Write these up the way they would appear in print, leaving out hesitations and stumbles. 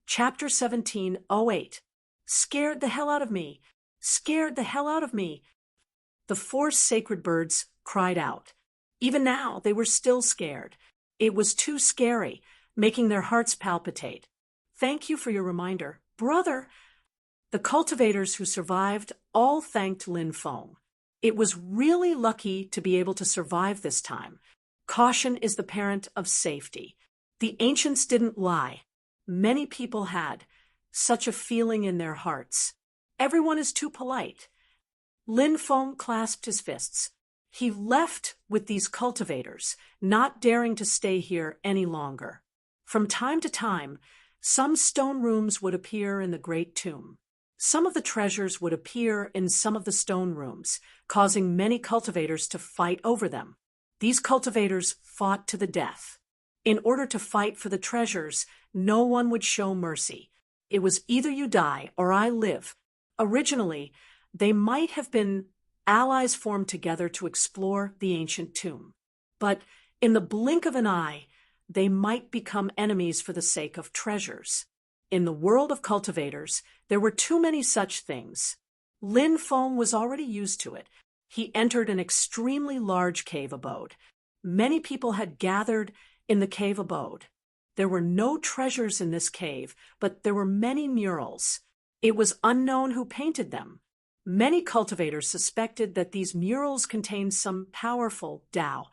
Chapter 17:08. Scared the hell out of me. Scared the hell out of me. The four sacred birds cried out. Even now, they were still scared. It was too scary, making their hearts palpitate. Thank you for your reminder, brother. The cultivators who survived all thanked Lin Feng. It was really lucky to be able to survive this time. Caution is the parent of safety. The ancients didn't lie. Many people had such a feeling in their hearts. Everyone is too polite. Lin Feng clasped his fists. He left with these cultivators, not daring to stay here any longer. From time to time, some stone rooms would appear in the great tomb. Some of the treasures would appear in some of the stone rooms, causing many cultivators to fight over them. These cultivators fought to the death. In order to fight for the treasures, no one would show mercy. It was either you die or I live. Originally, they might have been allies formed together to explore the ancient tomb. But in the blink of an eye, they might become enemies for the sake of treasures. In the world of cultivators, there were too many such things. Lin Feng was already used to it. He entered an extremely large cave abode. Many people had gathered in the cave abode. There were no treasures in this cave, but there were many murals. It was unknown who painted them. Many cultivators suspected that these murals contained some powerful Tao.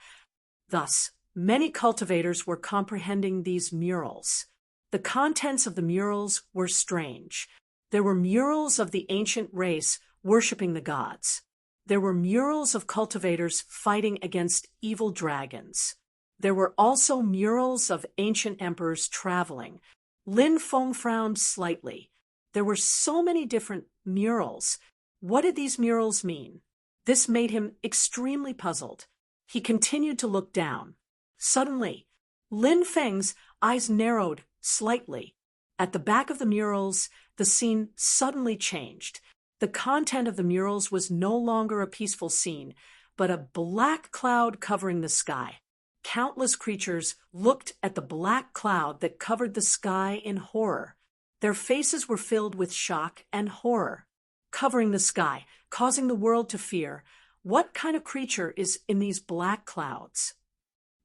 Thus, many cultivators were comprehending these murals. The contents of the murals were strange. There were murals of the ancient race worshipping the gods. There were murals of cultivators fighting against evil dragons. There were also murals of ancient emperors traveling. Lin Feng frowned slightly. There were so many different murals. What did these murals mean? This made him extremely puzzled. He continued to look down. Suddenly, Lin Feng's eyes narrowed slightly. At the back of the murals, the scene suddenly changed. The content of the murals was no longer a peaceful scene, but a black cloud covering the sky. Countless creatures looked at the black cloud that covered the sky in horror. Their faces were filled with shock and horror. Covering the sky, causing the world to fear. What kind of creature is in these black clouds?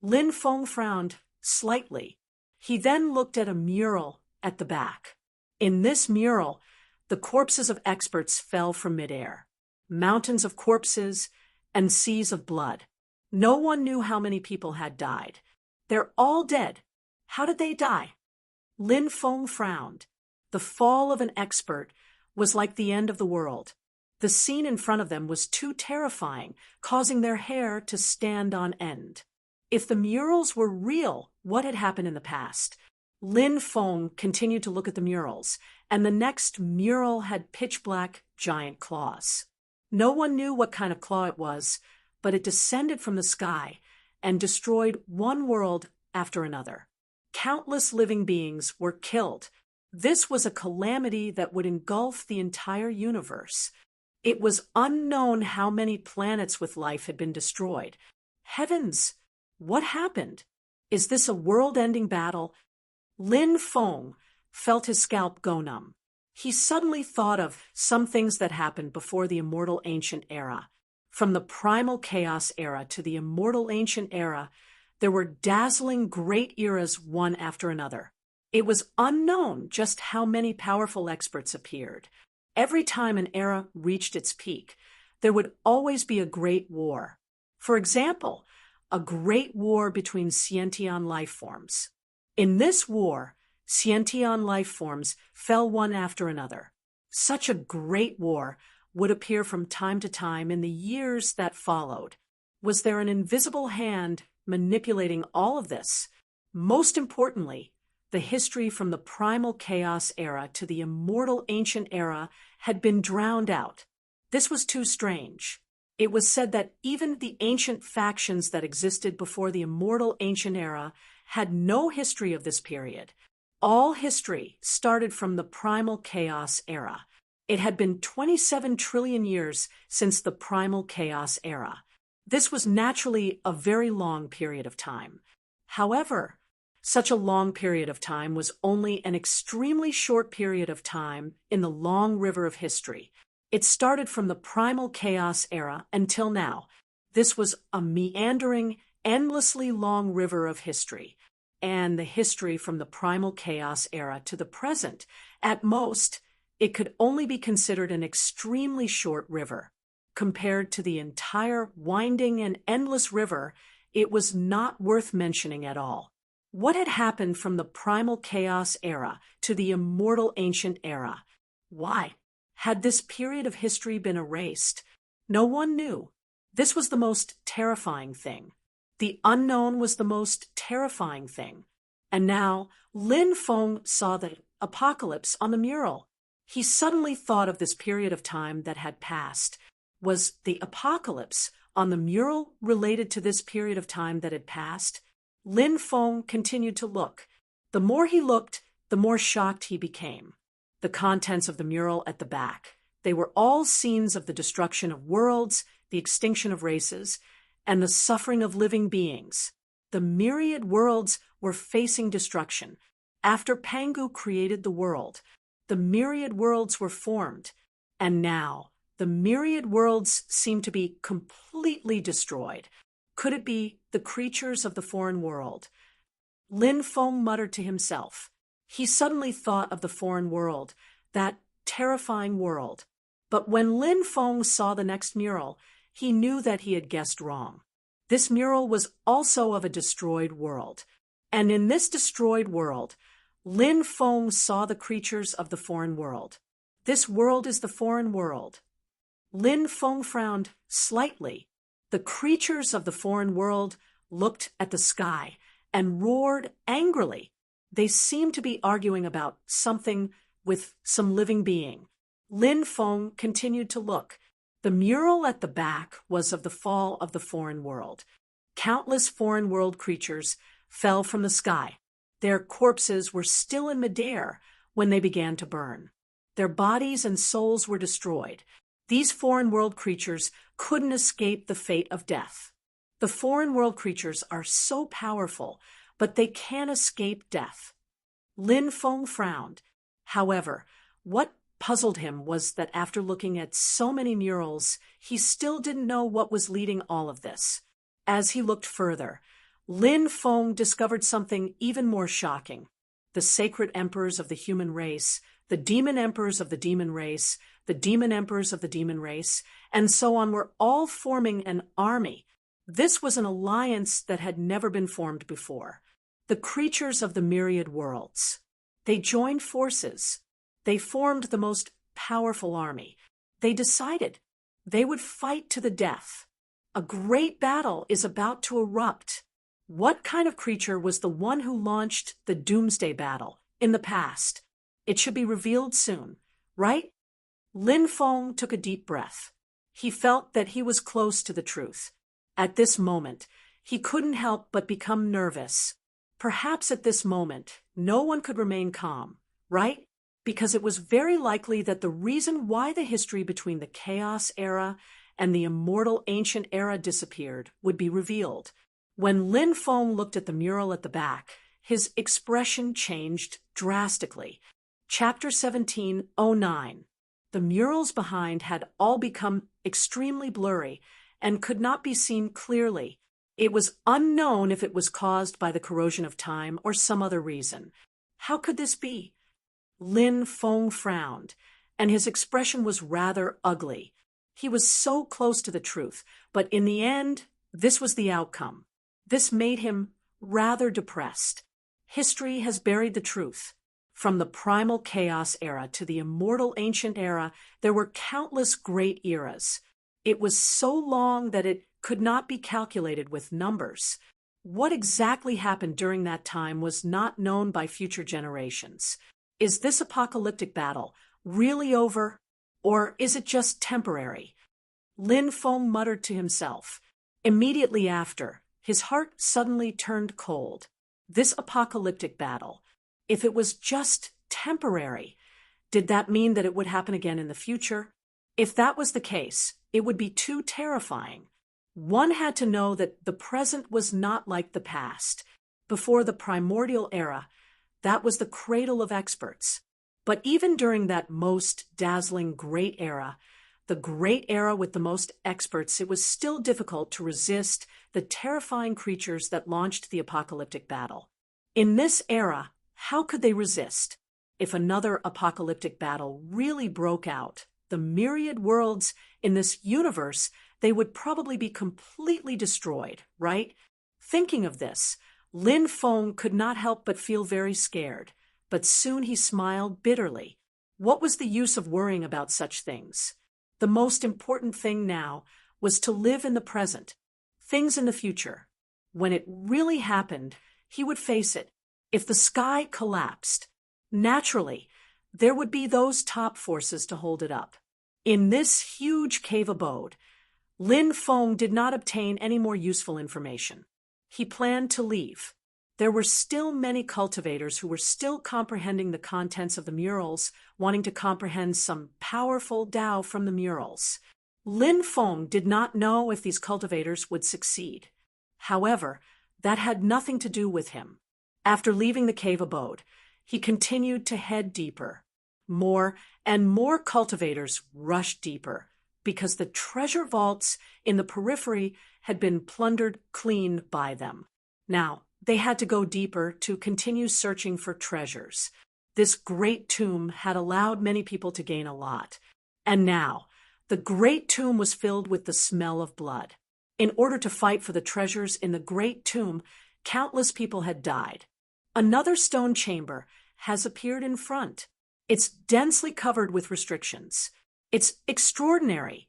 Lin Feng frowned slightly. He then looked at a mural at the back. In this mural, the corpses of experts fell from midair. Mountains of corpses and seas of blood. No one knew how many people had died. They're all dead. How did they die? Lin Feng frowned. The fall of an expert was like the end of the world. The scene in front of them was too terrifying, causing their hair to stand on end. If the murals were real, what had happened in the past? Lin Feng continued to look at the murals, and the next mural had pitch-black giant claws. No one knew what kind of claw it was, but it descended from the sky and destroyed one world after another. Countless living beings were killed. This was a calamity that would engulf the entire universe. It was unknown how many planets with life had been destroyed. Heavens! What happened? Is this a world-ending battle? Lin Feng felt his scalp go numb. He suddenly thought of some things that happened before the immortal ancient era. From the primal chaos era to the immortal ancient era, there were dazzling great eras one after another. It was unknown just how many powerful experts appeared. Every time an era reached its peak, there would always be a great war. For example, a great war between sentient life forms. In this war, sentient life forms fell one after another. Such a great war would appear from time to time in the years that followed. Was there an invisible hand manipulating all of this? Most importantly, the history from the primal chaos era to the immortal ancient era had been drowned out. This was too strange. It was said that even the ancient factions that existed before the immortal ancient era had no history of this period. All history started from the primal chaos era. It had been 27 trillion years since the primal chaos era. This was naturally a very long period of time. However, Such a long period of time was only an extremely short period of time in the long river of history. It started from the primal chaos era until now. This was a meandering, endlessly long river of history, and the history from the primal chaos era to the present. At most, it could only be considered an extremely short river. Compared to the entire winding and endless river, it was not worth mentioning at all. What had happened from the primal chaos era to the immortal ancient era? Why had this period of history been erased? No one knew. This was the most terrifying thing. The unknown was the most terrifying thing. And now Lin Feng saw the apocalypse on the mural. He suddenly thought of this period of time that had passed. Was the apocalypse on the mural related to this period of time that had passed? Lin Feng continued to look. The more he looked, the more shocked he became. The contents of the mural at the back. They were all scenes of the destruction of worlds, the extinction of races, and the suffering of living beings. The myriad worlds were facing destruction. After Pangu created the world, the myriad worlds were formed, and now the myriad worlds seem to be completely destroyed. Could it be the creatures of the foreign world? Lin Feng muttered to himself. He suddenly thought of the foreign world, that terrifying world. But when Lin Feng saw the next mural, he knew that he had guessed wrong. This mural was also of a destroyed world. And in this destroyed world, Lin Feng saw the creatures of the foreign world. This world is the foreign world. Lin Feng frowned slightly. The creatures of the foreign world looked at the sky and roared angrily. They seemed to be arguing about something with some living being. Lin Feng continued to look. The mural at the back was of the fall of the foreign world. Countless foreign world creatures fell from the sky. Their corpses were still in midair when they began to burn. Their bodies and souls were destroyed. These foreign world creatures couldn't escape the fate of death. The foreign world creatures are so powerful, but they can't escape death. Lin Feng frowned. However, what puzzled him was that after looking at so many murals, he still didn't know what was leading all of this. As he looked further, Lin Feng discovered something even more shocking. The sacred emperors of the human race, the demon emperors of the demon race, the demon emperors of the demon race, and so on were all forming an army. This was an alliance that had never been formed before. The creatures of the myriad worlds. They joined forces. They formed the most powerful army. They decided they would fight to the death. A great battle is about to erupt. What kind of creature was the one who launched the Doomsday Battle in the past? It should be revealed soon, right? Lin Feng took a deep breath. He felt that he was close to the truth. At this moment, he couldn't help but become nervous. Perhaps at this moment, no one could remain calm, right? Because it was very likely that the reason why the history between the Chaos Era and the Immortal Ancient Era disappeared would be revealed. When Lin Feng looked at the mural at the back, his expression changed drastically. Chapter 17:09. The murals behind had all become extremely blurry and could not be seen clearly. It was unknown if it was caused by the corrosion of time or some other reason. How could this be? Lin Feng frowned, and his expression was rather ugly. He was so close to the truth, but in the end, this was the outcome. This made him rather depressed. History has buried the truth. From the primal chaos era to the immortal ancient era, there were countless great eras. It was so long that it could not be calculated with numbers. What exactly happened during that time was not known by future generations. Is this apocalyptic battle really over, or is it just temporary? Lin Feng muttered to himself. Immediately after, his heart suddenly turned cold. This apocalyptic battle, if it was just temporary, did that mean that it would happen again in the future? If that was the case, it would be too terrifying. One had to know that the present was not like the past. Before the primordial era, that was the cradle of experts. But even during that most dazzling great era, the great era with the most experts, it was still difficult to resist the terrifying creatures that launched the apocalyptic battle. In this era, how could they resist? If another apocalyptic battle really broke out, the myriad worlds in this universe, they would probably be completely destroyed, right? Thinking of this, Lin Feng could not help but feel very scared, but soon he smiled bitterly. What was the use of worrying about such things? The most important thing now was to live in the present, things in the future. When it really happened, he would face it. If the sky collapsed, naturally, there would be those top forces to hold it up. In this huge cave abode, Lin Feng did not obtain any more useful information. He planned to leave. There were still many cultivators who were still comprehending the contents of the murals, wanting to comprehend some powerful Tao from the murals. Lin Feng did not know if these cultivators would succeed. However, that had nothing to do with him. After leaving the cave abode, he continued to head deeper. More and more cultivators rushed deeper, because the treasure vaults in the periphery had been plundered clean by them. Now, they had to go deeper to continue searching for treasures. This great tomb had allowed many people to gain a lot. And now, the great tomb was filled with the smell of blood. In order to fight for the treasures in the great tomb, countless people had died. Another stone chamber has appeared in front. It's densely covered with restrictions. It's extraordinary.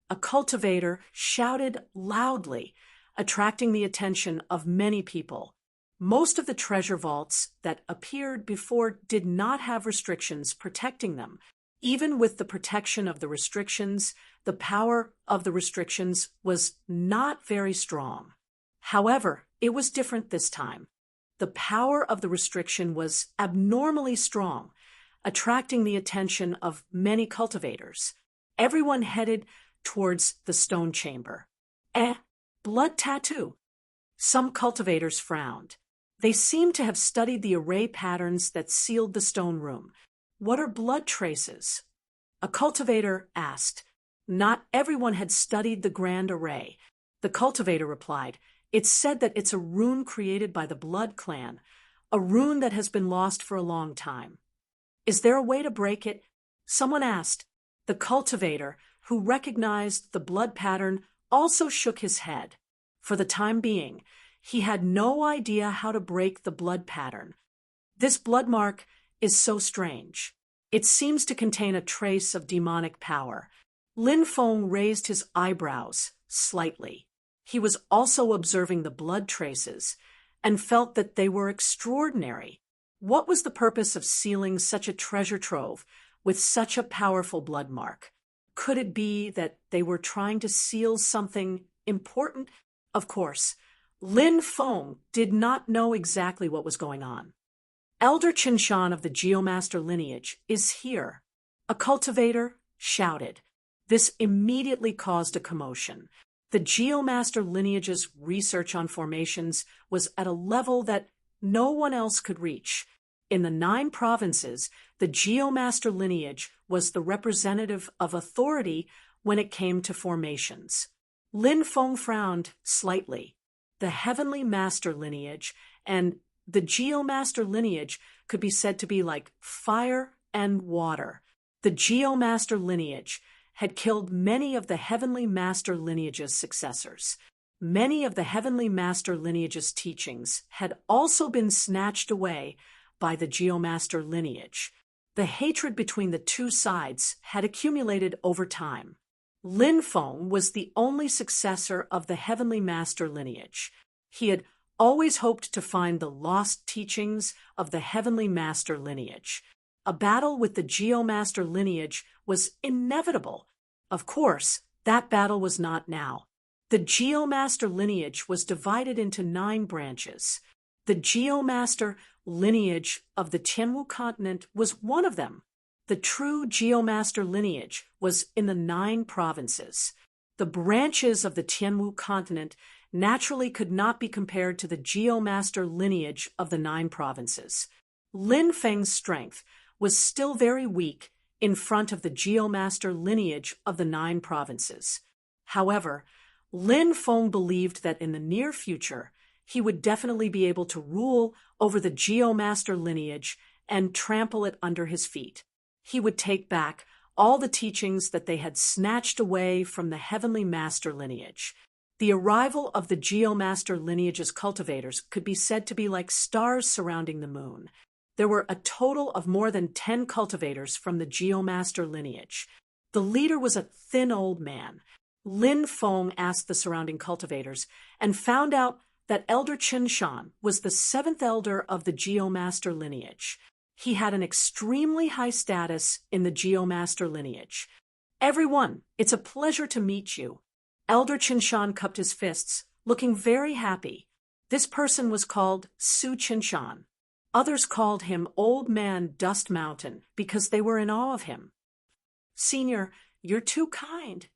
A cultivator shouted loudly, attracting the attention of many people. Most of the treasure vaults that appeared before did not have restrictions protecting them. Even with the protection of the restrictions, the power of the restrictions was not very strong. However, it was different this time. The power of the restriction was abnormally strong, attracting the attention of many cultivators. Everyone headed towards the stone chamber. Blood tattoo. Some cultivators frowned. They seemed to have studied the array patterns that sealed the stone room. What are blood traces? A cultivator asked. Not everyone had studied the grand array. The cultivator replied, It's said that it's a rune created by the Blood Clan, a rune that has been lost for a long time. Is there a way to break it? Someone asked. The cultivator, who recognized the blood pattern, also shook his head. For the time being, he had no idea how to break the blood pattern. This blood mark is so strange. It seems to contain a trace of demonic power. Lin Feng raised his eyebrows slightly. He was also observing the blood traces and felt that they were extraordinary. What was the purpose of sealing such a treasure trove with such a powerful blood mark? Could it be that they were trying to seal something important? Of course, Lin Feng did not know exactly what was going on. Elder Qinshan of the Geomaster lineage is here. A cultivator shouted. This immediately caused a commotion. The Geomaster lineage's research on formations was at a level that no one else could reach. In the 9 provinces, the Geomaster lineage was the representative of authority when it came to formations. Lin Feng frowned slightly. The Heavenly Master lineage and the Geomaster lineage could be said to be like fire and water. The Geomaster lineage had killed many of the Heavenly Master lineage's successors. Many of the Heavenly Master lineage's teachings had also been snatched away by the Geomaster lineage. The hatred between the two sides had accumulated over time. Lin Feng was the only successor of the Heavenly Master lineage. He had always hoped to find the lost teachings of the Heavenly Master lineage. A battle with the Geomaster lineage was inevitable. Of course, that battle was not now. The Geomaster lineage was divided into 9 branches. The Geomaster lineage of the Tianwu continent was one of them. The true Geomaster lineage was in the 9 provinces. The branches of the Tianwu continent naturally could not be compared to the Geomaster lineage of the 9 provinces. Lin Feng's strength was still very weak in front of the Geomaster lineage of the 9 provinces. However, Lin Feng believed that in the near future, he would definitely be able to rule over the Geomaster lineage and trample it under his feet. He would take back all the teachings that they had snatched away from the Heavenly Master lineage. The arrival of the Geomaster lineage's cultivators could be said to be like stars surrounding the moon. There were a total of more than 10 cultivators from the Geomaster lineage. The leader was a thin old man. Lin Feng asked the surrounding cultivators and found out that Elder Qin Shan was the 7th elder of the Geomaster lineage. He had an extremely high status in the Geomaster lineage. "Everyone, it's a pleasure to meet you." Elder Qin Shan cupped his fists, looking very happy. This person was called Su Qin Shan. Others called him Old Man Dust Mountain because they were in awe of him. "Senior, you're too kind."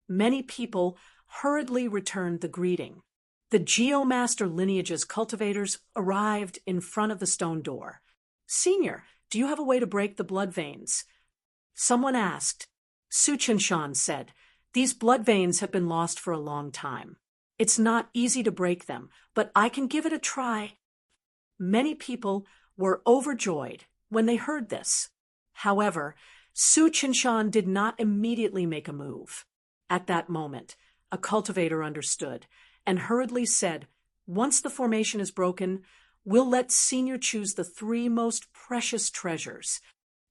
Many people hurriedly returned the greeting. The Geomaster lineage's cultivators arrived in front of the stone door. "Senior, do you have a way to break the blood veins?" Someone asked. Su Qinshan said, "These blood veins have been lost for a long time. It's not easy to break them, but I can give it a try." Many people were overjoyed when they heard this. However, Su Qinshan did not immediately make a move. At that moment, a cultivator understood and hurriedly said, "Once the formation is broken, we'll let Senior choose the 3 most precious treasures."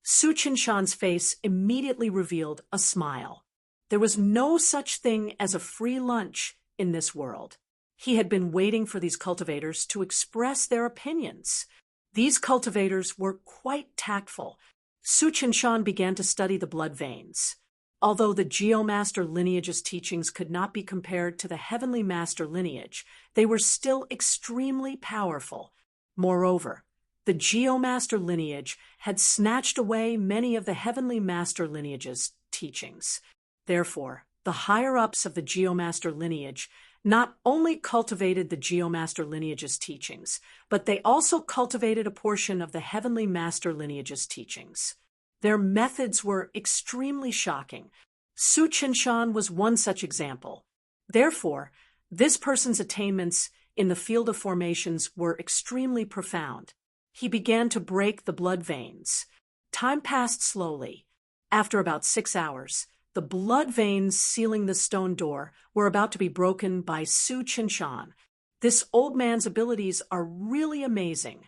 Su Qinshan's face immediately revealed a smile. There was no such thing as a free lunch in this world. He had been waiting for these cultivators to express their opinions. These cultivators were quite tactful. Su Qinshan began to study the blood veins. Although the Geomaster lineage's teachings could not be compared to the Heavenly Master lineage, they were still extremely powerful. Moreover, the Geomaster lineage had snatched away many of the Heavenly Master lineage's teachings. Therefore, the higher-ups of the Geomaster lineage not only cultivated the Geomaster lineage's teachings, but they also cultivated a portion of the Heavenly Master lineage's teachings. Their methods were extremely shocking. Su Qinshan was one such example. Therefore, this person's attainments in the field of formations were extremely profound. He began to break the blood veins. Time passed slowly. After about 6 hours, the blood veins sealing the stone door were about to be broken by Su Qinshan. This old man's abilities are really amazing.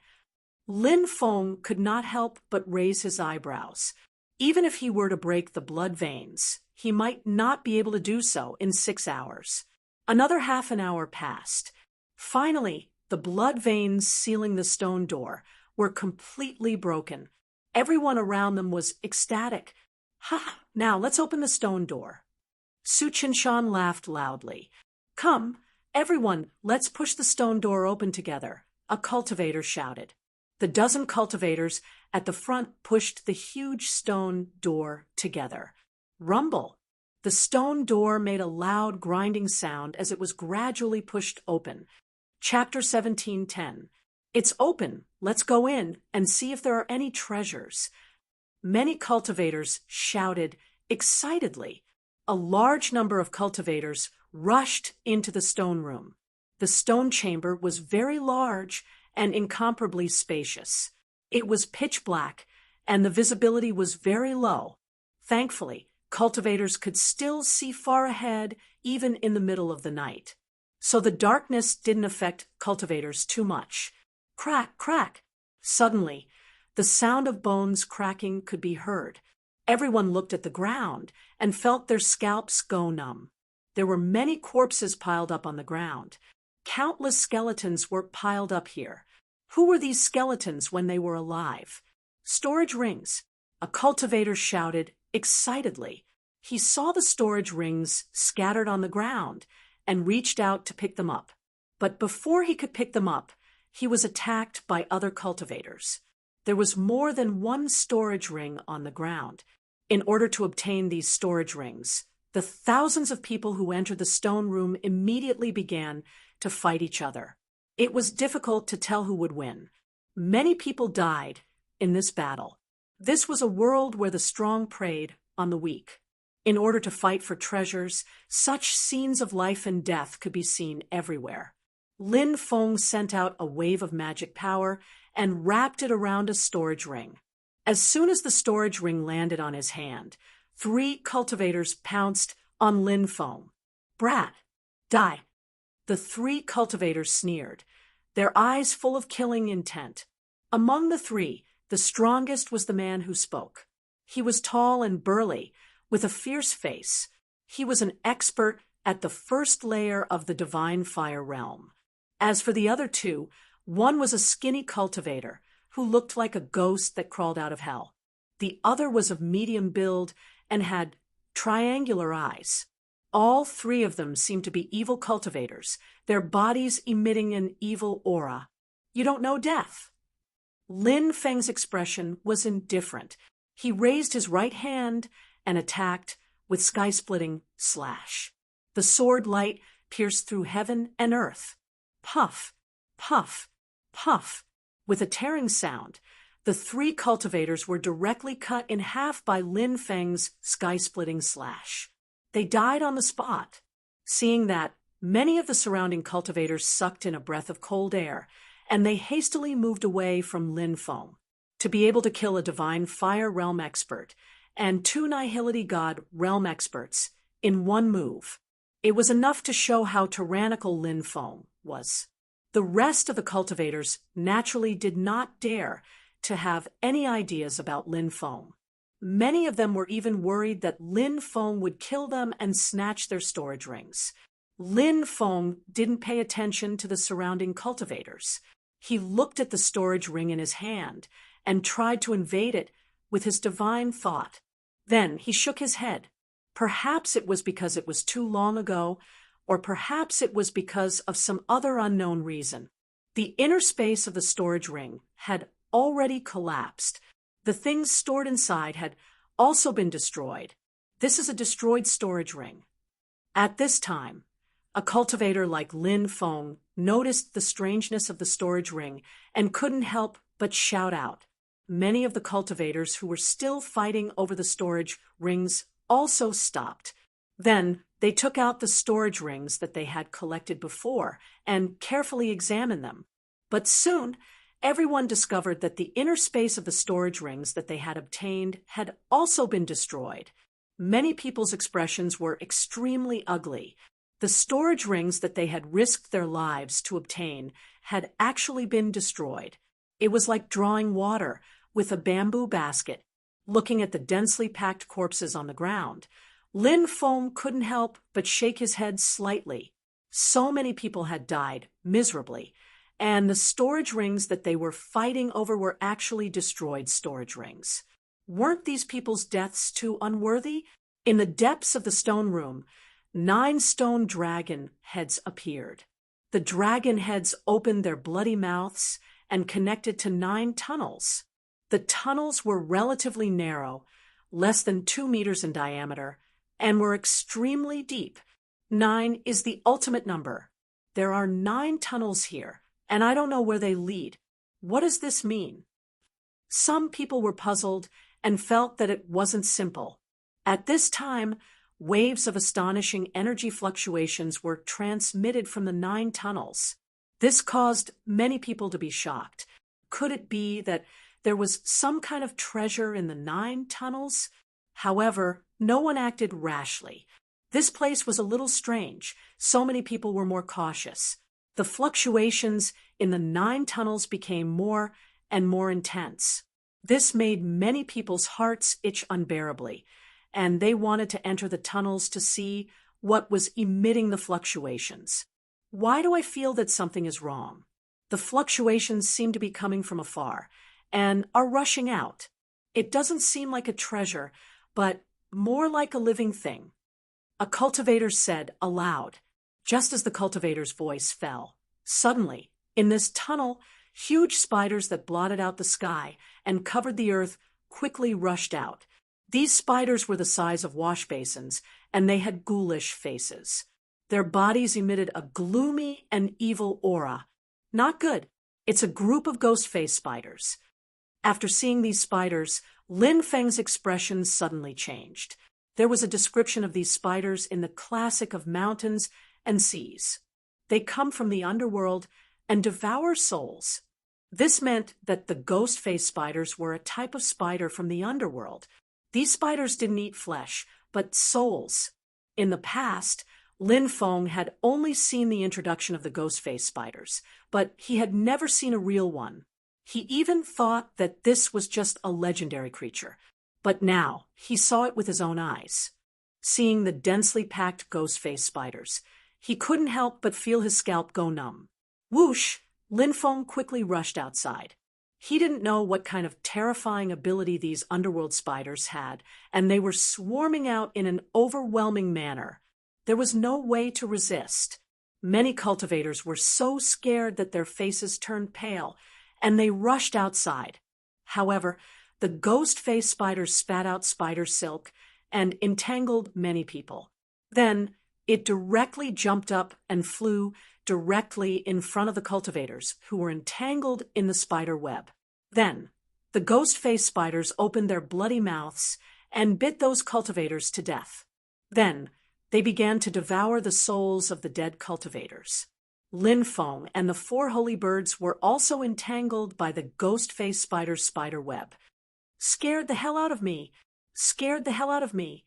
Lin Feng could not help but raise his eyebrows. Even if he were to break the blood veins, he might not be able to do so in 6 hours. Another half an hour passed. Finally, the blood veins sealing the stone door were completely broken. Everyone around them was ecstatic. "Ha! Now let's open the stone door." Su Qinshan laughed loudly. "Come, everyone, let's push the stone door open together," a cultivator shouted. The dozen cultivators at the front pushed the huge stone door together. Rumble! The stone door made a loud grinding sound as it was gradually pushed open. Chapter 17:10. "It's open. Let's go in and see if there are any treasures." Many cultivators shouted excitedly. A large number of cultivators rushed into the stone room. The stone chamber was very large and incomparably spacious. It was pitch black, and the visibility was very low. Thankfully, cultivators could still see far ahead, even in the middle of the night. So the darkness didn't affect cultivators too much. Crack, crack! Suddenly, the sound of bones cracking could be heard. Everyone looked at the ground and felt their scalps go numb. There were many corpses piled up on the ground. Countless skeletons were piled up here. Who were these skeletons when they were alive? "Storage rings," a cultivator shouted excitedly. He saw the storage rings scattered on the ground and reached out to pick them up. But before he could pick them up, he was attacked by other cultivators. There was more than one storage ring on the ground. In order to obtain these storage rings, The thousands of people who entered the stone room immediately began to fight each other. It was difficult to tell who would win. Many people died in this battle. This was a world where the strong preyed on the weak. In order to fight for treasures, such scenes of life and death could be seen everywhere. Lin Feng sent out a wave of magic power and wrapped it around a storage ring. As soon as the storage ring landed on his hand, 3 cultivators pounced on Lin Feng. "Brat, die!" The 3 cultivators sneered, their eyes full of killing intent. Among the 3, the strongest was the man who spoke. He was tall and burly, with a fierce face. He was an expert at the first layer of the divine fire realm. As for the other 2, one was a skinny cultivator who looked like a ghost that crawled out of hell. The other was of medium build and had triangular eyes. All 3 of them seemed to be evil cultivators, their bodies emitting an evil aura. You don't know death. Lin Feng's expression was indifferent. He raised his right hand and attacked with sky-splitting slash. The sword light pierced through heaven and earth. Puff, puff, puff. With a tearing sound, the 3 cultivators were directly cut in half by Lin Feng's sky-splitting slash. They died on the spot. Seeing that, many of the surrounding cultivators sucked in a breath of cold air, and they hastily moved away from Lin Feng. To be able to kill a divine fire realm expert and 2 nihility god realm experts in one move, it was enough to show how tyrannical Lin Feng was. The rest of the cultivators naturally did not dare to have any ideas about Lin Feng. Many of them were even worried that Lin Feng would kill them and snatch their storage rings. Lin Feng didn't pay attention to the surrounding cultivators. He looked at the storage ring in his hand and tried to invade it with his divine thought. Then he shook his head. Perhaps it was because it was too long ago, or perhaps it was because of some other unknown reason. The inner space of the storage ring had already collapsed. The things stored inside had also been destroyed. This is a destroyed storage ring. At this time, a cultivator like Lin Feng noticed the strangeness of the storage ring and couldn't help but shout out. Many of the cultivators who were still fighting over the storage rings also stopped. Then they took out the storage rings that they had collected before and carefully examined them. But soon, everyone discovered that the inner space of the storage rings that they had obtained had also been destroyed. Many people's expressions were extremely ugly. The storage rings that they had risked their lives to obtain had actually been destroyed. It was like drawing water with a bamboo basket. Looking at the densely packed corpses on the ground, Lin Feng couldn't help but shake his head slightly. So many people had died miserably, and the storage rings that they were fighting over were actually destroyed storage rings. Weren't these people's deaths too unworthy? In the depths of the stone room, 9 stone dragon heads appeared. The dragon heads opened their bloody mouths and connected to 9 tunnels. The tunnels were relatively narrow, less than 2 meters in diameter, and were extremely deep. 9 is the ultimate number. There are 9 tunnels here, and I don't know where they lead. What does this mean? Some people were puzzled and felt that it wasn't simple. At this time, waves of astonishing energy fluctuations were transmitted from the 9 tunnels. This caused many people to be shocked. Could it be that there was some kind of treasure in the 9 tunnels? However, no one acted rashly. This place was a little strange. So many people were more cautious. The fluctuations in the 9 tunnels became more and more intense. This made many people's hearts itch unbearably, and they wanted to enter the tunnels to see what was emitting the fluctuations. Why do I feel that something is wrong? The fluctuations seem to be coming from afar and are rushing out. It doesn't seem like a treasure, but more like a living thing. A cultivator said aloud, just as the cultivator's voice fell. Suddenly, in this tunnel, huge spiders that blotted out the sky and covered the earth quickly rushed out. These spiders were the size of wash basins, and they had ghoulish faces. Their bodies emitted a gloomy and evil aura. Not good. It's a group of ghost-faced spiders. After seeing these spiders, Lin Feng's expression suddenly changed. There was a description of these spiders in the classic of mountains and seas. They come from the underworld and devour souls. This meant that the ghost-faced spiders were a type of spider from the underworld. These spiders didn't eat flesh, but souls. In the past, Lin Feng had only seen the introduction of the ghost-faced spiders, but he had never seen a real one. He even thought that this was just a legendary creature. But now, he saw it with his own eyes. Seeing the densely packed ghost-faced spiders, he couldn't help but feel his scalp go numb. Whoosh! Lin Feng quickly rushed outside. He didn't know what kind of terrifying ability these underworld spiders had, and they were swarming out in an overwhelming manner. There was no way to resist. Many cultivators were so scared that their faces turned pale, and they rushed outside. However, the ghost-faced spiders spat out spider silk and entangled many people. Then it directly jumped up and flew directly in front of the cultivators, who were entangled in the spider web. Then the ghost-faced spiders opened their bloody mouths and bit those cultivators to death. Then they began to devour the souls of the dead cultivators. Lin Feng and the 4 holy birds were also entangled by the ghost-faced spider's spider web. Scared the hell out of me! Scared the hell out of me!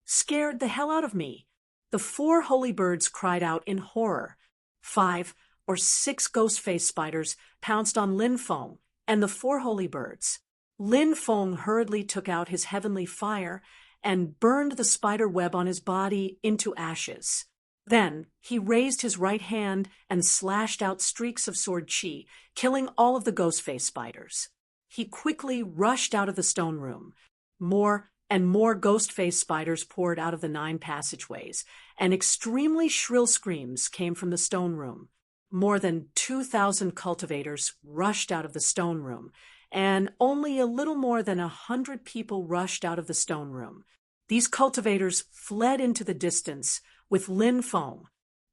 Scared the hell out of me! The 4 holy birds cried out in horror. 5 or 6 ghost-faced spiders pounced on Lin Feng and the 4 holy birds. Lin Feng hurriedly took out his heavenly fire and burned the spider web on his body into ashes. Then he raised his right hand and slashed out streaks of sword chi, killing all of the ghost-faced spiders. He quickly rushed out of the stone room. More and more ghost-faced spiders poured out of the 9 passageways, and extremely shrill screams came from the stone room. More than 2,000 cultivators rushed out of the stone room, and only a little more than 100 people rushed out of the stone room. These cultivators fled into the distance with Lin Feng.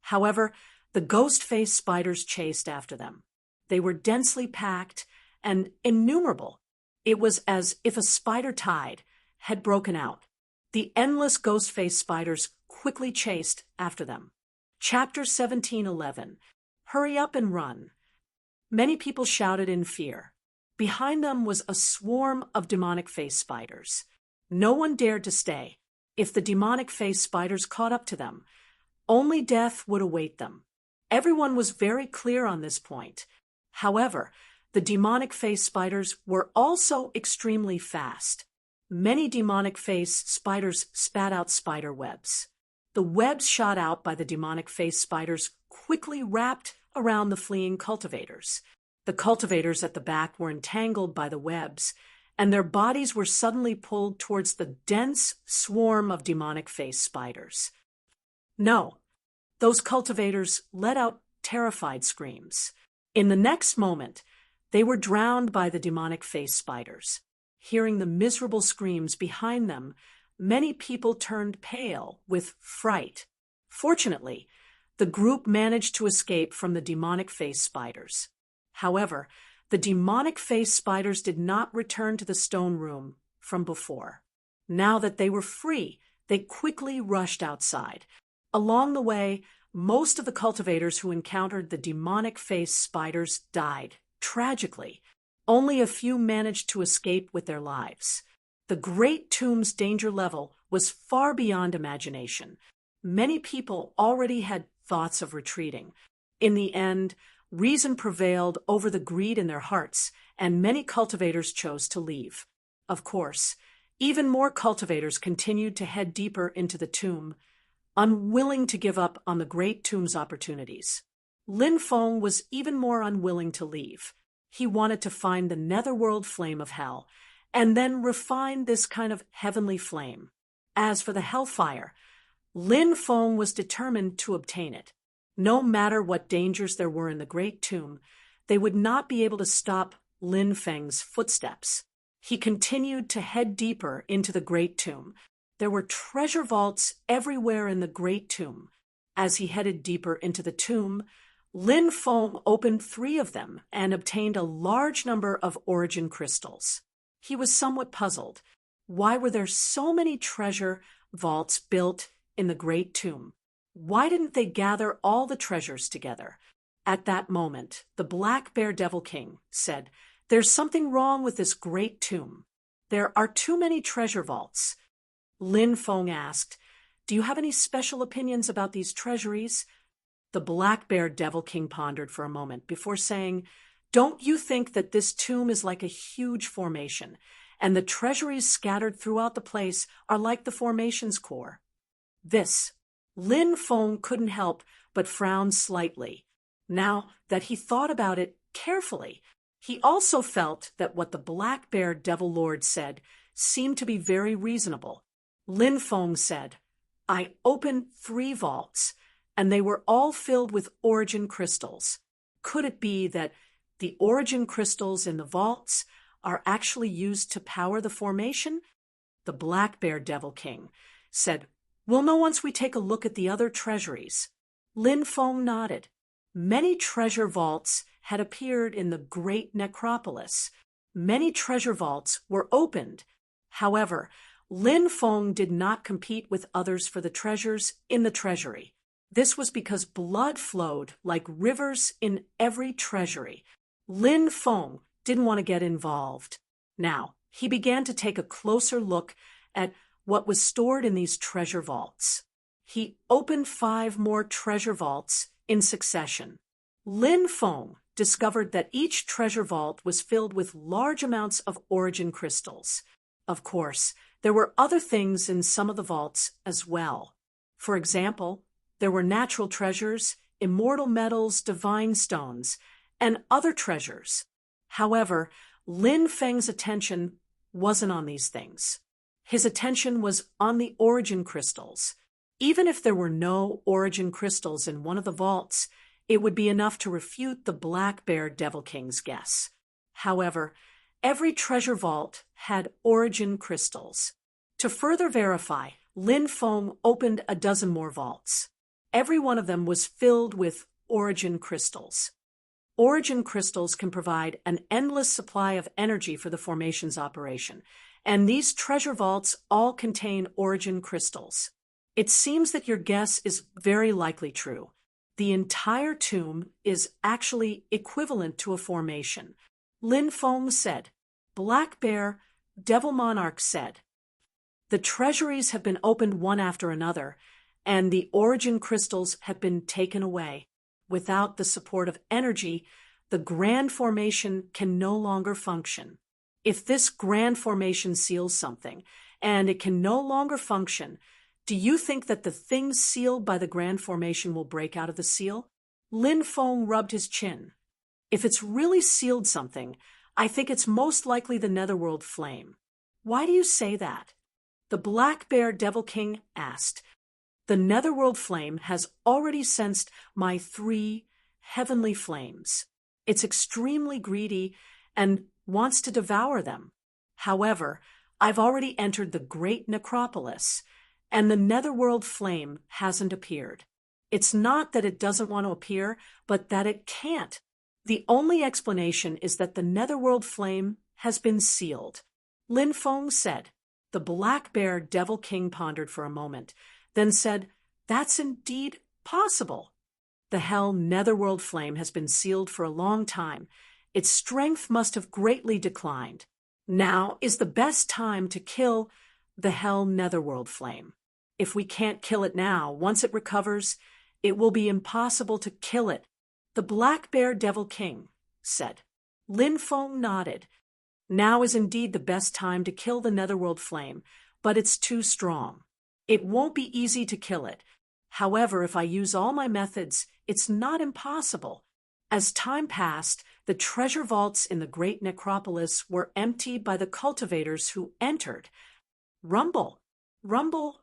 However, the ghost-faced spiders chased after them. They were densely packed and innumerable. It was as if a spider tide had broken out. The endless ghost-faced spiders quickly chased after them. Chapter 17:11. Hurry up and run. Many people shouted in fear. Behind them was a swarm of demonic-faced spiders. No one dared to stay. If the demonic-faced spiders caught up to them, only death would await them. Everyone was very clear on this point. However, the demonic-faced spiders were also extremely fast. Many demonic-faced spiders spat out spider webs. The webs shot out by the demonic-faced spiders quickly wrapped around the fleeing cultivators. The cultivators at the back were entangled by the webs, and their bodies were suddenly pulled towards the dense swarm of demonic-faced spiders. No, those cultivators let out terrified screams. In the next moment, they were drowned by the demonic-faced spiders. Hearing the miserable screams behind them, many people turned pale with fright. Fortunately, the group managed to escape from the demonic-faced spiders. However, the demonic-faced spiders did not return to the stone room from before. Now that they were free, they quickly rushed outside. Along the way, most of the cultivators who encountered the demonic-faced spiders died, tragically. Only a few managed to escape with their lives. The Great Tomb's danger level was far beyond imagination. Many people already had thoughts of retreating. In the end, reason prevailed over the greed in their hearts, and many cultivators chose to leave. Of course, even more cultivators continued to head deeper into the tomb, unwilling to give up on the Great Tomb's opportunities. Lin Feng was even more unwilling to leave. He wanted to find the netherworld flame of hell, and then refine this kind of heavenly flame. As for the hellfire, Lin Feng was determined to obtain it. No matter what dangers there were in the Great Tomb, they would not be able to stop Lin Feng's footsteps. He continued to head deeper into the great tomb. There were treasure vaults everywhere in the great tomb. As he headed deeper into the tomb, Lin Feng opened 3 of them and obtained a large number of origin crystals. He was somewhat puzzled. Why were there so many treasure vaults built in the great tomb? Why didn't they gather all the treasures together? At that moment, the Black Bear Devil King said, "There's something wrong with this great tomb. There are too many treasure vaults." Lin Feng asked, "Do you have any special opinions about these treasuries?" The Black Bear Devil King pondered for a moment before saying, "Don't you think that this tomb is like a huge formation, and the treasuries scattered throughout the place are like the formation's core?" Lin Feng couldn't help but frown slightly. Now that he thought about it carefully, he also felt that what the Black Bear Devil Lord said seemed to be very reasonable. Lin Feng said, "I opened 3 vaults, and they were all filled with origin crystals. Could it be that the origin crystals in the vaults are actually used to power the formation?" The Black Bear Devil King said, "We'll know once we take a look at the other treasuries." Lin Feng nodded. Many treasure vaults had appeared in the great necropolis. Many treasure vaults were opened. However, Lin Feng did not compete with others for the treasures in the treasury. This was because blood flowed like rivers in every treasury. Lin Feng didn't want to get involved. Now, he began to take a closer look at what was stored in these treasure vaults. He opened 5 more treasure vaults in succession. Lin Feng discovered that each treasure vault was filled with large amounts of origin crystals. Of course, there were other things in some of the vaults as well. For example, there were natural treasures, immortal metals, divine stones, and other treasures. However, Lin Feng's attention wasn't on these things. His attention was on the origin crystals. Even if there were no origin crystals in one of the vaults, it would be enough to refute the Black Bear Devil King's guess. However, every treasure vault had origin crystals. To further verify, Lin Feng opened a dozen more vaults. Every one of them was filled with origin crystals. Origin crystals can provide an endless supply of energy for the formation's operation, and these treasure vaults all contain origin crystals. It seems that your guess is very likely true. The entire tomb is actually equivalent to a formation. Lin Feng said. Black Bear, Devil Monarch said, "The treasuries have been opened one after another, and the origin crystals have been taken away. Without the support of energy, the grand formation can no longer function. If this grand formation seals something, and it can no longer function, do you think that the thing sealed by the grand formation will break out of the seal?" Lin Feng rubbed his chin. "If it's really sealed something, I think it's most likely the Netherworld flame." "Why do you say that?" The Black Bear Devil King asked. "The Netherworld flame has already sensed my 3 heavenly flames. It's extremely greedy and wants to devour them. However, I've already entered the great necropolis, and the Netherworld flame hasn't appeared. It's not that it doesn't want to appear, but that it can't. The only explanation is that the Netherworld flame has been sealed." Lin Feng said. The Black Bear Devil King pondered for a moment, then said, "That's indeed possible. The hell Netherworld flame has been sealed for a long time. Its strength must have greatly declined. Now is the best time to kill the hell Netherworld flame. If we can't kill it now, once it recovers, it will be impossible to kill it." The Black Bear Devil King said. Lin Feng nodded. "Now is indeed the best time to kill the Netherworld flame, but it's too strong. It won't be easy to kill it. However, if I use all my methods, it's not impossible." As time passed, the treasure vaults in the great necropolis were emptied by the cultivators who entered. Rumble, rumble,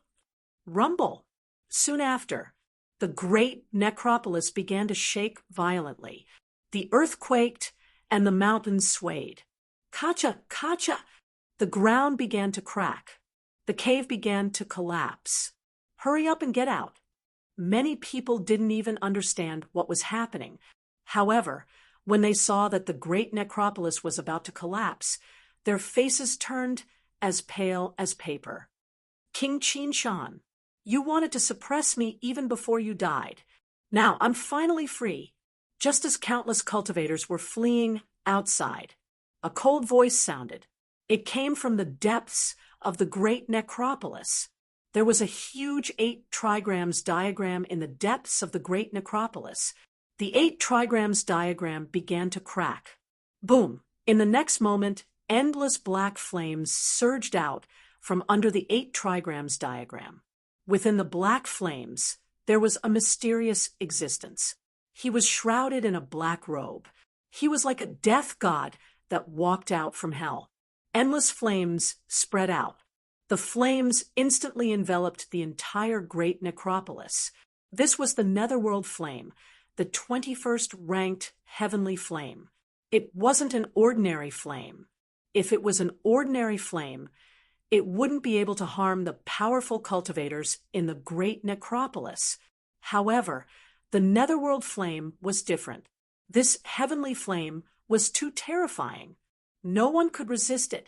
rumble. Soon after, the great necropolis began to shake violently. The earth quaked and the mountains swayed. "Kacha, Kacha!" The ground began to crack. The cave began to collapse. Hurry up and get out. Many people didn't even understand what was happening. However, when they saw that the great necropolis was about to collapse, their faces turned as pale as paper. King Qin Shan, you wanted to suppress me even before you died. Now I'm finally free. Just as countless cultivators were fleeing outside, a cold voice sounded. It came from the depths of the great necropolis. There was a huge 8 trigrams diagram in the depths of the great necropolis. The 8 trigrams diagram began to crack. Boom! In the next moment, endless black flames surged out from under the 8 trigrams diagram. Within the black flames, there was a mysterious existence. He was shrouded in a black robe. He was like a death god that walked out from hell. Endless flames spread out. The flames instantly enveloped the entire great necropolis. This was the Netherworld Flame, the 21st ranked heavenly flame. It wasn't an ordinary flame. If it was an ordinary flame, it wouldn't be able to harm the powerful cultivators in the great necropolis. However, the Netherworld Flame was different. This heavenly flame was too terrifying. No one could resist it.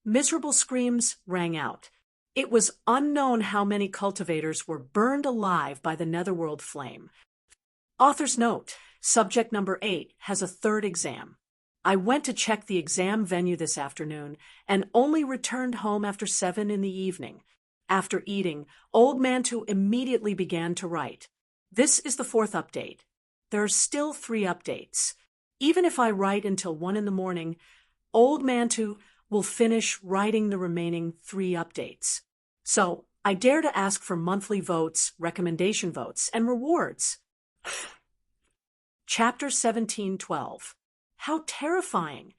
Miserable screams rang out. It was unknown how many cultivators were burned alive by the Netherworld Flame. Author's note, subject number 8 has a 3rd exam. I went to check the exam venue this afternoon and only returned home after 7 in the evening. After eating, Old Mantu immediately began to write. This is the 4th update. There are still 3 updates. Even if I write until 1 in the morning, Old Mantu will finish writing the remaining 3 updates. So, I dare to ask for monthly votes, recommendation votes, and rewards. Chapter 17:12. How terrifying!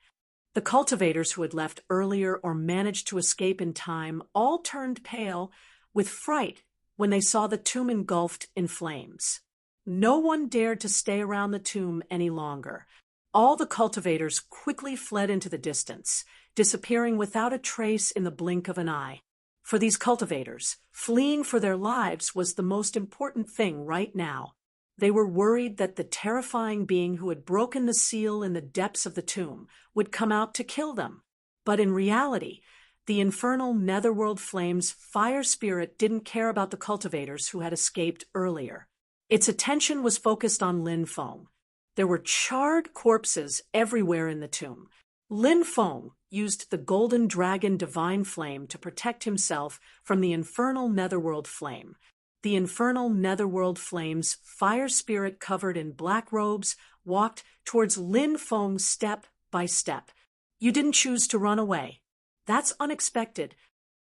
The cultivators who had left earlier or managed to escape in time all turned pale with fright when they saw the tomb engulfed in flames. No one dared to stay around the tomb any longer. All the cultivators quickly fled into the distance, disappearing without a trace in the blink of an eye. For these cultivators, fleeing for their lives was the most important thing right now. They were worried that the terrifying being who had broken the seal in the depths of the tomb would come out to kill them. But in reality, the infernal Netherworld Flame's fire spirit didn't care about the cultivators who had escaped earlier. Its attention was focused on Lin Feng. There were charred corpses everywhere in the tomb. Lin Feng used the Golden Dragon Divine Flame to protect himself from the infernal Netherworld Flame. The infernal Netherworld Flame's fire spirit covered in black robes walked towards Lin Feng step by step. You didn't choose to run away. That's unexpected,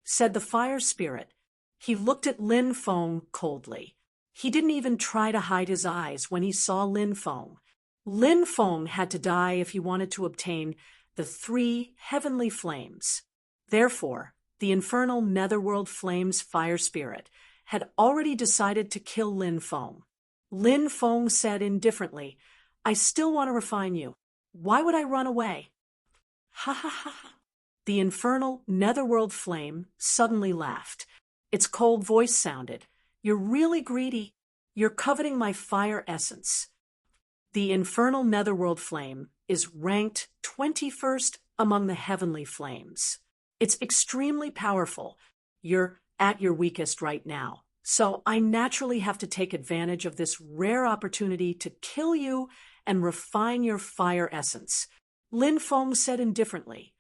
said the fire spirit. He looked at Lin Feng coldly. He didn't even try to hide his eyes when he saw Lin Feng. Lin Feng had to die if he wanted to obtain the 3 heavenly flames. Therefore, the infernal Netherworld Flame's fire spirit had already decided to kill Lin Feng. Lin Feng said indifferently, I still want to refine you. Why would I run away? Ha ha ha ha. The infernal Netherworld Flame suddenly laughed. Its cold voice sounded, You're really greedy. You're coveting my fire essence. The infernal Netherworld Flame is ranked 21st among the heavenly flames. It's extremely powerful. You're at your weakest right now. So I naturally have to take advantage of this rare opportunity to kill you and refine your fire essence. Lin Feng said indifferently,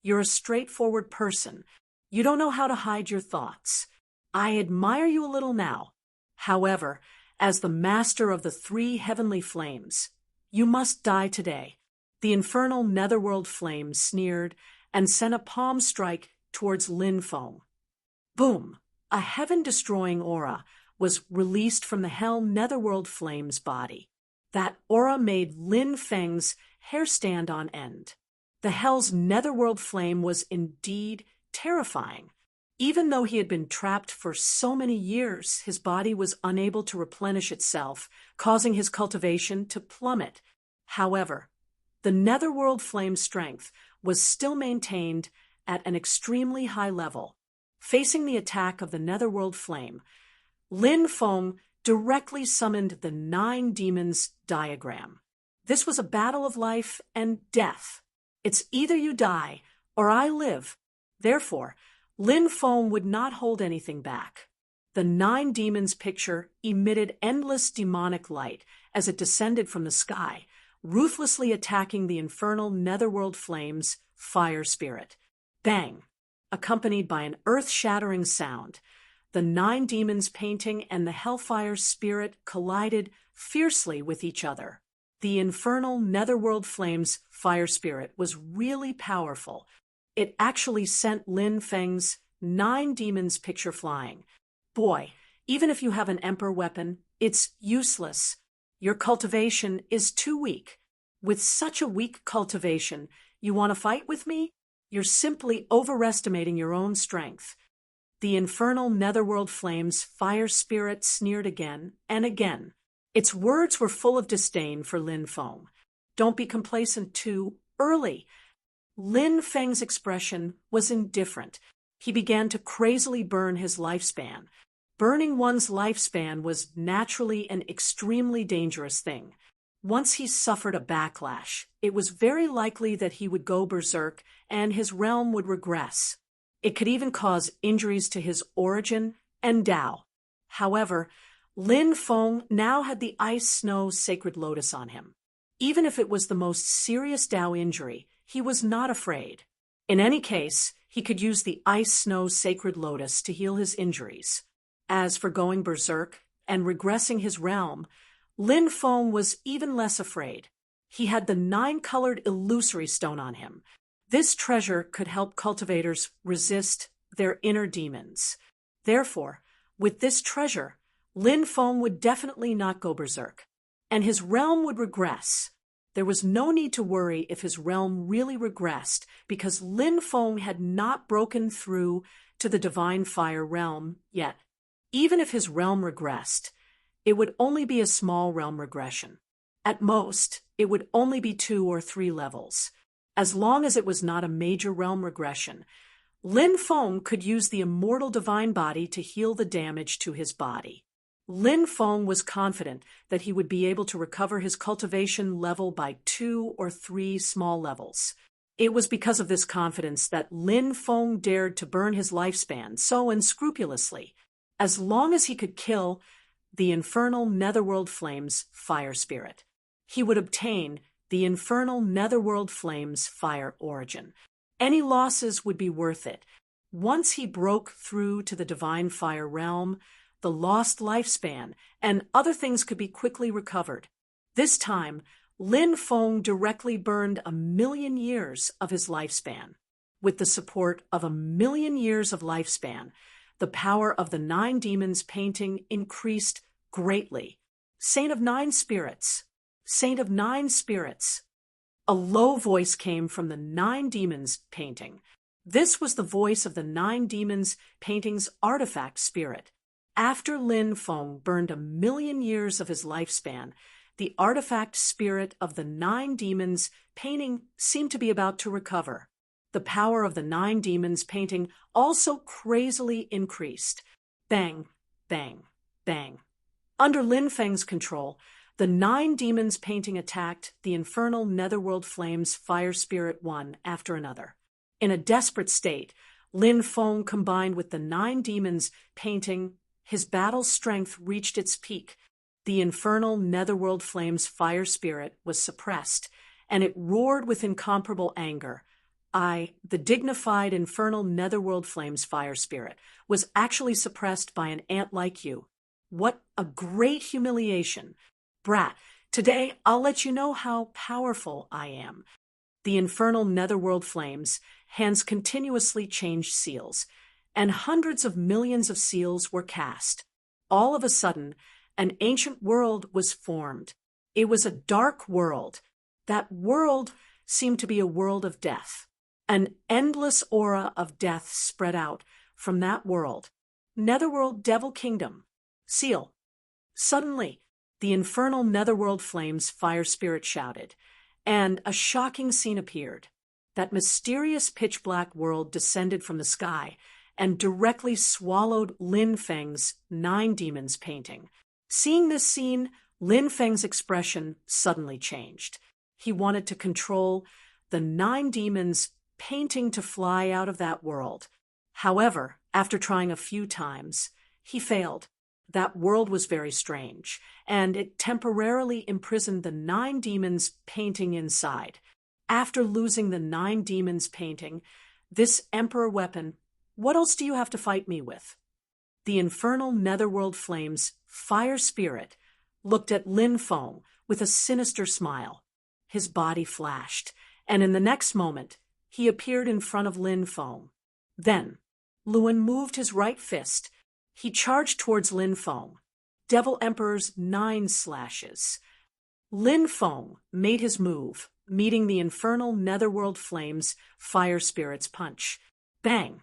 You're a straightforward person. You don't know how to hide your thoughts. I admire you a little now. However, as the master of the 3 heavenly flames, you must die today. The infernal Netherworld Flame sneered and sent a palm strike towards Lin Feng. Boom! A heaven-destroying aura was released from the Hell Netherworld Flame's body. That aura made Lin Feng's hair stand on end. The Hell's Netherworld Flame was indeed terrifying. Even though he had been trapped for so many years, his body was unable to replenish itself, causing his cultivation to plummet. However, the Netherworld Flame's strength was still maintained at an extremely high level. Facing the attack of the Netherworld Flame, Lin Feng directly summoned the 9 demons diagram. This was a battle of life and death. It's either you die or I live. Therefore, Lin Feng would not hold anything back. The 9 demons picture emitted endless demonic light as it descended from the sky, ruthlessly attacking the infernal Netherworld Flame's fire spirit. Bang! Accompanied by an earth-shattering sound, the 9 demons painting and the Hellfire spirit collided fiercely with each other. The infernal Netherworld Flame's fire spirit was really powerful. It actually sent Lin Feng's 9 demons picture flying. Boy, even if you have an Emperor weapon, it's useless. Your cultivation is too weak. With such a weak cultivation, you want to fight with me? You're simply overestimating your own strength. The infernal Netherworld Flame's fire spirit sneered again and again. Its words were full of disdain for Lin Feng. Don't be complacent too early. Lin Feng's expression was indifferent. He began to crazily burn his lifespan. Burning one's lifespan was naturally an extremely dangerous thing. Once he suffered a backlash, it was very likely that he would go berserk and his realm would regress. It could even cause injuries to his origin and Tao. However, Lin Feng now had the Ice-Snow Sacred Lotus on him. Even if it was the most serious Tao injury, he was not afraid. In any case, he could use the Ice-Snow Sacred Lotus to heal his injuries. As for going berserk and regressing his realm, Lin Feng was even less afraid. He had the 9-colored illusory stone on him. This treasure could help cultivators resist their inner demons. Therefore, with this treasure, Lin Feng would definitely not go berserk, and his realm would regress. There was no need to worry if his realm really regressed, because Lin Feng had not broken through to the Divine Fire realm yet. Even if his realm regressed, it would only be a small realm regression. At most, it would only be 2 or 3 levels. As long as it was not a major realm regression, Lin Feng could use the immortal divine body to heal the damage to his body. Lin Feng was confident that he would be able to recover his cultivation level by 2 or 3 small levels. It was because of this confidence that Lin Feng dared to burn his lifespan so unscrupulously. As long as he could kill the infernal Netherworld Flame's fire spirit, he would obtain the infernal Netherworld Flame's fire origin. Any losses would be worth it. Once he broke through to the Divine Fire realm, the lost lifespan and other things could be quickly recovered. This time, Lin Feng directly burned 1,000,000 years of his lifespan. With the support of 1,000,000 years of lifespan, the power of the 9 demons painting increased greatly. Saint of 9 spirits, Saint of 9 spirits. A low voice came from the 9 demons painting. This was the voice of the 9 demons painting's artifact spirit. After Lin Feng burned 1,000,000 years of his lifespan, the artifact spirit of the 9 demons painting seemed to be about to recover. The power of the 9 demons painting also crazily increased. Bang, bang, bang. Under Lin Feng's control, the 9 demons painting attacked the infernal Netherworld Flame's fire spirit one after another. In a desperate state, Lin Feng combined with the 9 demons painting. His battle strength reached its peak. The infernal Netherworld Flame's fire spirit was suppressed, and it roared with incomparable anger. The dignified infernal Netherworld Flame's fire spirit, was actually suppressed by an ant like you. What a great humiliation! Brat, today I'll let you know how powerful I am. The infernal Netherworld Flame's hands continuously changed seals, and hundreds of millions of seals were cast. All of a sudden, an ancient world was formed. It was a dark world. That world seemed to be a world of death. An endless aura of death spread out from that world. Netherworld Devil Kingdom. Seal. Suddenly, the infernal Netherworld Flame's fire spirit shouted, and a shocking scene appeared. that mysterious pitch-black world descended from the sky and directly swallowed Lin Feng's 9 Demons painting. Seeing this scene, Lin Feng's expression suddenly changed. He wanted to control the 9 Demons painting to fly out of that world. However, after trying a few times, he failed. That world was very strange, and it temporarily imprisoned the 9 Demons painting inside. After losing the 9 Demons painting, this Emperor weapon, what else do you have to fight me with? The infernal netherworld flames fire spirit looked at Lin Feng with a sinister smile. His body flashed, and in the next moment, he appeared in front of Lin Feng. Then, Luan moved his right fist. He charged towards Lin Feng. Devil Emperor's 9 slashes. Lin Feng made his move, meeting the infernal netherworld flames fire spirit's punch. Bang!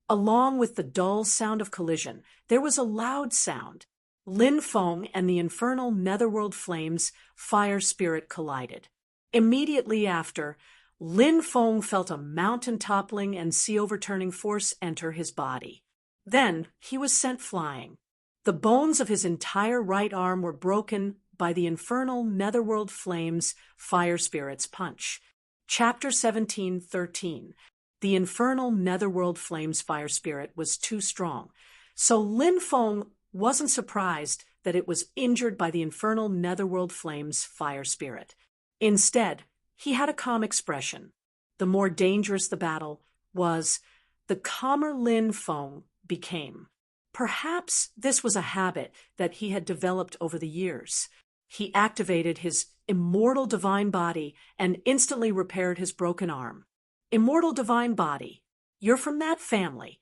Along with the dull sound of collision, there was a loud sound. Lin Feng and the infernal netherworld flames fire spirit collided. Immediately after, Lin Feng felt a mountain-toppling and sea-overturning force enter his body. Then he was sent flying. The bones of his entire right arm were broken by the infernal netherworld flames fire spirit's punch. Chapter 17:13. The infernal netherworld flames fire spirit was too strong, so Lin Feng wasn't surprised that it was injured by the infernal netherworld flames fire spirit. Instead, he had a calm expression. The more dangerous the battle was, the calmer Lin Feng became. Perhaps this was a habit that he had developed over the years. He activated his immortal divine body and instantly repaired his broken arm. Immortal divine body, you're from that family.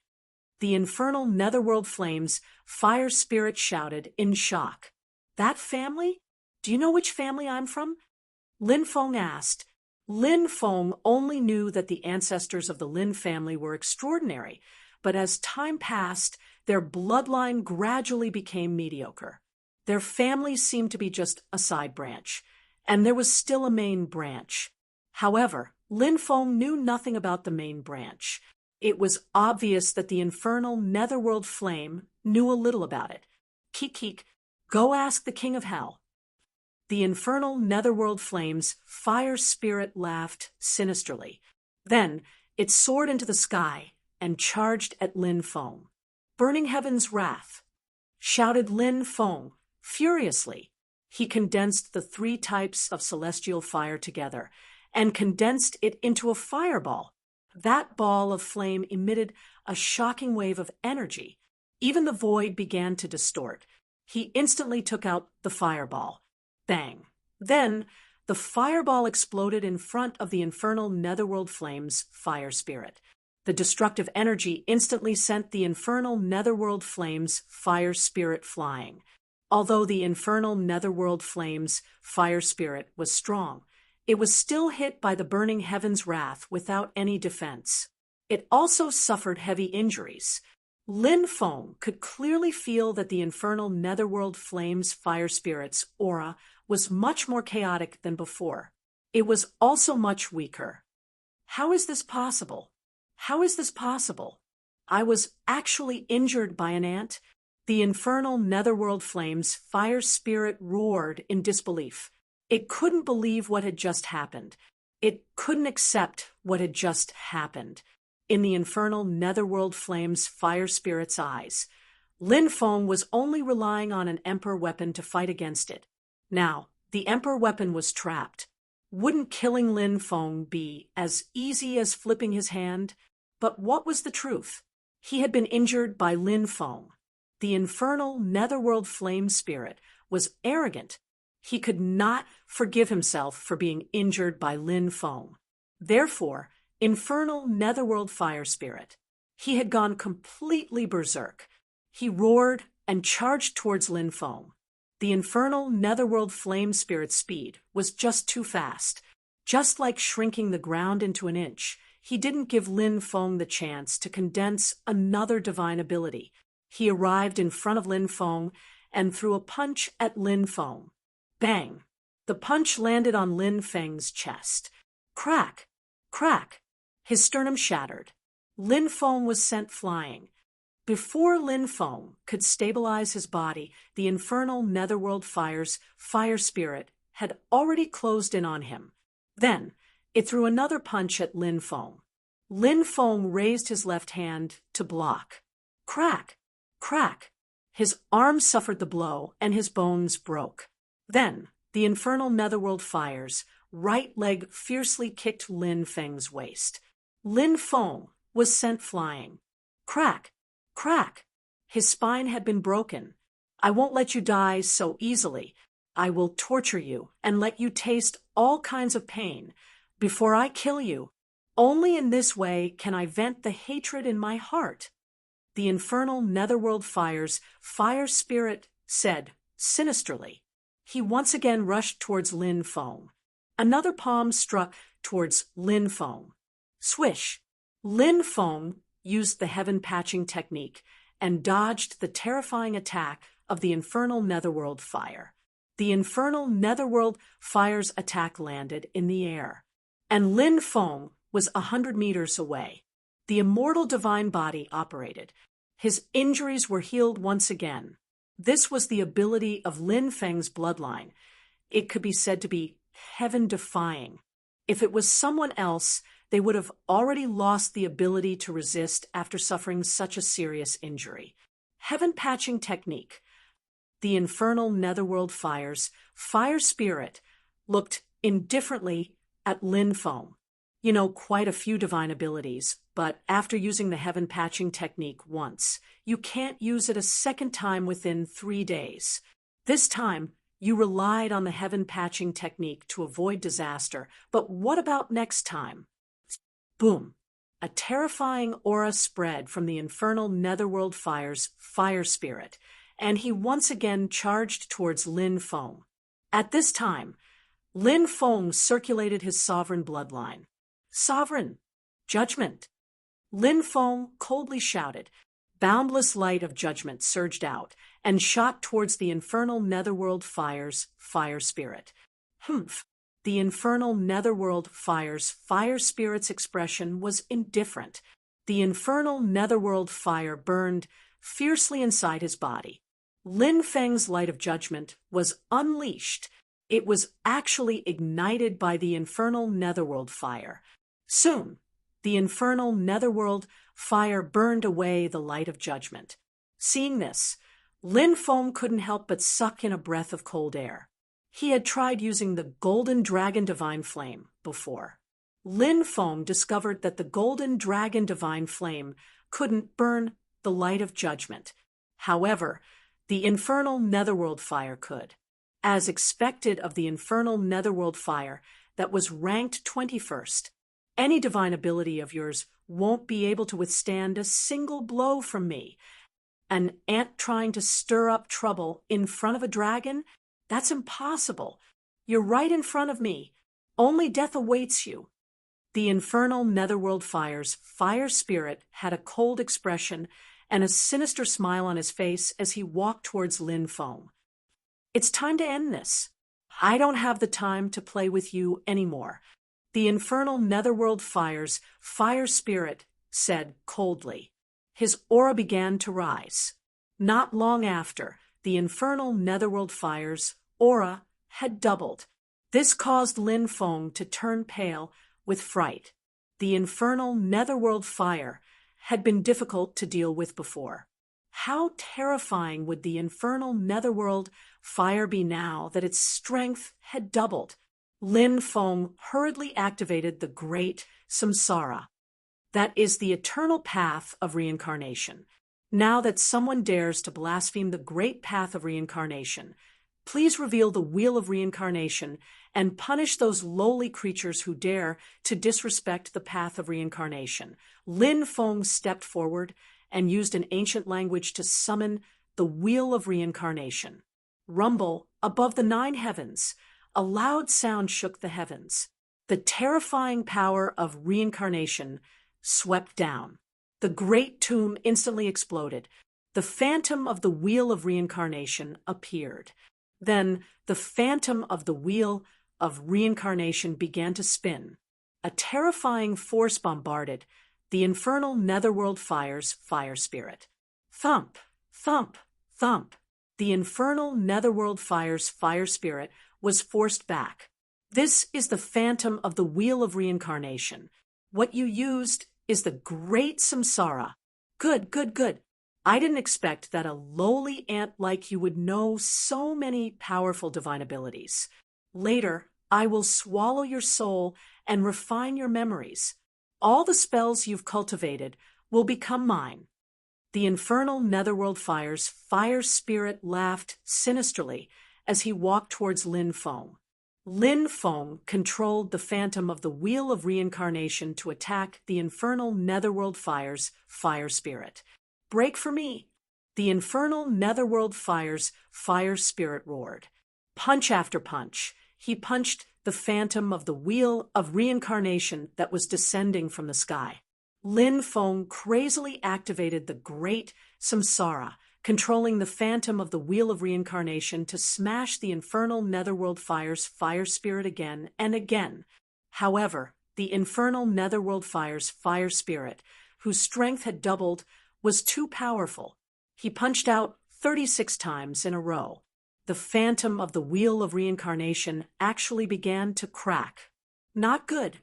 The infernal netherworld flames fire spirit shouted in shock. That family? Do you know which family I'm from? Lin Feng asked. Lin Feng only knew that the ancestors of the Lin family were extraordinary, but as time passed, their bloodline gradually became mediocre. Their family seemed to be just a side branch, and there was still a main branch. However, Lin Feng knew nothing about the main branch. It was obvious that the infernal netherworld flame knew a little about it. Keek, go ask the king of hell. The infernal netherworld flames fire spirit laughed sinisterly. Then it soared into the sky and charged at Lin Feng. Burning heaven's wrath, shouted Lin Feng furiously. He condensed the 3 types of celestial fire together and condensed it into a fireball. That ball of flame emitted a shocking wave of energy. Even the void began to distort. He instantly took out the fireball. Bang! Then, the fireball exploded in front of the infernal netherworld flames fire spirit. The destructive energy instantly sent the infernal netherworld flames fire spirit flying. Although the infernal netherworld flames fire spirit was strong, it was still hit by the burning heaven's wrath without any defense. It also suffered heavy injuries. Lin Feng could clearly feel that the infernal netherworld flames fire spirit's aura was much more chaotic than before. It was also much weaker. How is this possible? How is this possible? I was actually injured by an ant? The infernal netherworld flames fire spirit roared in disbelief. It couldn't believe what had just happened. It couldn't accept what had just happened. In the infernal netherworld flames fire spirit's eyes, Lin Feng was only relying on an emperor weapon to fight against it. Now, the emperor weapon was trapped. Wouldn't killing Lin Feng be as easy as flipping his hand? But what was the truth? He had been injured by Lin Feng. The infernal netherworld flame spirit was arrogant. He could not forgive himself for being injured by Lin Feng. Therefore, infernal netherworld fire spirit, he had gone completely berserk. He roared and charged towards Lin Feng. The infernal netherworld flame spirit's speed was just too fast. Just like shrinking the ground into an inch, he didn't give Lin Feng the chance to condense another divine ability. He arrived in front of Lin Feng and threw a punch at Lin Feng. Bang! The punch landed on Lin Feng's chest. Crack! Crack! His sternum shattered. Lin Feng was sent flying. Before Lin Feng could stabilize his body, the infernal netherworld fire's fire spirit had already closed in on him. Then, it threw another punch at Lin Feng. Lin Feng raised his left hand to block. Crack! Crack! His arm suffered the blow, and his bones broke. Then, the infernal netherworld fire's right leg fiercely kicked Lin Feng's waist. Lin Feng was sent flying. Crack! Crack! His spine had been broken. I won't let you die so easily. I will torture you and let you taste all kinds of pain before I kill you. Only in this way can I vent the hatred in my heart. The infernal netherworld fire's fire spirit said sinisterly. He once again rushed towards Lin Feng. Another palm struck towards Lin Feng. Swish! Lin Feng used the heaven patching technique and dodged the terrifying attack of the infernal netherworld fire. The infernal netherworld fire's attack landed in the air, and Lin Feng was 100 meters away. The immortal divine body operated. His injuries were healed once again. This was the ability of Lin Feng's bloodline. It could be said to be heaven-defying. If it was someone else, they would have already lost the ability to resist after suffering such a serious injury. Heaven-patching technique. The infernal netherworld fire's fire spirit looked indifferently at Lin Feng. Quite a few divine abilities, but after using the heaven patching technique once, you can't use it a second time within 3 days. This time, you relied on the heaven patching technique to avoid disaster, but what about next time? Boom! A terrifying aura spread from the infernal netherworld fire's fire spirit, and he once again charged towards Lin Feng. At this time, Lin Feng circulated his sovereign bloodline. Sovereign! Judgment! Lin Feng coldly shouted. Boundless light of judgment surged out and shot towards the infernal netherworld fire's fire spirit. Humph! The infernal netherworld fire's fire spirit's expression was indifferent. The infernal netherworld fire burned fiercely inside his body. Lin Feng's light of judgment was unleashed. It was actually ignited by the infernal netherworld fire. Soon, the infernal netherworld fire burned away the light of judgment. Seeing this, Lin Feng couldn't help but suck in a breath of cold air. He had tried using the golden dragon divine flame before. Lin Feng discovered that the golden dragon divine flame couldn't burn the light of judgment. However, the infernal netherworld fire could. As expected of the infernal netherworld fire that was ranked 21st, any divine ability of yours won't be able to withstand a single blow from me. An ant trying to stir up trouble in front of a dragon? That's impossible. You're right in front of me. Only death awaits you. The infernal netherworld fire's fire spirit had a cold expression and a sinister smile on his face as he walked towards Lin Feng. It's time to end this. I don't have the time to play with you anymore. The infernal netherworld fire's fire spirit said coldly. His aura began to rise. Not long after, the infernal netherworld fire's aura had doubled. This caused Lin Feng to turn pale with fright. The infernal netherworld fire had been difficult to deal with before. How terrifying would the infernal netherworld fire be now that its strength had doubled? Lin Feng hurriedly activated the great samsara. That is the eternal path of reincarnation. Now that someone dares to blaspheme the great path of reincarnation, please reveal the wheel of reincarnation and punish those lowly creatures who dare to disrespect the path of reincarnation. Lin Feng stepped forward and used an ancient language to summon the wheel of reincarnation. Rumble above the 9 heavens. A loud sound shook the heavens. The terrifying power of reincarnation swept down. The great tomb instantly exploded. The phantom of the wheel of reincarnation appeared. Then the phantom of the wheel of reincarnation began to spin. a terrifying force bombarded the infernal netherworld fire's fire spirit. Thump, thump, thump. The infernal netherworld fire's fire spirit was forced back. This is the phantom of the wheel of reincarnation. What you used is the great samsara. Good, good, good. I didn't expect that a lowly ant like you would know so many powerful divine abilities. Later, I will swallow your soul and refine your memories. All the spells you've cultivated will become mine. The infernal netherworld fire's fire spirit laughed sinisterly as he walked towards Lin Feng. Lin Feng controlled the phantom of the wheel of reincarnation to attack the infernal netherworld fire's fire spirit. Break for me! The infernal netherworld fire's fire spirit roared. Punch after punch, he punched the phantom of the wheel of reincarnation that was descending from the sky. Lin Feng crazily activated the great samsara, controlling the phantom of the wheel of reincarnation to smash the infernal netherworld fire's fire spirit again and again. However, the infernal netherworld fire's fire spirit, whose strength had doubled, was too powerful. He punched out 36 times in a row. The phantom of the wheel of reincarnation actually began to crack. Not good.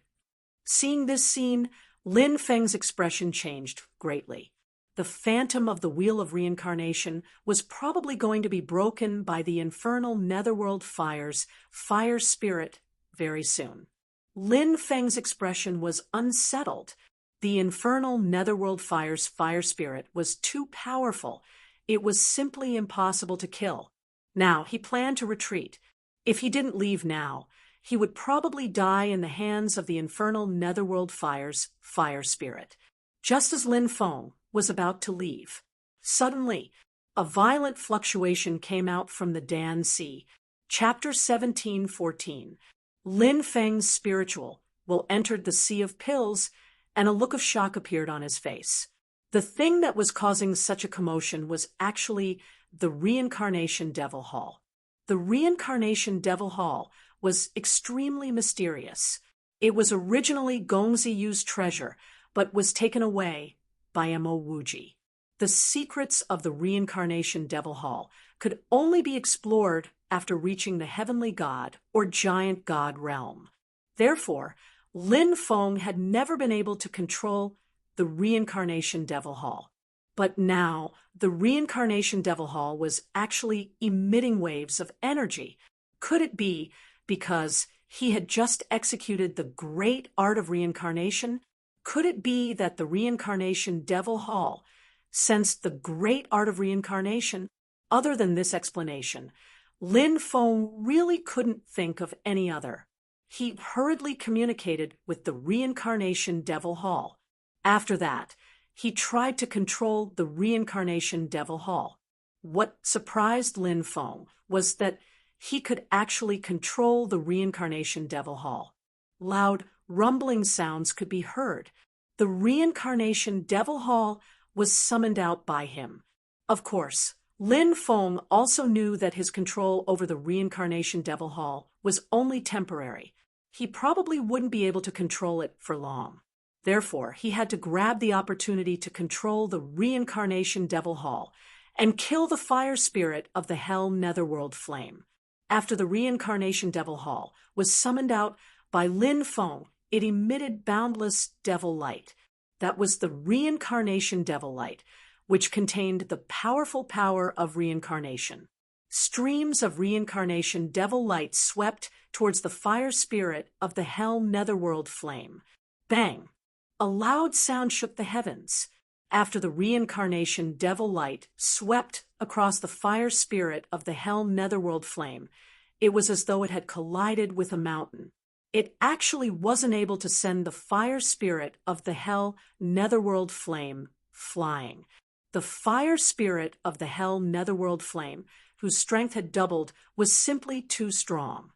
Seeing this scene, Lin Feng's expression changed greatly. The phantom of the wheel of reincarnation was probably going to be broken by the infernal netherworld fire's fire spirit very soon. Lin Feng's expression was unsettled. The infernal netherworld fire's fire spirit was too powerful. It was simply impossible to kill. Now, he planned to retreat. If he didn't leave now, he would probably die in the hands of the infernal netherworld fire's fire spirit. Just as Lin Feng was about to leave, suddenly, a violent fluctuation came out from the Dan Sea. Chapter 17:14. Lin Feng's spiritual will entered the sea of pills, and a look of shock appeared on his face. The thing that was causing such a commotion was actually the Reincarnation Devil Hall. The Reincarnation Devil Hall was extremely mysterious. It was originally Gongzi Yu's treasure, but was taken away by Mo Wuji. The secrets of the Reincarnation Devil Hall could only be explored after reaching the heavenly god or giant god realm. Therefore, Lin Feng had never been able to control the Reincarnation Devil Hall. But now, the Reincarnation Devil Hall was actually emitting waves of energy. Could it be because he had just executed the great art of reincarnation? Could it be that the Reincarnation Devil Hall sensed the great art of reincarnation? Other than this explanation, Lin Feng really couldn't think of any other. He hurriedly communicated with the Reincarnation Devil Hall. After that, he tried to control the Reincarnation Devil Hall. What surprised Lin Feng was that he could actually control the Reincarnation Devil Hall. Loud, rumbling sounds could be heard. The Reincarnation Devil Hall was summoned out by him. Of course, Lin Feng also knew that his control over the Reincarnation Devil Hall was only temporary. He probably wouldn't be able to control it for long. Therefore, he had to grab the opportunity to control the Reincarnation Devil Hall and kill the fire spirit of the Hell Netherworld flame. After the Reincarnation Devil Hall was summoned out by Lin Feng, it emitted boundless devil light. That was the Reincarnation Devil Light, which contained the powerful power of reincarnation. Streams of Reincarnation Devil Light swept towards the fire spirit of the Hell Netherworld flame. Bang! A loud sound shook the heavens. After the Reincarnation Devil Light swept across the fire spirit of the Hell Netherworld flame, it was as though it had collided with a mountain. It actually wasn't able to send the fire spirit of the Hell Netherworld flame flying. The fire spirit of the Hell Netherworld flame, whose strength had doubled, was simply too strong.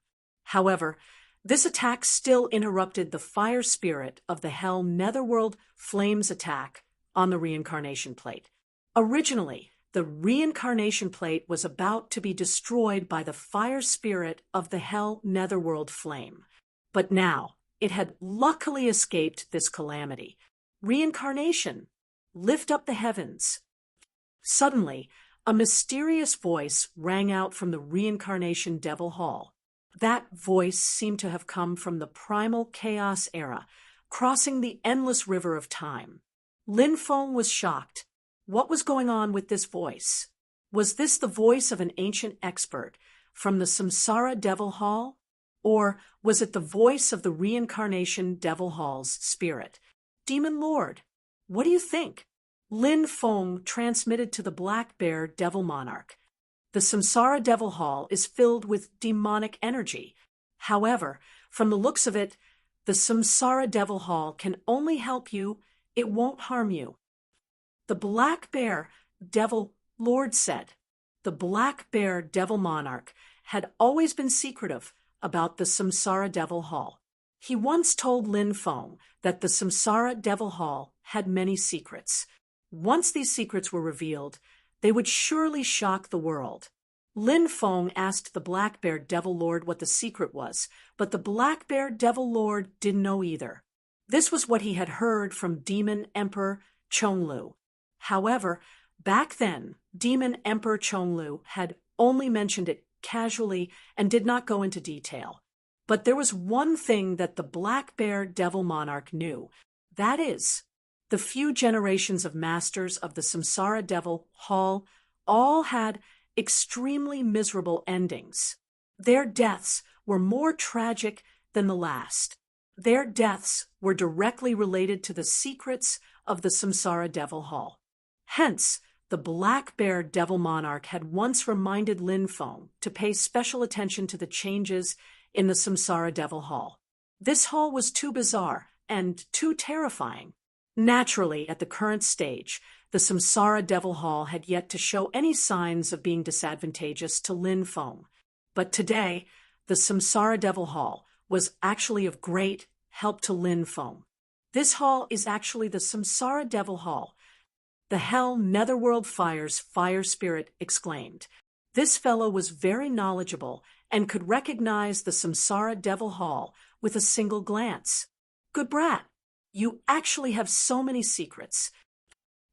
However, this attack still interrupted the fire spirit of the Hell Netherworld flame's attack on the reincarnation plate. Originally, the reincarnation plate was about to be destroyed by the fire spirit of the Hell Netherworld flame. But now, It had luckily escaped this calamity. Reincarnation. Lift up the heavens. Suddenly, a mysterious voice rang out from the reincarnation devil hall. That voice seemed to have come from the primal chaos era, crossing the endless river of time. Lin Feng was shocked. What was going on with this voice? Was this the voice of an ancient expert from the Samsara Devil Hall? Or was it the voice of the reincarnation Devil Hall's spirit? Demon Lord, what do you think? Lin Feng transmitted to the Black Bear Devil Monarch. The Samsara Devil Hall is filled with demonic energy. However, from the looks of it, the Samsara Devil Hall can only help you, it won't harm you. The Black Bear Devil Lord said. The Black Bear Devil Monarch had always been secretive about the Samsara Devil Hall. He once told Lin Feng that the Samsara Devil Hall had many secrets. Once these secrets were revealed, they would surely shock the world. Lin Feng asked the Black Bear Devil Lord what the secret was, but the Black Bear Devil Lord didn't know either. This was what he had heard from Demon Emperor Chonglu. However, back then, Demon Emperor Chonglu had only mentioned it casually and did not go into detail. But there was one thing that the Black Bear Devil Monarch knew. That is, the few generations of masters of the Samsara Devil Hall all had extremely miserable endings. Their deaths were more tragic than the last. Their deaths were directly related to the secrets of the Samsara Devil Hall. Hence, the Black Bear Devil Monarch had once reminded Lin Feng to pay special attention to the changes in the Samsara Devil Hall. This hall was too bizarre and too terrifying. Naturally, at the current stage, the Samsara Devil Hall had yet to show any signs of being disadvantageous to Lin Feng. But today, the Samsara Devil Hall was actually of great help to Lin Feng. This hall is actually the Samsara Devil Hall. The Hell Netherworld Fire's fire spirit exclaimed. This fellow was very knowledgeable and could recognize the Samsara Devil Hall with a single glance. Good brat, you actually have so many secrets.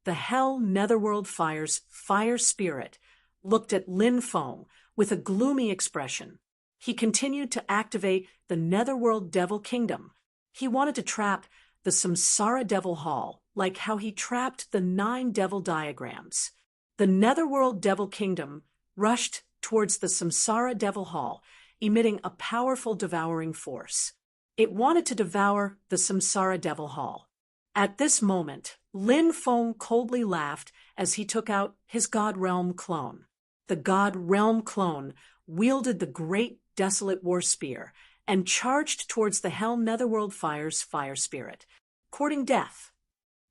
The Hell Netherworld Fire's fire spirit looked at Lin Feng with a gloomy expression. He continued to activate the Netherworld Devil Kingdom. He wanted to trap the Samsara Devil Hall, like how he trapped the 9 devil diagrams. The Netherworld Devil Kingdom rushed towards the Samsara Devil Hall, emitting a powerful devouring force. It wanted to devour the Samsara Devil Hall. At this moment, Lin Feng coldly laughed as he took out his God Realm clone. The God Realm clone wielded the great desolate war spear and charged towards the Hell Netherworld Fire's fire spirit, courting death.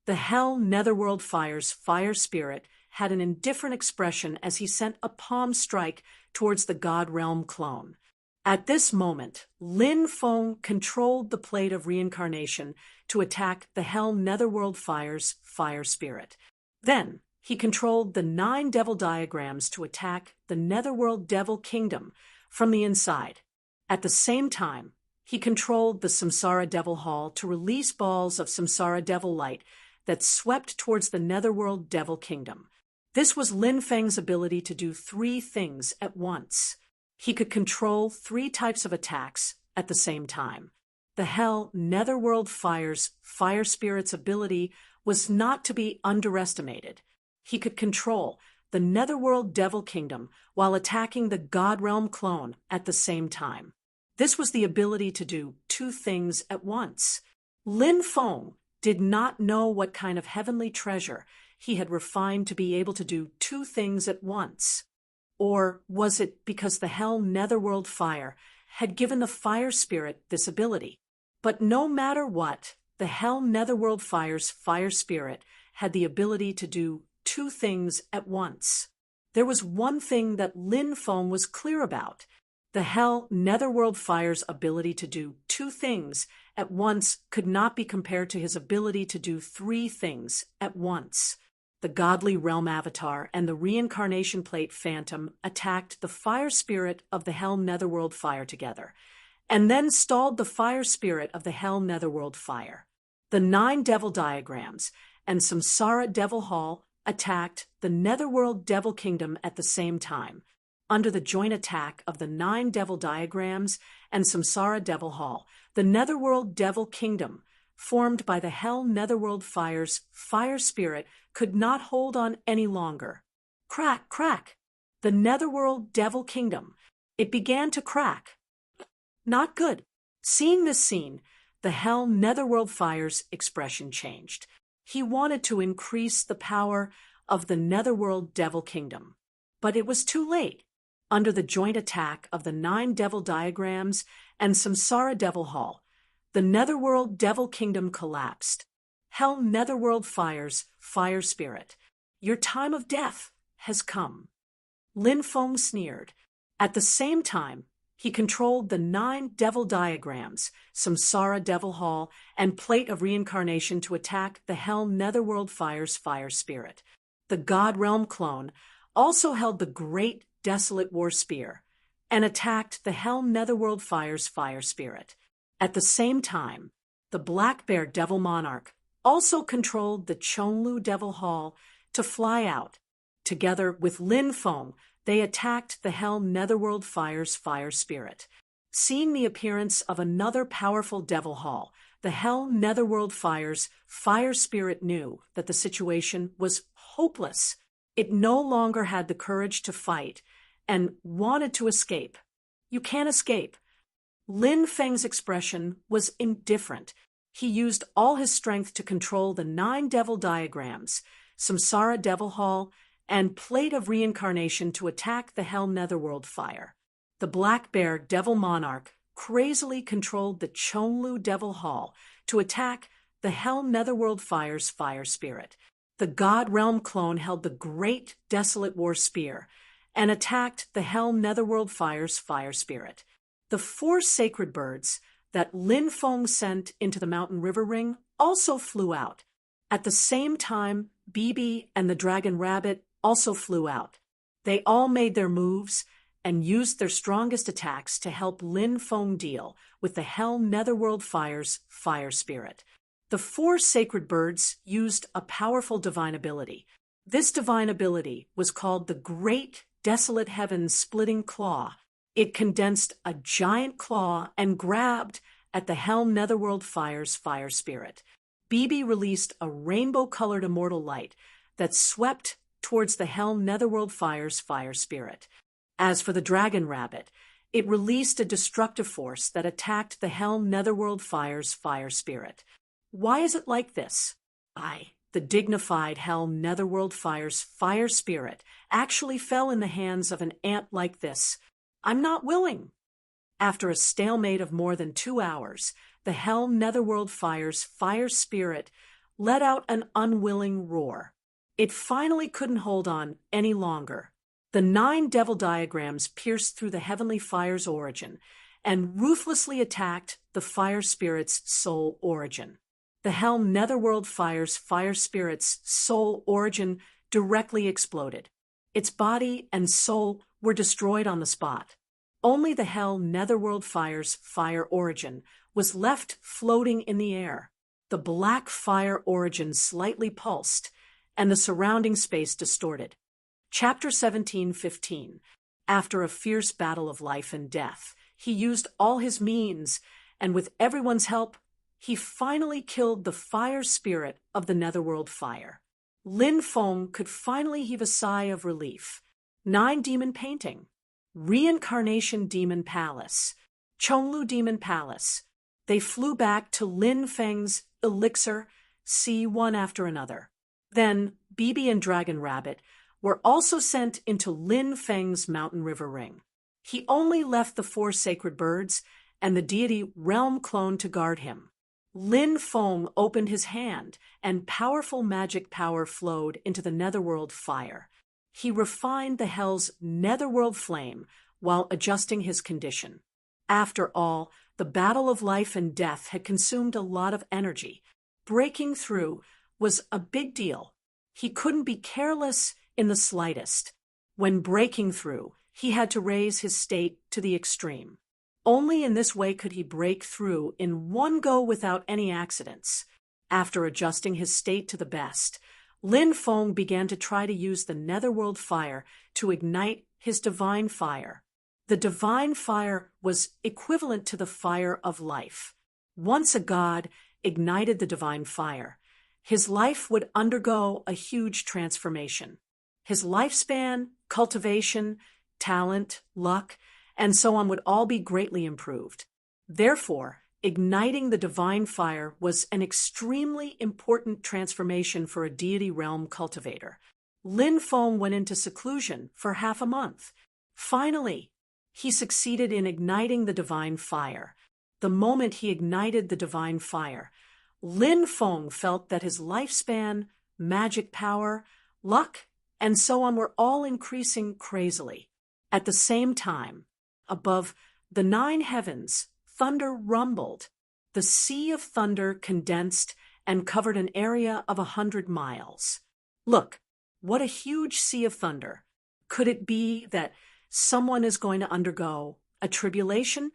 The Hell Netherworld Fire's fire spirit had an indifferent expression as he sent a palm strike towards the God Realm clone. At this moment, Lin Feng controlled the plate of reincarnation to attack the Hell Netherworld Fire's fire spirit. Then, he controlled the 9 devil diagrams to attack the Netherworld Devil Kingdom from the inside. At the same time, he controlled the Samsara Devil Hall to release balls of Samsara Devil light that swept towards the Netherworld Devil Kingdom. This was Lin Feng's ability to do 3 things at once. He could control 3 types of attacks at the same time. The Hell Netherworld Fire's fire spirit's ability was not to be underestimated. He could control the Netherworld Devil Kingdom while attacking the God Realm clone at the same time. This was the ability to do 2 things at once. Lin Feng did not know what kind of heavenly treasure he had refined to be able to do 2 things at once. Or was it because the Hell Netherworld Fire had given the fire spirit this ability? But no matter what, the Hell Netherworld Fire's fire spirit had the ability to do 2 things at once. There was one thing that Lin Feng was clear about. The Hell Netherworld Fire's ability to do 2 things at once could not be compared to his ability to do 3 things at once. The Godly Realm Avatar and the Reincarnation Plate Phantom attacked the fire spirit of the Hell Netherworld Fire together, and then stalled the fire spirit of the hell netherworld fire. The 9 devil diagrams and Samsara Devil Hall attacked the netherworld devil kingdom at the same time, under the joint attack of the 9 devil diagrams and Samsara Devil Hall. The netherworld devil kingdom, formed by the hell netherworld fire's fire spirit, could not hold on any longer. Crack, crack! The netherworld devil kingdom. It began to crack. Not good. Seeing this scene, the hell netherworld fire's expression changed. He wanted to increase the power of the netherworld devil kingdom. But it was too late. Under the joint attack of the 9 devil diagrams and Samsara Devil Hall, the netherworld devil kingdom collapsed. Hell netherworld fire's fire spirit, your time of death has come. Lin Feng sneered. At the same time, he controlled the 9 devil diagrams, Samsara Devil Hall, and Plate of Reincarnation to attack the hell netherworld fire's fire spirit. The God Realm clone also held the great desolate war spear and attacked the hell netherworld fire's fire spirit. At the same time, the Black Bear Devil Monarch also controlled the Chonlu Devil Hall to fly out. Together with Lin Feng, they attacked the hell netherworld fire's fire spirit. Seeing the appearance of another powerful devil hall, the hell netherworld fire's fire spirit knew that the situation was hopeless. It no longer had the courage to fight and wanted to escape. You can't escape. Lin Feng's expression was indifferent. He used all his strength to control the 9 devil diagrams, Samsara Devil Hall, and Plate of Reincarnation to attack the hell netherworld fire. The Black Bear Devil Monarch crazily controlled the Chonlu Devil Hall to attack the hell netherworld fire's fire spirit. The God Realm clone held the great desolate war spear and attacked the hell netherworld fire's fire spirit. The 4 sacred birds that Lin Feng sent into the mountain river ring also flew out. At the same time, Bibi and the dragon rabbit also flew out. They all made their moves and used their strongest attacks to help Lin Feng deal with the hell netherworld fire's fire spirit. The 4 sacred birds used a powerful divine ability. This divine ability was called the Great Desolate Heaven Splitting Claw. It condensed a giant claw and grabbed at the hell netherworld fire's fire spirit. Bibi released a rainbow-colored immortal light that swept towards the hell netherworld fire's fire spirit. As for the dragon rabbit, it released a destructive force that attacked the hell netherworld fire's fire spirit. Why is it like this? The dignified hell netherworld fire's fire spirit actually fell in the hands of an ant like this. I'm not willing. After a stalemate of more than 2 hours, the hell netherworld fire's fire spirit let out an unwilling roar. It finally couldn't hold on any longer. The 9 devil diagrams pierced through the heavenly fire's origin and ruthlessly attacked the fire spirit's soul origin. The hell netherworld fire's fire spirit's soul origin directly exploded. Its body and soul were destroyed on the spot. Only the hell netherworld fire's fire origin was left floating in the air. The black fire origin slightly pulsed, and the surrounding space distorted. Chapter 17:15. After a fierce battle of life and death, he used all his means, and with everyone's help, he finally killed the fire spirit of the netherworld fire. Lin Feng could finally heave a sigh of relief. 9 demon painting. Reincarnation Demon Palace. Chonlu Demon Palace. They flew back to Lin Feng's elixir, see one after another. Then Bibi and Dragon Rabbit were also sent into Lin Feng's mountain river ring. He only left the 4 sacred birds and the deity Realm clone to guard him. Lin Feng opened his hand, and powerful magic power flowed into the netherworld fire. He refined the hell's netherworld flame while adjusting his condition. After all, the battle of life and death had consumed a lot of energy. Breaking through was a big deal. He couldn't be careless in the slightest. When breaking through, he had to raise his state to the extreme. Only in this way could he break through in one go without any accidents. After adjusting his state to the best, Lin Feng began to try to use the netherworld fire to ignite his divine fire. The divine fire was equivalent to the fire of life. Once a god ignited the divine fire, his life would undergo a huge transformation. His lifespan, cultivation, talent, luck, and so on would all be greatly improved. Therefore, igniting the divine fire was an extremely important transformation for a deity realm cultivator. Lin Feng went into seclusion for half a month. Finally, he succeeded in igniting the divine fire. The moment he ignited the divine fire, Lin Feng felt that his lifespan, magic power, luck, and so on were all increasing crazily. At the same time, above the 9 heavens, thunder rumbled. The sea of thunder condensed and covered an area of 100 miles. Look, what a huge sea of thunder. Could it be that someone is going to undergo a tribulation?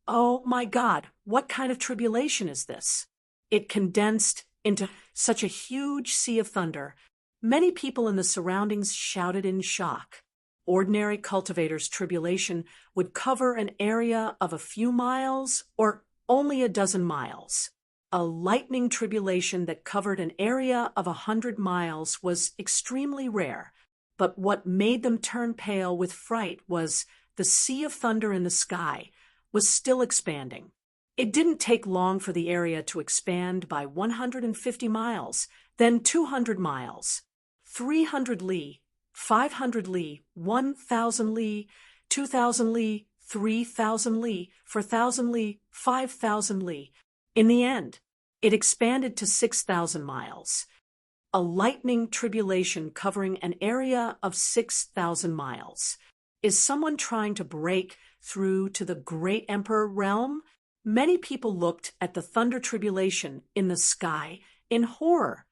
Oh my God, what kind of tribulation is this? It condensed into such a huge sea of thunder. Many people in the surroundings shouted in shock. Ordinary cultivators' tribulation would cover an area of a few miles or only a dozen miles. A lightning tribulation that covered an area of 100 miles was extremely rare, but what made them turn pale with fright was the sea of thunder in the sky was still expanding. It didn't take long for the area to expand by 150 miles, then 200 miles, 300 li, 500 li, 1,000 li, 2,000 li, 3,000 li, 4,000 li, 5,000 li. In the end, it expanded to 6,000 miles. A lightning tribulation covering an area of 6,000 miles. Is someone trying to break through to the great emperor realm? Many people looked at the thunder tribulation in the sky in horror.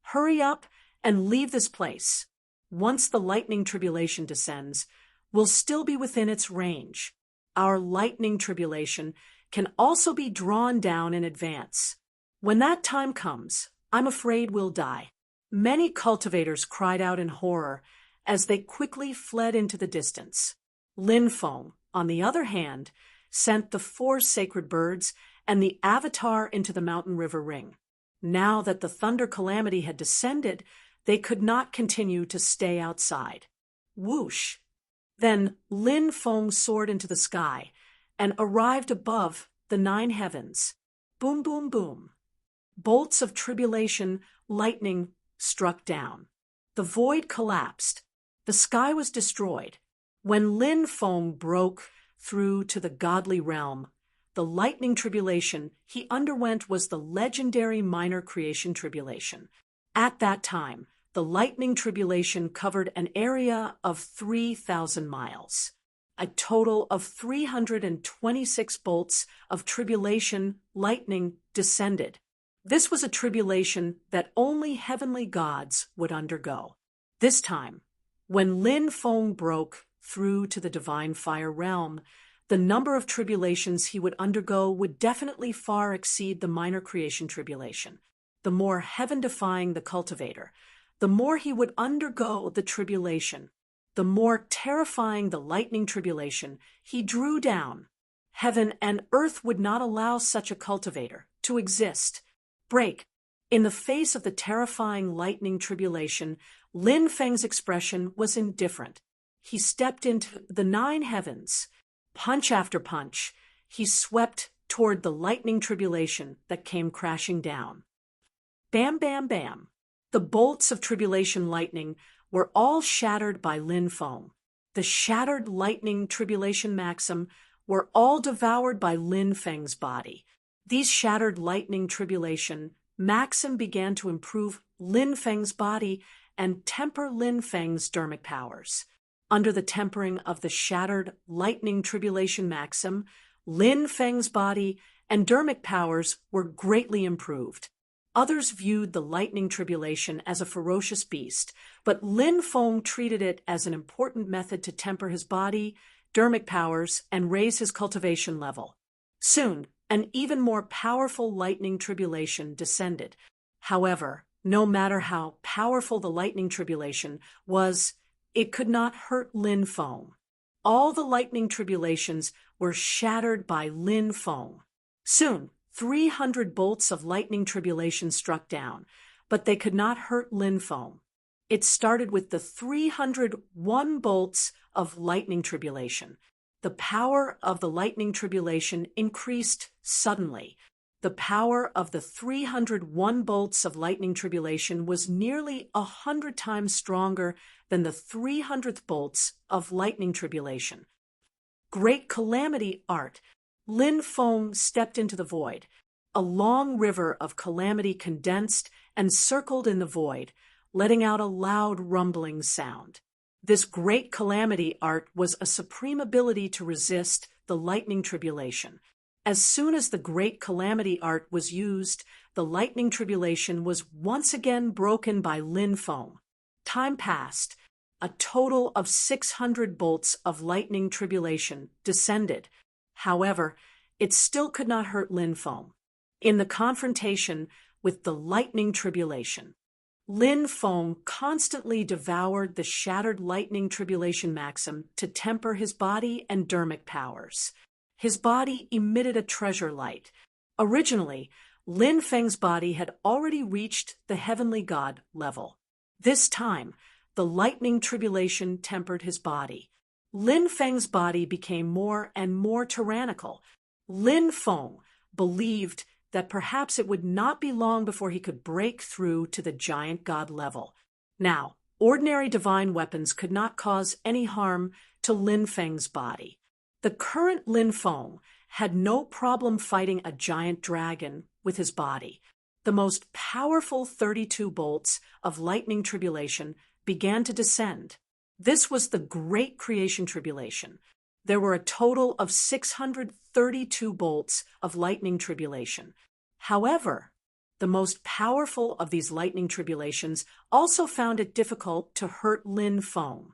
Hurry up and leave this place. Once the lightning tribulation descends, we'll still be within its range. Our lightning tribulation can also be drawn down in advance. When that time comes, I'm afraid we'll die. Many cultivators cried out in horror as they quickly fled into the distance. Lin Feng, on the other hand, sent the 4 sacred birds and the avatar into the mountain river ring. Now that the thunder calamity had descended, they could not continue to stay outside. Whoosh! Then Lin Feng soared into the sky and arrived above the 9 heavens. Boom, boom, boom. Bolts of tribulation, lightning struck down. The void collapsed. The sky was destroyed. When Lin Feng broke through to the godly realm, the lightning tribulation he underwent was the legendary minor creation tribulation. At that time, the lightning tribulation covered an area of 3,000 miles. A total of 326 bolts of tribulation lightning descended. This was a tribulation that only heavenly gods would undergo. This time, when Lin Feng broke through to the divine fire realm, the number of tribulations he would undergo would definitely far exceed the minor creation tribulation. The more heaven-defying the cultivator, the more he would undergo the tribulation. The more terrifying the lightning tribulation he drew down. Heaven and earth would not allow such a cultivator to exist. Break. In the face of the terrifying lightning tribulation, Lin Feng's expression was indifferent. He stepped into the 9 heavens. Punch after punch, he swept toward the lightning tribulation that came crashing down. Bam, bam, bam. The bolts of tribulation lightning were all shattered by Lin Feng. The shattered lightning tribulation maxim were all devoured by Lin Feng's body. These shattered lightning tribulation maxim began to improve Lin Feng's body and temper Lin Feng's dermic powers. Under the tempering of the shattered lightning tribulation maxim, Lin Feng's body and dermic powers were greatly improved. Others viewed the lightning tribulation as a ferocious beast, but Lin Feng treated it as an important method to temper his body, dermic powers, and raise his cultivation level. Soon, an even more powerful lightning tribulation descended. However, no matter how powerful the lightning tribulation was, it could not hurt Lin Feng. All the lightning tribulations were shattered by Lin Feng. Soon, 300 bolts of lightning tribulation struck down, but they could not hurt Lin Feng. It started with the 301 bolts of lightning tribulation. The power of the lightning tribulation increased suddenly. The power of the 301 bolts of lightning tribulation was nearly 100 times stronger than the 300th bolts of lightning tribulation. Great calamity art. Lin Feng stepped into the void. A long river of calamity condensed and circled in the void, letting out a loud rumbling sound. This great calamity art was a supreme ability to resist the lightning tribulation. As soon as the great calamity art was used, the lightning tribulation was once again broken by Lin Feng. Time passed. A total of 600 bolts of lightning tribulation descended. However, it still could not hurt Lin Feng. In the confrontation with the lightning tribulation, Lin Feng constantly devoured the shattered lightning tribulation maxim to temper his body and dermic powers. His body emitted a treasure light. Originally, Lin Feng's body had already reached the heavenly god level. This time, the lightning tribulation tempered his body. Lin Feng's body became more and more tyrannical. Lin Feng believed that perhaps it would not be long before he could break through to the giant god level. Now, ordinary divine weapons could not cause any harm to Lin Feng's body. The current Lin Feng had no problem fighting a giant dragon with his body. The most powerful 32 bolts of lightning tribulation began to descend. This was the Great Creation Tribulation. There were a total of 632 bolts of lightning tribulation. However, the most powerful of these lightning tribulations also found it difficult to hurt Lin Feng.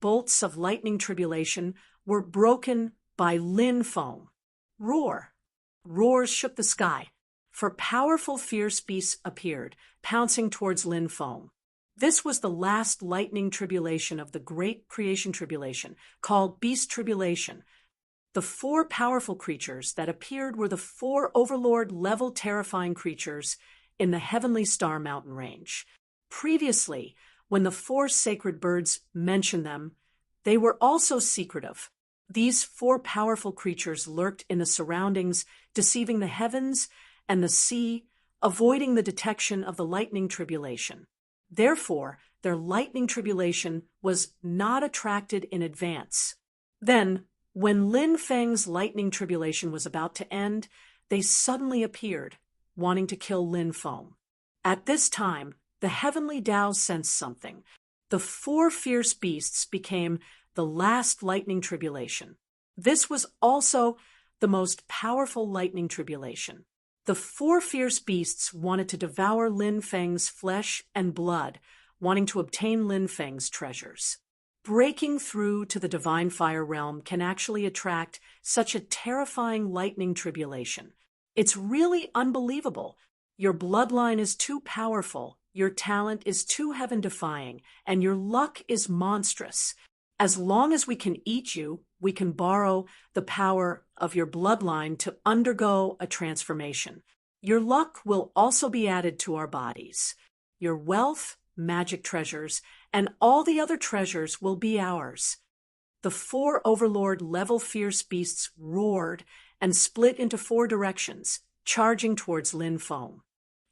Bolts of lightning tribulation were broken by Lin Feng. Roar! Roars shook the sky, for powerful fierce beasts appeared, pouncing towards Lin Feng. This was the last lightning tribulation of the Great Creation Tribulation, called Beast Tribulation. The 4 powerful creatures that appeared were the 4 Overlord-level terrifying creatures in the Heavenly Star Mountain Range. Previously, when the 4 sacred birds mentioned them, they were also secretive. These 4 powerful creatures lurked in the surroundings, deceiving the heavens and the sea, avoiding the detection of the lightning tribulation. Therefore, their lightning tribulation was not attracted in advance. Then, when Lin Feng's lightning tribulation was about to end, they suddenly appeared, wanting to kill Lin Feng. At this time, the heavenly Tao sensed something. The 4 fierce beasts became the last lightning tribulation. This was also the most powerful lightning tribulation. The 4 fierce beasts wanted to devour Lin Feng's flesh and blood, wanting to obtain Lin Feng's treasures. Breaking through to the divine fire realm can actually attract such a terrifying lightning tribulation. It's really unbelievable. Your bloodline is too powerful, your talent is too heaven-defying, and your luck is monstrous. As long as we can eat you, we can borrow the power of your bloodline to undergo a transformation. Your luck will also be added to our bodies. Your wealth, magic treasures, and all the other treasures will be ours. The 4 Overlord-level fierce beasts roared and split into 4 directions, charging towards Lin Feng.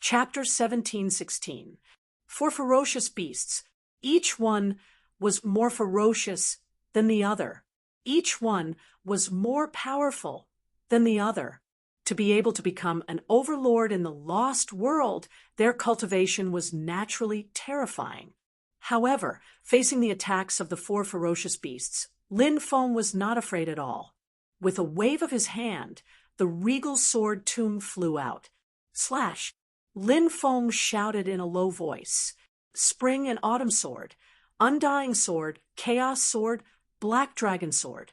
Chapter 17:16. 4 ferocious beasts. Each one was more ferocious than the other. Each one was more powerful than the other. To be able to become an overlord in the lost world, their cultivation was naturally terrifying. However, facing the attacks of the 4 ferocious beasts, Lin Feng was not afraid at all. With a wave of his hand, the regal sword tomb flew out. Slash! Lin Feng shouted in a low voice. Spring and autumn sword, undying sword, chaos sword, black dragon sword.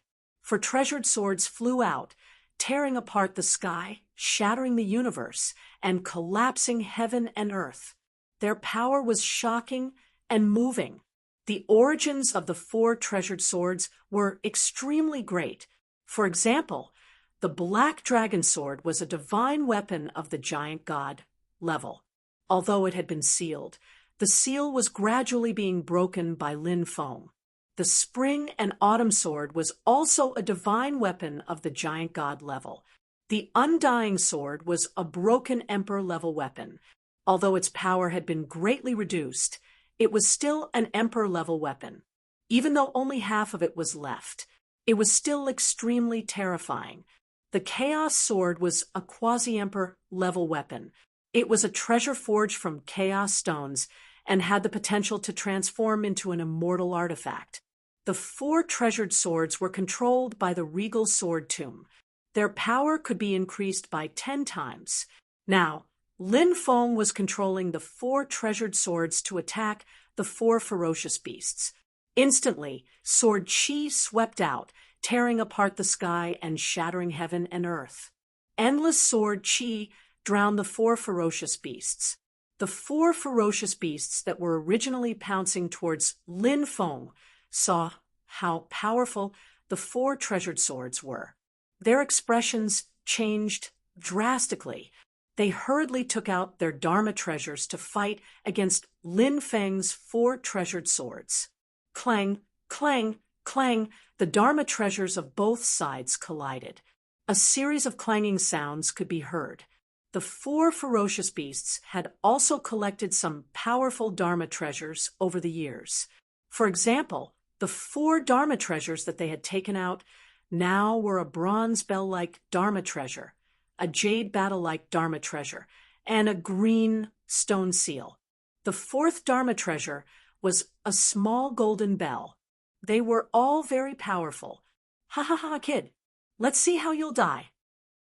for treasured swords flew out, tearing apart the sky, shattering the universe, and collapsing heaven and earth. Their power was shocking and moving. The origins of the 4 treasured swords were extremely great. For example, the Black Dragon Sword was a divine weapon of the giant god level. Although it had been sealed, the seal was gradually being broken by Lin Feng. The Spring and Autumn Sword was also a divine weapon of the giant god level. The Undying Sword was a broken emperor level weapon. Although its power had been greatly reduced, it was still an emperor level weapon. Even though only half of it was left, it was still extremely terrifying. The Chaos Sword was a quasi-emperor level weapon. It was a treasure forged from chaos stones and had the potential to transform into an immortal artifact. The 4 treasured swords were controlled by the Regal Sword Tomb. Their power could be increased by 10 times. Now, Lin Feng was controlling the 4 treasured swords to attack the 4 ferocious beasts. Instantly, Sword Qi swept out, tearing apart the sky and shattering heaven and earth. Endless Sword Qi drowned the 4 ferocious beasts. The 4 ferocious beasts that were originally pouncing towards Lin Feng saw how powerful the 4 treasured swords were. Their expressions changed drastically. They hurriedly took out their Dharma treasures to fight against Lin Feng's 4 treasured swords. Clang, clang, clang, the Dharma treasures of both sides collided. A series of clanging sounds could be heard. The 4 ferocious beasts had also collected some powerful Dharma treasures over the years. For example, the 4 Dharma treasures that they had taken out now were a bronze bell-like Dharma treasure, a jade battle-like Dharma treasure, and a green stone seal. The 4th Dharma treasure was a small golden bell. They were all very powerful. Ha ha ha, kid. Let's see how you'll die.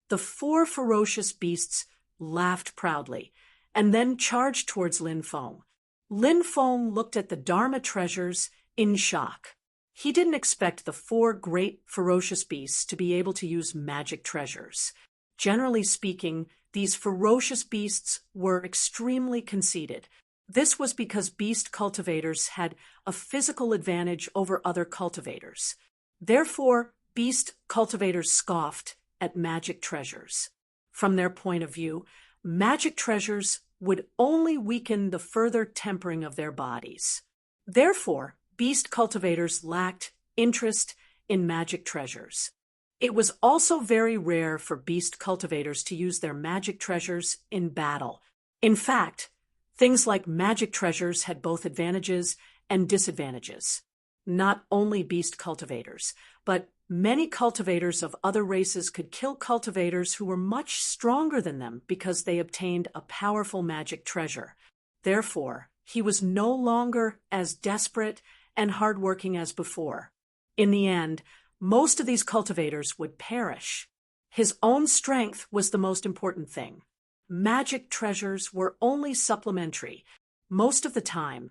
The 4 ferocious beasts laughed proudly, and then charged towards Lin Feng. Lin Feng looked at the Dharma treasures in shock. He didn't expect the 4 great ferocious beasts to be able to use magic treasures. Generally speaking, these ferocious beasts were extremely conceited. This was because beast cultivators had a physical advantage over other cultivators. Therefore, beast cultivators scoffed at magic treasures. From their point of view, magic treasures would only weaken the further tempering of their bodies. Therefore, beast cultivators lacked interest in magic treasures. It was also very rare for beast cultivators to use their magic treasures in battle. In fact, things like magic treasures had both advantages and disadvantages. Not only beast cultivators, but many cultivators of other races could kill cultivators who were much stronger than them because they obtained a powerful magic treasure. Therefore, he was no longer as desperate and hardworking as before. In the end, most of these cultivators would perish. His own strength was the most important thing. Magic treasures were only supplementary. Most of the time,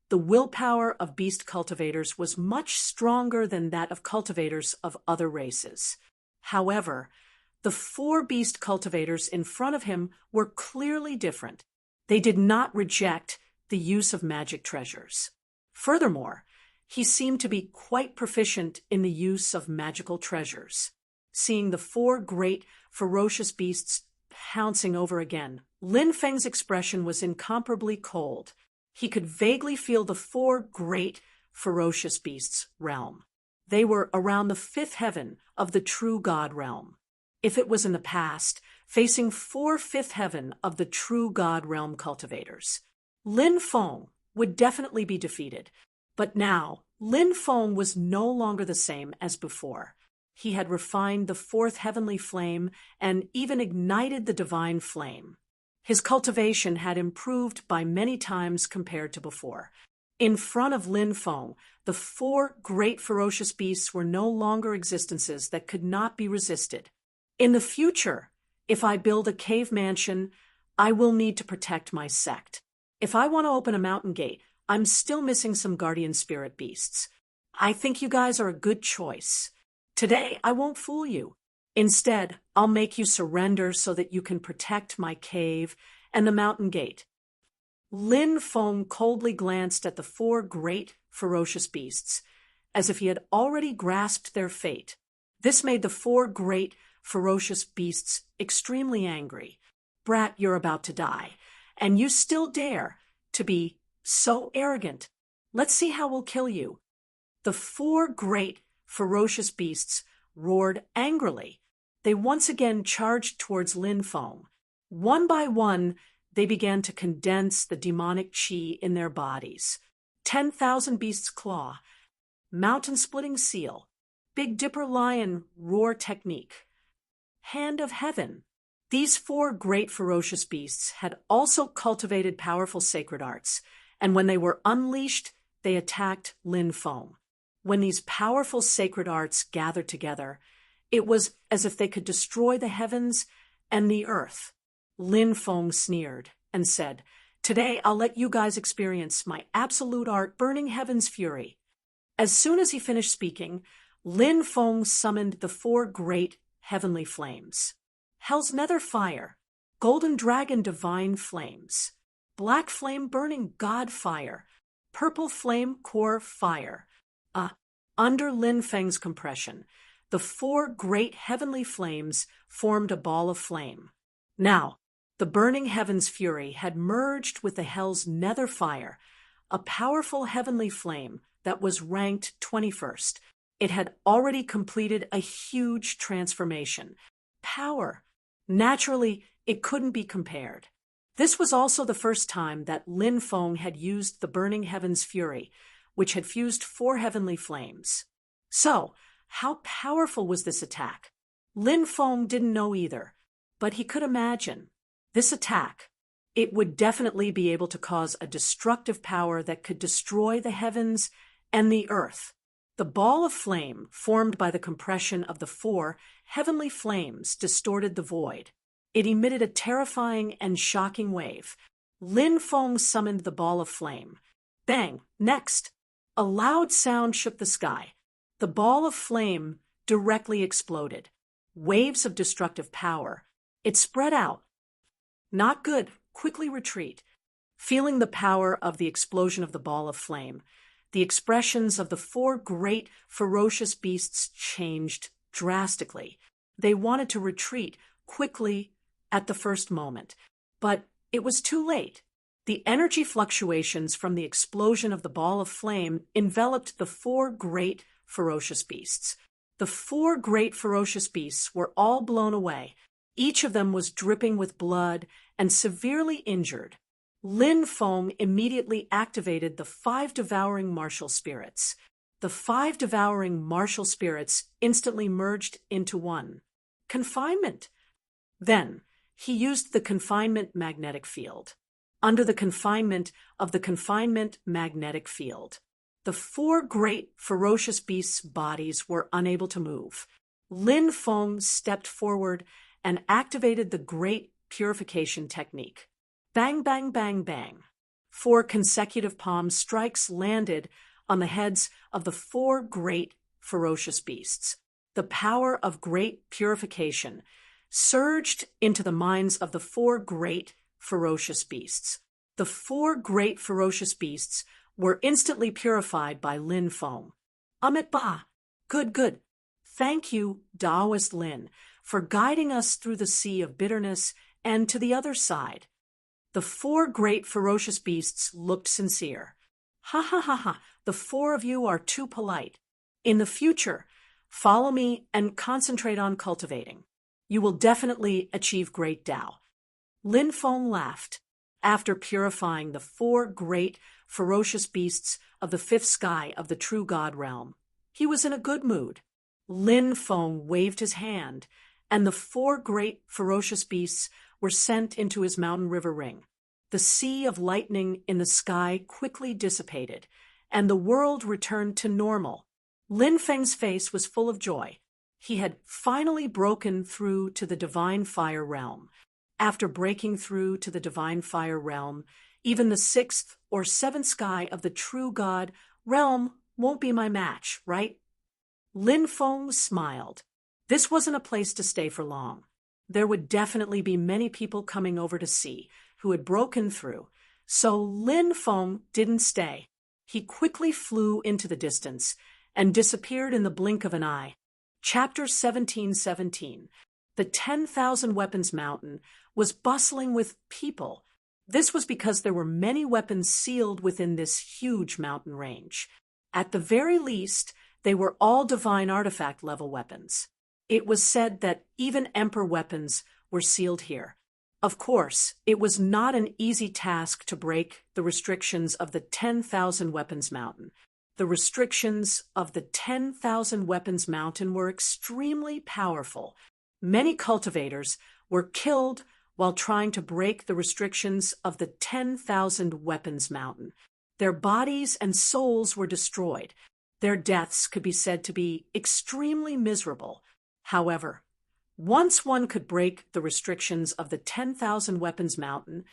the willpower of beast cultivators was much stronger than that of cultivators of other races. However, the 4 beast cultivators in front of him were clearly different. They did not reject the use of magic treasures. Furthermore, he seemed to be quite proficient in the use of magical treasures. Seeing the 4 great, ferocious beasts pouncing over again, Lin Feng's expression was incomparably cold. He could vaguely feel the 4 great, ferocious beasts' realm. They were around the 5th heaven of the true God realm. If it was in the past, facing 4 5th heaven of the true God realm cultivators, Lin Feng would definitely be defeated. But now, Lin Feng was no longer the same as before. He had refined the 4th heavenly flame and even ignited the divine flame. His cultivation had improved by many times compared to before. In front of Lin Feng, the 4 great ferocious beasts were no longer existences that could not be resisted. In the future, if I build a cave mansion, I will need to protect my sect. If I want to open a mountain gate, I'm still missing some guardian spirit beasts. I think you guys are a good choice. Today, I won't fool you. Instead, I'll make you surrender so that you can protect my cave and the mountain gate. Lin Feng coldly glanced at the four great, ferocious beasts, as if he had already grasped their fate. This made the four great, ferocious beasts extremely angry. Brat, you're about to die, and you still dare to be so arrogant. Let's see how we'll kill you. The four great, ferocious beasts roared angrily. They once again charged towards Lin Feng. One by one, they began to condense the demonic chi in their bodies. 10,000 beasts claw, mountain-splitting seal, Big Dipper lion roar technique, hand of heaven. These four great ferocious beasts had also cultivated powerful sacred arts, and when they were unleashed, they attacked Lin Feng. When these powerful sacred arts gathered together, it was as if they could destroy the heavens and the earth. Lin Feng sneered and said, "Today I'll let you guys experience my absolute art, burning heaven's fury." As soon as he finished speaking, Lin Feng summoned the four great heavenly flames. Hell's nether fire, golden dragon divine flames, black flame burning god fire, purple flame core fire. Under Lin Feng's compression, the four great heavenly flames formed a ball of flame. Now, the burning heaven's fury had merged with the hell's nether fire, a powerful heavenly flame that was ranked 21st. It had already completed a huge transformation. Power. Naturally, it couldn't be compared. This was also the first time that Lin Feng had used the burning heaven's fury, which had fused four heavenly flames. So, how powerful was this attack? Lin Feng didn't know either, but he could imagine. This attack, it would definitely be able to cause a destructive power that could destroy the heavens and the earth. The ball of flame, formed by the compression of the four heavenly flames, distorted the void. It emitted a terrifying and shocking wave. Lin Feng summoned the ball of flame. Bang! Next! A loud sound shook the sky. The ball of flame directly exploded. Waves of destructive power. It spread out. Not good. Quickly retreat. Feeling the power of the explosion of the ball of flame, the expressions of the four great, ferocious beasts changed drastically. They wanted to retreat quickly at the first moment, but it was too late. The energy fluctuations from the explosion of the ball of flame enveloped the four great, ferocious beasts. The four great, ferocious beasts were all blown away. Each of them was dripping with blood and severely injured. Lin Feng immediately activated the five devouring martial spirits. The five devouring martial spirits instantly merged into one. Confinement. Then, he used the confinement magnetic field. Under the confinement of the confinement magnetic field, the four great ferocious beasts' bodies were unable to move. Lin Feng stepped forward and activated the great purification technique. Bang, bang, bang, bang. 4 consecutive palm strikes landed on the heads of the four great ferocious beasts. The power of great purification surged into the minds of the four great ferocious beasts. The four great ferocious beasts were instantly purified by Lin Feng. Amit Ba. Good, good. Thank you, Taoist Lin, for guiding us through the sea of bitterness and to the other side. The four great ferocious beasts looked sincere. Ha ha ha ha, the four of you are too polite. In the future, follow me and concentrate on cultivating. You will definitely achieve great Tao. Lin Feng laughed. After purifying the four great ferocious beasts of the fifth sky of the true God realm, he was in a good mood. Lin Feng waved his hand, and the four great ferocious beasts were sent into his mountain river ring. The sea of lightning in the sky quickly dissipated, and the world returned to normal. Lin Feng's face was full of joy. He had finally broken through to the divine fire realm. After breaking through to the divine fire realm, even the sixth or seventh sky of the true God realm won't be my match, right? Lin Feng smiled. This wasn't a place to stay for long. There would definitely be many people coming over to see who had broken through, so Lin Feng didn't stay. He quickly flew into the distance and disappeared in the blink of an eye. Chapter 1717. The 10,000 Weapons Mountain was bustling with people. This was because there were many weapons sealed within this huge mountain range. At the very least, they were all divine artifact level weapons. It was said that even Emperor weapons were sealed here. Of course, it was not an easy task to break the restrictions of the 10,000 Weapons Mountain. The restrictions of the 10,000 Weapons Mountain were extremely powerful. Many cultivators were killed while trying to break the restrictions of the 10,000 Weapons Mountain. Their bodies and souls were destroyed. Their deaths could be said to be extremely miserable. However, once one could break the restrictions of the 10,000 Weapons Mountain,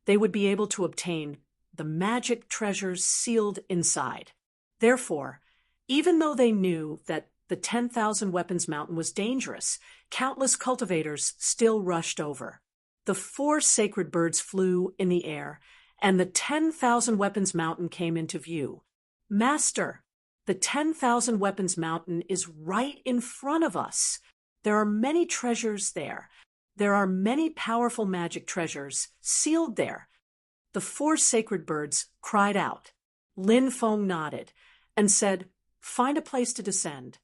they would be able to obtain the magic treasures sealed inside. Therefore, even though they knew that the 10,000 Weapons Mountain was dangerous, countless cultivators still rushed over. The 4 sacred birds flew in the air, and the 10,000 Weapons Mountain came into view. Master, the 10,000 Weapons Mountain is right in front of us. There are many treasures there. There are many powerful magic treasures sealed there. The 4 sacred birds cried out. Lin Feng nodded and said, "Find a place to descend."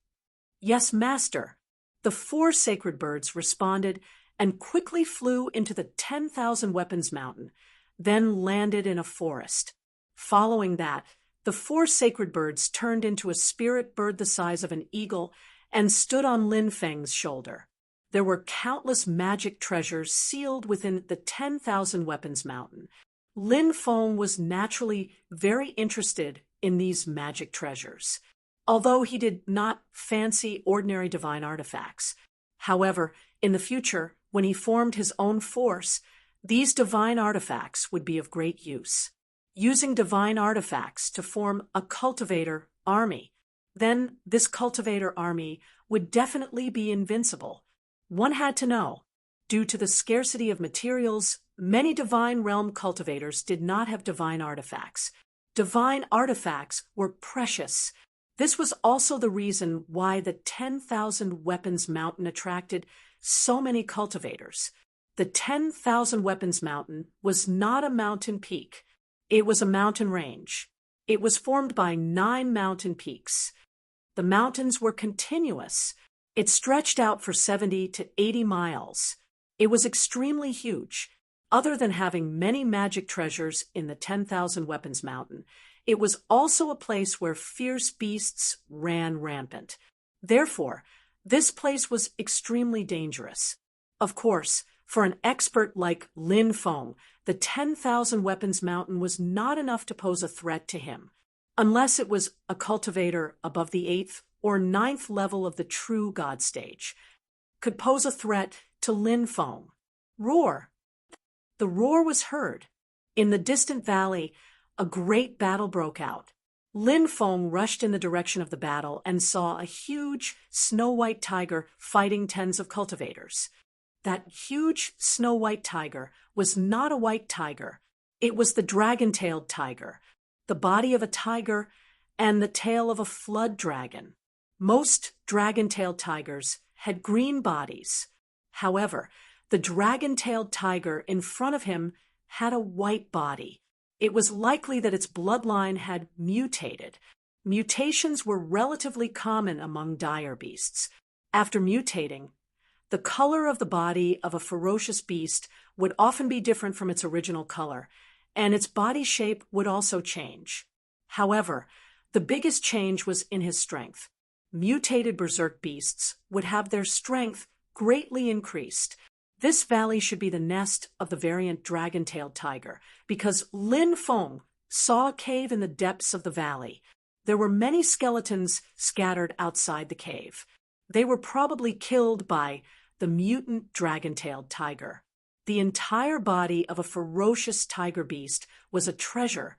"Yes, master." The 4 sacred birds responded and quickly flew into the 10,000 Weapons Mountain, then landed in a forest. Following that, the 4 sacred birds turned into a spirit bird the size of an eagle and stood on Lin Feng's shoulder. There were countless magic treasures sealed within the 10,000 Weapons Mountain. Lin Feng was naturally very interested in these magic treasures, although he did not fancy ordinary divine artifacts. However, in the future, when he formed his own force, these divine artifacts would be of great use. Using divine artifacts to form a cultivator army, then this cultivator army would definitely be invincible. One had to know, due to the scarcity of materials, many divine realm cultivators did not have divine artifacts. Divine artifacts were precious. This was also the reason why the 10,000 Weapons Mountain attracted so many cultivators. The 10,000 Weapons Mountain was not a mountain peak. It was a mountain range. It was formed by 9 mountain peaks. The mountains were continuous. It stretched out for 70 to 80 miles. It was extremely huge. Other than having many magic treasures in the 10,000 Weapons Mountain, it was also a place where fierce beasts ran rampant. Therefore, this place was extremely dangerous. Of course, for an expert like Lin Feng, the 10,000 Weapons Mountain was not enough to pose a threat to him, unless it was a cultivator above the 8th or 9th level of the true God stage, could pose a threat to Lin Feng. Roar! The roar was heard. In the distant valley, a great battle broke out. Lin Feng rushed in the direction of the battle and saw a huge snow-white tiger fighting tens of cultivators. That huge snow-white tiger was not a white tiger. It was the dragon-tailed tiger, the body of a tiger and the tail of a flood dragon. Most dragon-tailed tigers had green bodies. However, the dragon-tailed tiger in front of him had a white body. It was likely that its bloodline had mutated. Mutations were relatively common among dire beasts. After mutating, the color of the body of a ferocious beast would often be different from its original color, and its body shape would also change. However, the biggest change was in his strength. Mutated berserk beasts would have their strength greatly increased. This valley should be the nest of the variant dragon-tailed tiger, because Lin Feng saw a cave in the depths of the valley. There were many skeletons scattered outside the cave. They were probably killed by the mutant dragon-tailed tiger. The entire body of a ferocious tiger beast was a treasure,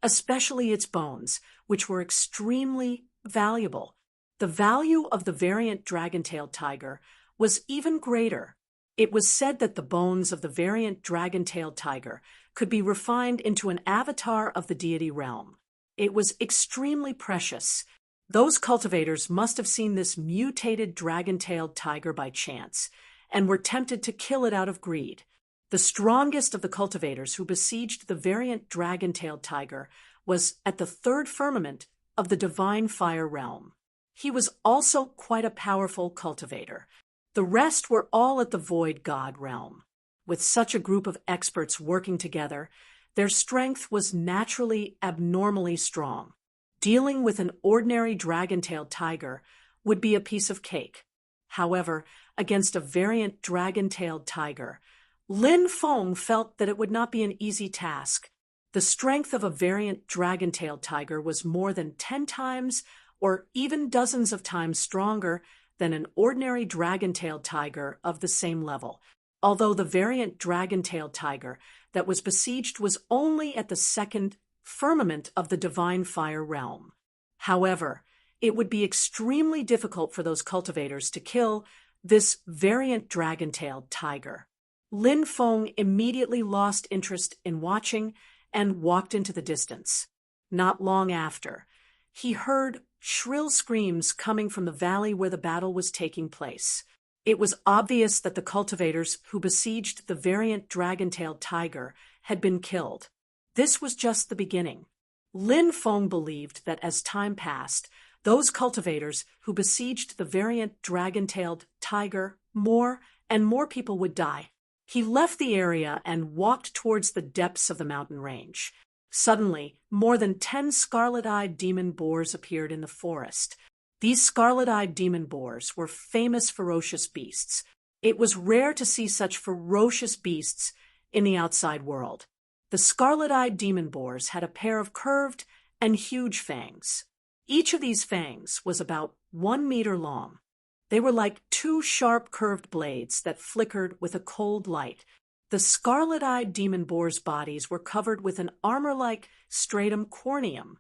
especially its bones, which were extremely valuable. The value of the variant dragon-tailed tiger was even greater. It was said that the bones of the variant dragon-tailed tiger could be refined into an avatar of the deity realm. It was extremely precious. Those cultivators must have seen this mutated dragon-tailed tiger by chance and were tempted to kill it out of greed. The strongest of the cultivators who besieged the variant dragon-tailed tiger was at the third firmament of the divine fire realm. He was also quite a powerful cultivator. The rest were all at the void god realm. With such a group of experts working together, their strength was naturally abnormally strong. Dealing with an ordinary dragon-tailed tiger would be a piece of cake. However, against a variant dragon-tailed tiger, Lin Feng felt that it would not be an easy task. The strength of a variant dragon-tailed tiger was more than 10 times or even dozens of times stronger than an ordinary dragon-tailed tiger of the same level, although the variant dragon-tailed tiger that was besieged was only at the second firmament of the divine fire realm. However, it would be extremely difficult for those cultivators to kill this variant dragon-tailed tiger. Lin Feng immediately lost interest in watching and walked into the distance. Not long after, he heard shrill screams coming from the valley where the battle was taking place. It was obvious that the cultivators who besieged the variant dragon-tailed tiger had been killed. This was just the beginning. Lin Feng believed that as time passed, those cultivators who besieged the variant dragon-tailed tiger, more and more people would die. He left the area and walked towards the depths of the mountain range. Suddenly, more than 10 scarlet-eyed demon boars appeared in the forest. These scarlet-eyed demon boars were famous ferocious beasts. It was rare to see such ferocious beasts in the outside world. The scarlet-eyed demon boars had a pair of curved and huge fangs. Each of these fangs was about 1 meter long. They were like 2 sharp curved blades that flickered with a cold light. The scarlet-eyed demon boars' bodies were covered with an armor-like stratum corneum.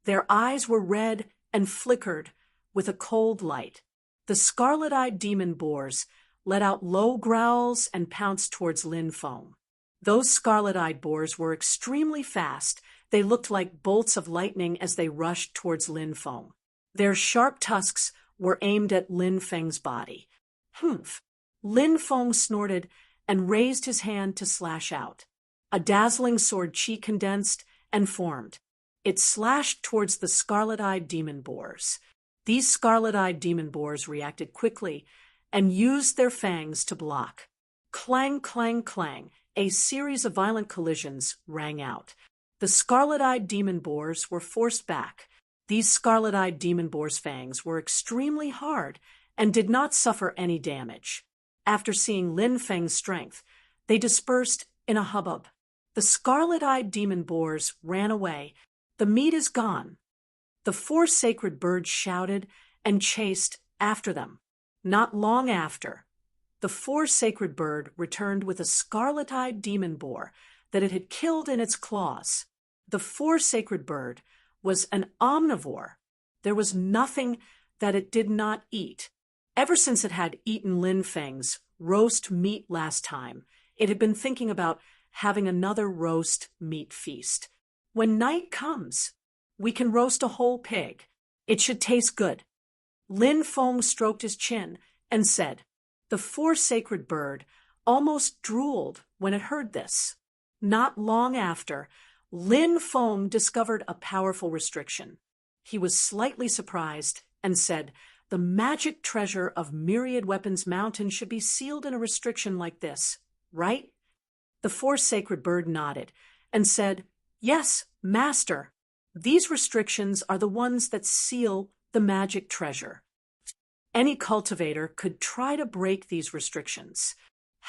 Their eyes were red and flickered with a cold light. The scarlet-eyed demon boars let out low growls and pounced towards Lin Feng. Those scarlet-eyed boars were extremely fast. They looked like bolts of lightning as they rushed towards Lin Feng. Their sharp tusks were aimed at Lin Feng's body. Humph! Lin Feng snorted and raised his hand to slash out. A dazzling sword chi condensed and formed. It slashed towards the scarlet-eyed demon boars. These scarlet-eyed demon boars reacted quickly and used their fangs to block. Clang, clang, clang. A series of violent collisions rang out. The scarlet-eyed demon boars were forced back. These scarlet-eyed demon boars' fangs were extremely hard and did not suffer any damage. After seeing Lin Feng's strength, they dispersed in a hubbub. The scarlet-eyed demon boars ran away. The meat is gone. The 4 sacred birds shouted and chased after them. Not long after, the 4 sacred bird returned with a scarlet-eyed demon boar that it had killed in its claws. The 4 sacred bird was an omnivore. There was nothing that it did not eat. Ever since it had eaten Lin Feng's roast meat last time, it had been thinking about having another roast meat feast. When night comes, we can roast a whole pig. It should taste good. Lin Feng stroked his chin and said. The 4 sacred bird almost drooled when it heard this. Not long after, Lin Feng discovered a powerful restriction. He was slightly surprised and said, "The magic treasure of Myriad Weapons Mountain should be sealed in a restriction like this, right?" The 4 sacred bird nodded and said, "Yes, Master. These restrictions are the ones that seal the magic treasure." Any cultivator could try to break these restrictions.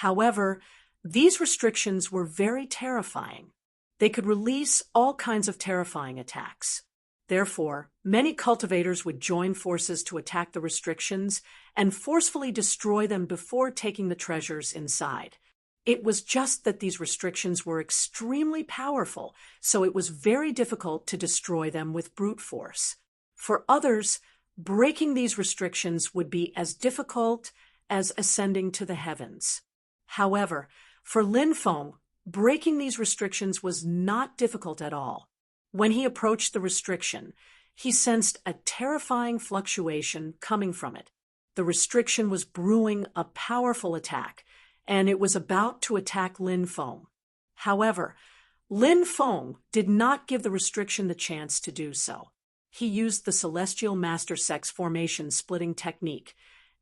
However, these restrictions were very terrifying. They could release all kinds of terrifying attacks. Therefore, many cultivators would join forces to attack the restrictions and forcefully destroy them before taking the treasures inside. It was just that these restrictions were extremely powerful, so it was very difficult to destroy them with brute force. For others, Breaking these restrictions would be as difficult as ascending to the heavens. However, for Lin Feng, breaking these restrictions was not difficult at all. When he approached the restriction, he sensed a terrifying fluctuation coming from it. The restriction was brewing a powerful attack, and it was about to attack Lin Feng. However, Lin Feng did not give the restriction the chance to do so. He used the Celestial Master Sex Formation splitting technique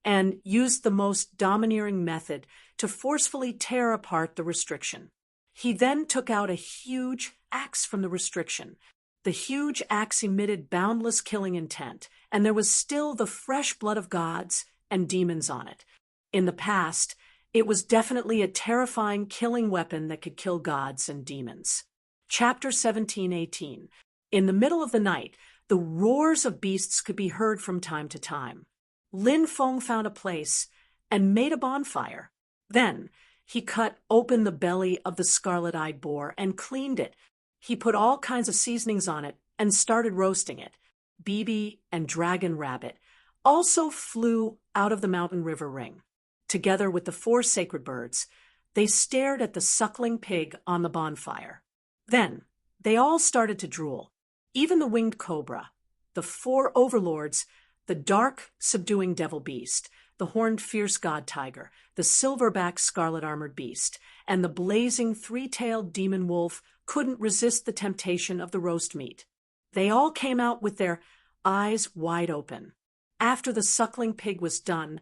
and used the most domineering method to forcefully tear apart the restriction. He then took out a huge axe from the restriction. The huge axe emitted boundless killing intent, and there was still the fresh blood of gods and demons on it. In the past, it was definitely a terrifying killing weapon that could kill gods and demons. Chapter 17:18. In the middle of the night, the roars of beasts could be heard from time to time. Lin Feng found a place and made a bonfire. Then he cut open the belly of the scarlet-eyed boar and cleaned it. He put all kinds of seasonings on it and started roasting it. Bibi and Dragon Rabbit also flew out of the mountain river ring. Together with the 4 sacred birds, they stared at the suckling pig on the bonfire. Then they all started to drool. Even the winged cobra, the 4 overlords, the dark, subduing devil beast, the horned fierce god tiger, the silverback scarlet-armored beast, and the blazing 3-tailed demon wolf couldn't resist the temptation of the roast meat. They all came out with their eyes wide open. After the suckling pig was done,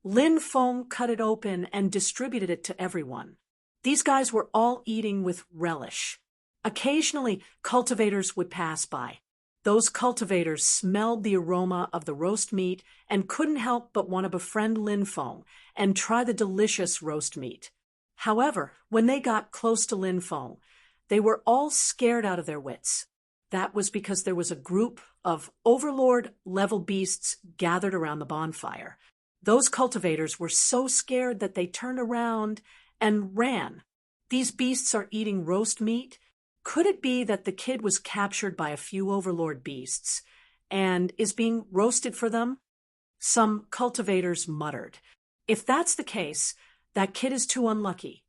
Lin Feng cut it open and distributed it to everyone. These guys were all eating with relish. Occasionally, cultivators would pass by. Those cultivators smelled the aroma of the roast meat and couldn't help but want to befriend Lin Feng and try the delicious roast meat. However, when they got close to Lin Feng, they were all scared out of their wits. That was because there was a group of overlord-level beasts gathered around the bonfire. Those cultivators were so scared that they turned around and ran. These beasts are eating roast meat. Could it be that the kid was captured by a few overlord beasts and is being roasted for them? Some cultivators muttered, "If that's the case, that kid is too unlucky."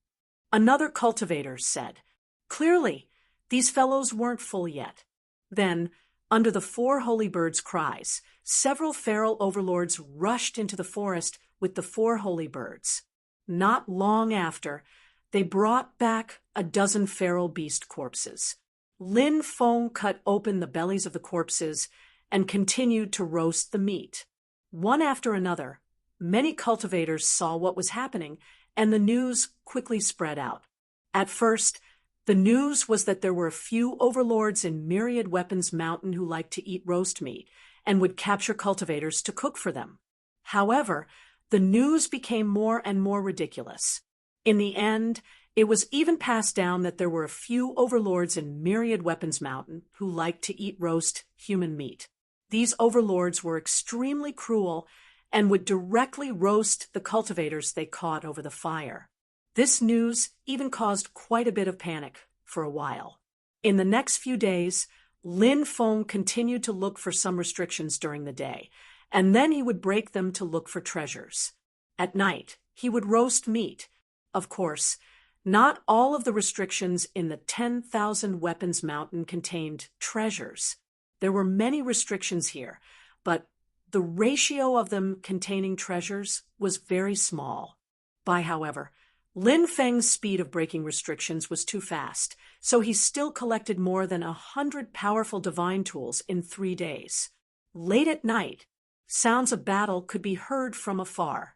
Another cultivator said, "Clearly, these fellows weren't full yet." Then, under the 4 holy birds' cries, several feral overlords rushed into the forest with the 4 holy birds. Not long after, they brought back a dozen feral beast corpses. Lin Feng cut open the bellies of the corpses and continued to roast the meat. One after another, many cultivators saw what was happening, and the news quickly spread out. At first, the news was that there were a few overlords in Myriad Weapons Mountain who liked to eat roast meat and would capture cultivators to cook for them. However, the news became more and more ridiculous. In the end, it was even passed down that there were a few overlords in Myriad Weapons Mountain who liked to eat roast human meat. These overlords were extremely cruel and would directly roast the cultivators they caught over the fire. This news even caused quite a bit of panic for a while. In the next few days, Lin Feng continued to look for some restrictions during the day, and then he would break them to look for treasures. At night, he would roast meat. Of course, not all of the restrictions in the 10,000 Weapons Mountain contained treasures. There were many restrictions here, but the ratio of them containing treasures was very small. However, Lin Feng's speed of breaking restrictions was too fast, so he still collected more than 100 powerful divine tools in 3 days. Late at night, sounds of battle could be heard from afar.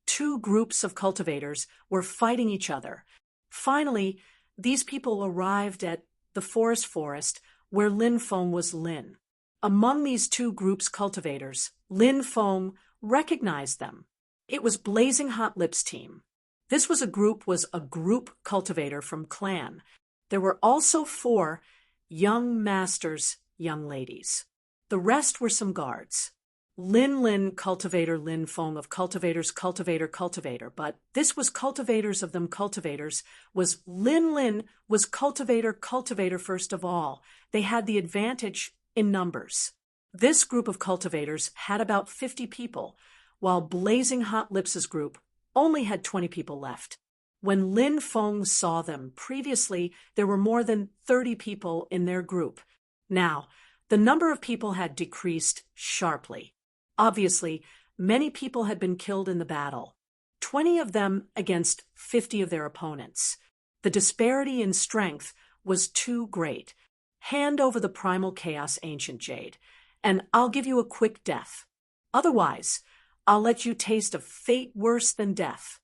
2 groups of cultivators were fighting each other. Finally, these people arrived at the forest where Lin Feng was Lin. Among these 2 groups' cultivators, Lin Feng recognized them. It was Blazing Hot Lips' team. This was a group cultivator from Clan. There were also 4 young masters, young ladies. The rest were some guards. Lin, cultivator, Lin Feng of cultivators, cultivator, but this was cultivators of them cultivators, was Lin was cultivator first of all. They had the advantage in numbers. This group of cultivators had about 50 people, while Blazing Hot Lips' group only had 20 people left. When Lin Feng saw them previously, there were more than 30 people in their group. Now, the number of people had decreased sharply. Obviously, many people had been killed in the battle, 20 of them against 50 of their opponents. The disparity in strength was too great. Hand over the primal chaos, ancient jade, and I'll give you a quick death. Otherwise, I'll let you taste a fate worse than death.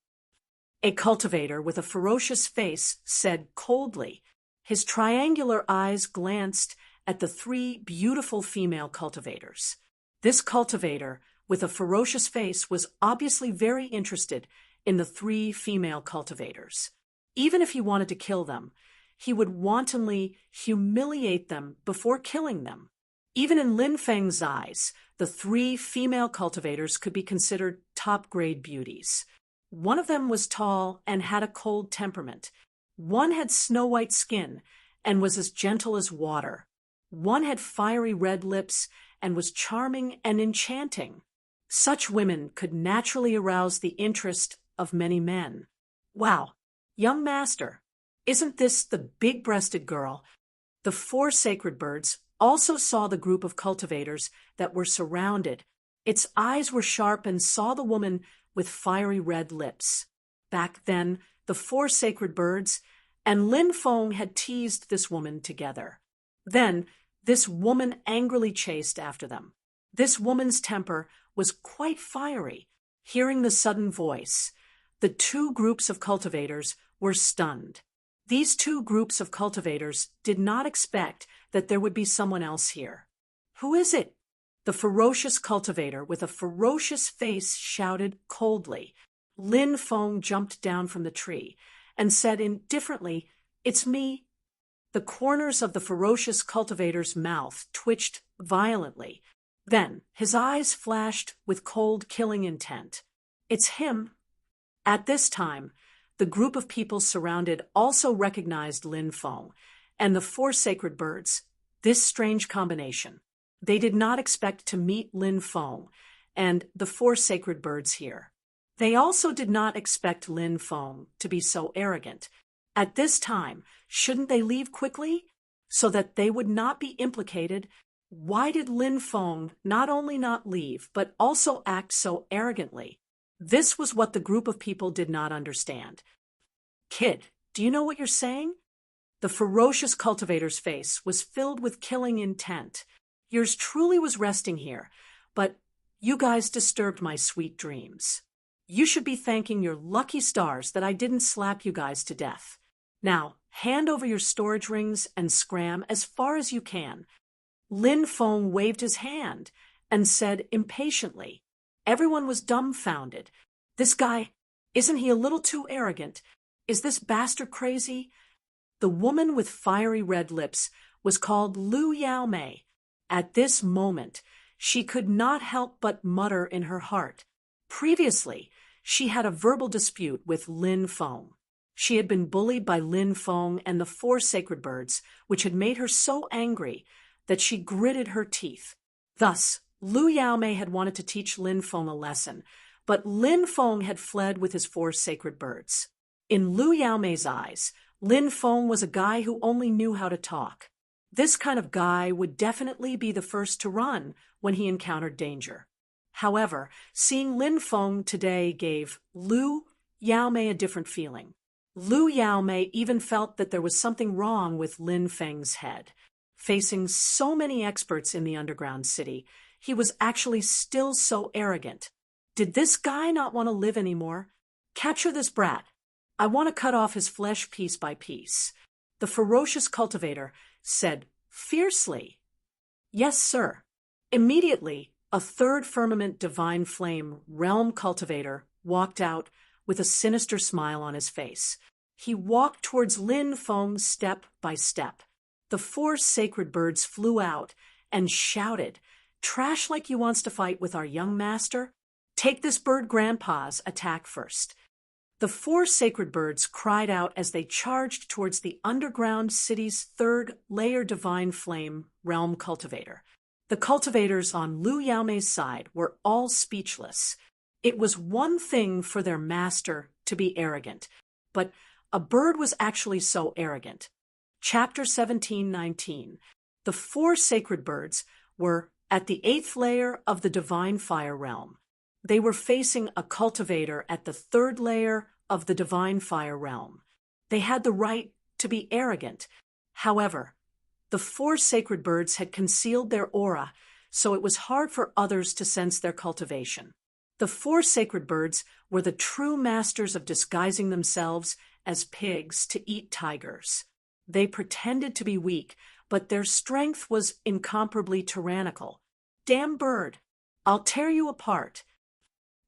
A cultivator with a ferocious face said coldly. His triangular eyes glanced at the three beautiful female cultivators. This cultivator with a ferocious face was obviously very interested in the three female cultivators. Even if he wanted to kill them, he would wantonly humiliate them before killing them. Even in Lin Feng's eyes, the three female cultivators could be considered top-grade beauties. One of them was tall and had a cold temperament. One had snow-white skin and was as gentle as water. One had fiery red lips and was charming and enchanting. Such women could naturally arouse the interest of many men. Wow, young master, isn't this the big-breasted girl? The four sacred birds also saw the group of cultivators that were surrounded. Its eyes were sharp and saw the woman with fiery red lips. Back then, the four sacred birds and Lin Feng had teased this woman together. Then, this woman angrily chased after them. This woman's temper was quite fiery. Hearing the sudden voice, the two groups of cultivators were stunned. These two groups of cultivators did not expect that there would be someone else here. Who is it? The ferocious cultivator with a ferocious face shouted coldly. Lin Feng jumped down from the tree and said indifferently, "It's me." The corners of the ferocious cultivator's mouth twitched violently. Then his eyes flashed with cold, killing intent. "It's him." At this time, the group of people surrounded also recognized Lin Feng and the four sacred birds. This strange combination. They did not expect to meet Lin Feng and the four sacred birds here. They also did not expect Lin Feng to be so arrogant. At this time, shouldn't they leave quickly so that they would not be implicated? Why did Lin Feng not only not leave, but also act so arrogantly? This was what the group of people did not understand. "Kid, do you know what you're saying?" The ferocious cultivator's face was filled with killing intent. "Yours truly was resting here, but you guys disturbed my sweet dreams. You should be thanking your lucky stars that I didn't slap you guys to death. Now, hand over your storage rings and scram as far as you can." Lin Feng waved his hand and said impatiently. Everyone was dumbfounded. "This guy, isn't he a little too arrogant? Is this bastard crazy?" The woman with fiery red lips was called Lu Yaomei. At this moment, she could not help but mutter in her heart. Previously, she had a verbal dispute with Lin Feng. She had been bullied by Lin Feng and the four sacred birds, which had made her so angry that she gritted her teeth. Thus, Lu Yaomei had wanted to teach Lin Feng a lesson, but Lin Feng had fled with his four sacred birds. In Lu Yaomei's eyes, Lin Feng was a guy who only knew how to talk. This kind of guy would definitely be the first to run when he encountered danger. However, seeing Lin Feng today gave Lu Yaomei a different feeling. Lu Yaomei even felt that there was something wrong with Lin Feng's head. Facing so many experts in the underground city, he was actually still so arrogant. Did this guy not want to live anymore? Capture this brat. I want to cut off his flesh piece by piece. The ferocious cultivator said fiercely. "Yes, sir." Immediately, a third firmament divine flame realm cultivator walked out with a sinister smile on his face. He walked towards Lin Feng step by step. The four sacred birds flew out and shouted, "Trash like you wants to fight with our young master? Take this bird grandpa's attack first." The four sacred birds cried out as they charged towards the underground city's third layer divine flame realm cultivator. The cultivators on Lu Yaomei's side were all speechless. It was one thing for their master to be arrogant, but a bird was actually so arrogant. Chapter 17:19. The four sacred birds were at the 8th layer of the divine fire realm. They were facing a cultivator at the 3rd layer of the divine fire realm. They had the right to be arrogant. However, the four sacred birds had concealed their aura, so it was hard for others to sense their cultivation. The four sacred birds were the true masters of disguising themselves as pigs to eat tigers. They pretended to be weak, but their strength was incomparably tyrannical. Damn bird! I'll tear you apart.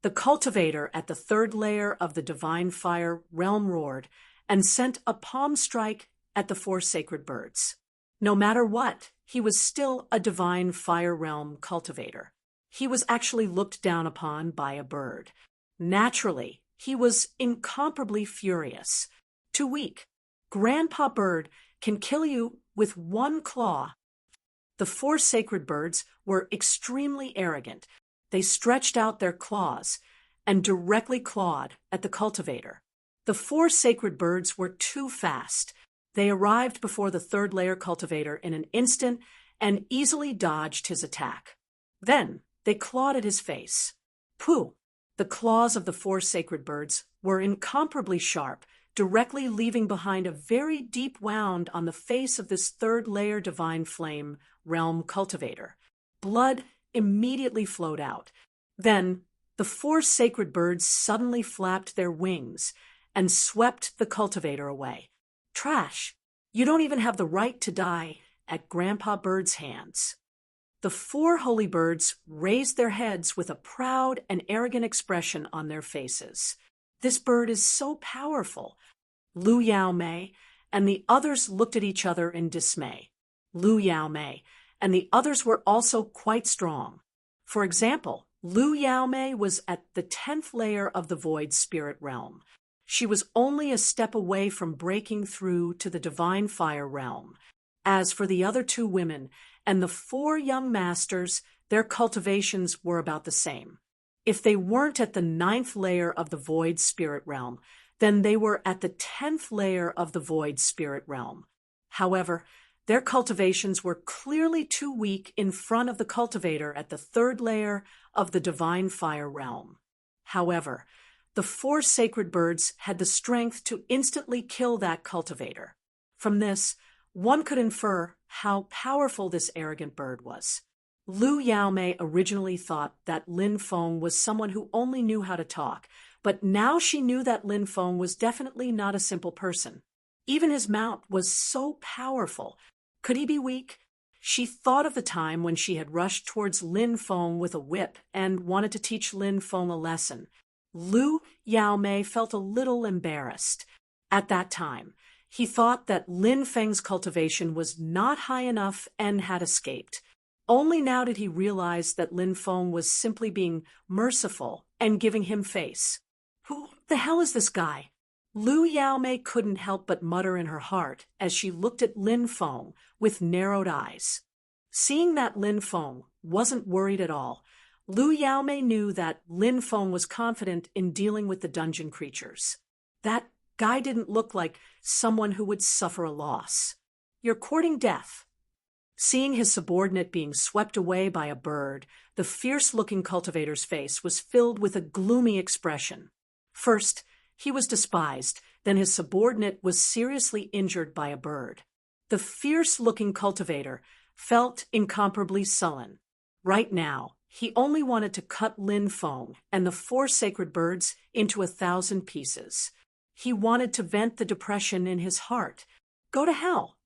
The cultivator at the 3rd layer of the divine fire realm roared and sent a palm strike at the four sacred birds. No matter what, he was still a divine fire realm cultivator. He was actually looked down upon by a bird. Naturally, he was incomparably furious. Too weak. Grandpa Bird can kill you with one claw. The four sacred birds were extremely arrogant. They stretched out their claws and directly clawed at the cultivator. The four sacred birds were too fast. They arrived before the 3rd layer cultivator in an instant and easily dodged his attack. Then they clawed at his face. Pooh! The claws of the four sacred birds were incomparably sharp, directly leaving behind a very deep wound on the face of this 3rd layer divine flame realm cultivator. Blood immediately flowed out. Then the four sacred birds suddenly flapped their wings and swept the cultivator away. Trash! You don't even have the right to die at Grandpa Bird's hands. The four holy birds raised their heads with a proud and arrogant expression on their faces. This bird is so powerful. Lu Yaomei and the others looked at each other in dismay. Lu Yaomei and the others were also quite strong. For example, Lu Yaomei was at the 10th layer of the void spirit realm. She was only a step away from breaking through to the divine fire realm. As for the other two women and the four young masters, their cultivations were about the same. If they weren't at the 9th layer of the void spirit realm, then they were at the 10th layer of the void spirit realm. However, their cultivations were clearly too weak in front of the cultivator at the 3rd layer of the divine fire realm. However, the four sacred birds had the strength to instantly kill that cultivator. From this, one could infer how powerful this arrogant bird was. Lu Yaomei originally thought that Lin Feng was someone who only knew how to talk, but now she knew that Lin Feng was definitely not a simple person. Even his mount was so powerful. Could he be weak? She thought of the time when she had rushed towards Lin Feng with a whip and wanted to teach Lin Feng a lesson. Lu Yaomei felt a little embarrassed. At that time, he thought that Lin Feng's cultivation was not high enough and had escaped. Only now did he realize that Lin Feng was simply being merciful and giving him face. Who the hell is this guy? Lu Yaomei couldn't help but mutter in her heart as she looked at Lin Feng with narrowed eyes. Seeing that Lin Feng wasn't worried at all, Lu Yaomei knew that Lin Feng was confident in dealing with the dungeon creatures. That guy didn't look like someone who would suffer a loss. You're courting death. Seeing his subordinate being swept away by a bird, the fierce-looking cultivator's face was filled with a gloomy expression. First, he was despised, then his subordinate was seriously injured by a bird. The fierce-looking cultivator felt incomparably sullen. Right now, he only wanted to cut Lin Feng and the four sacred birds into 1,000 pieces. He wanted to vent the depression in his heart. Go to hell!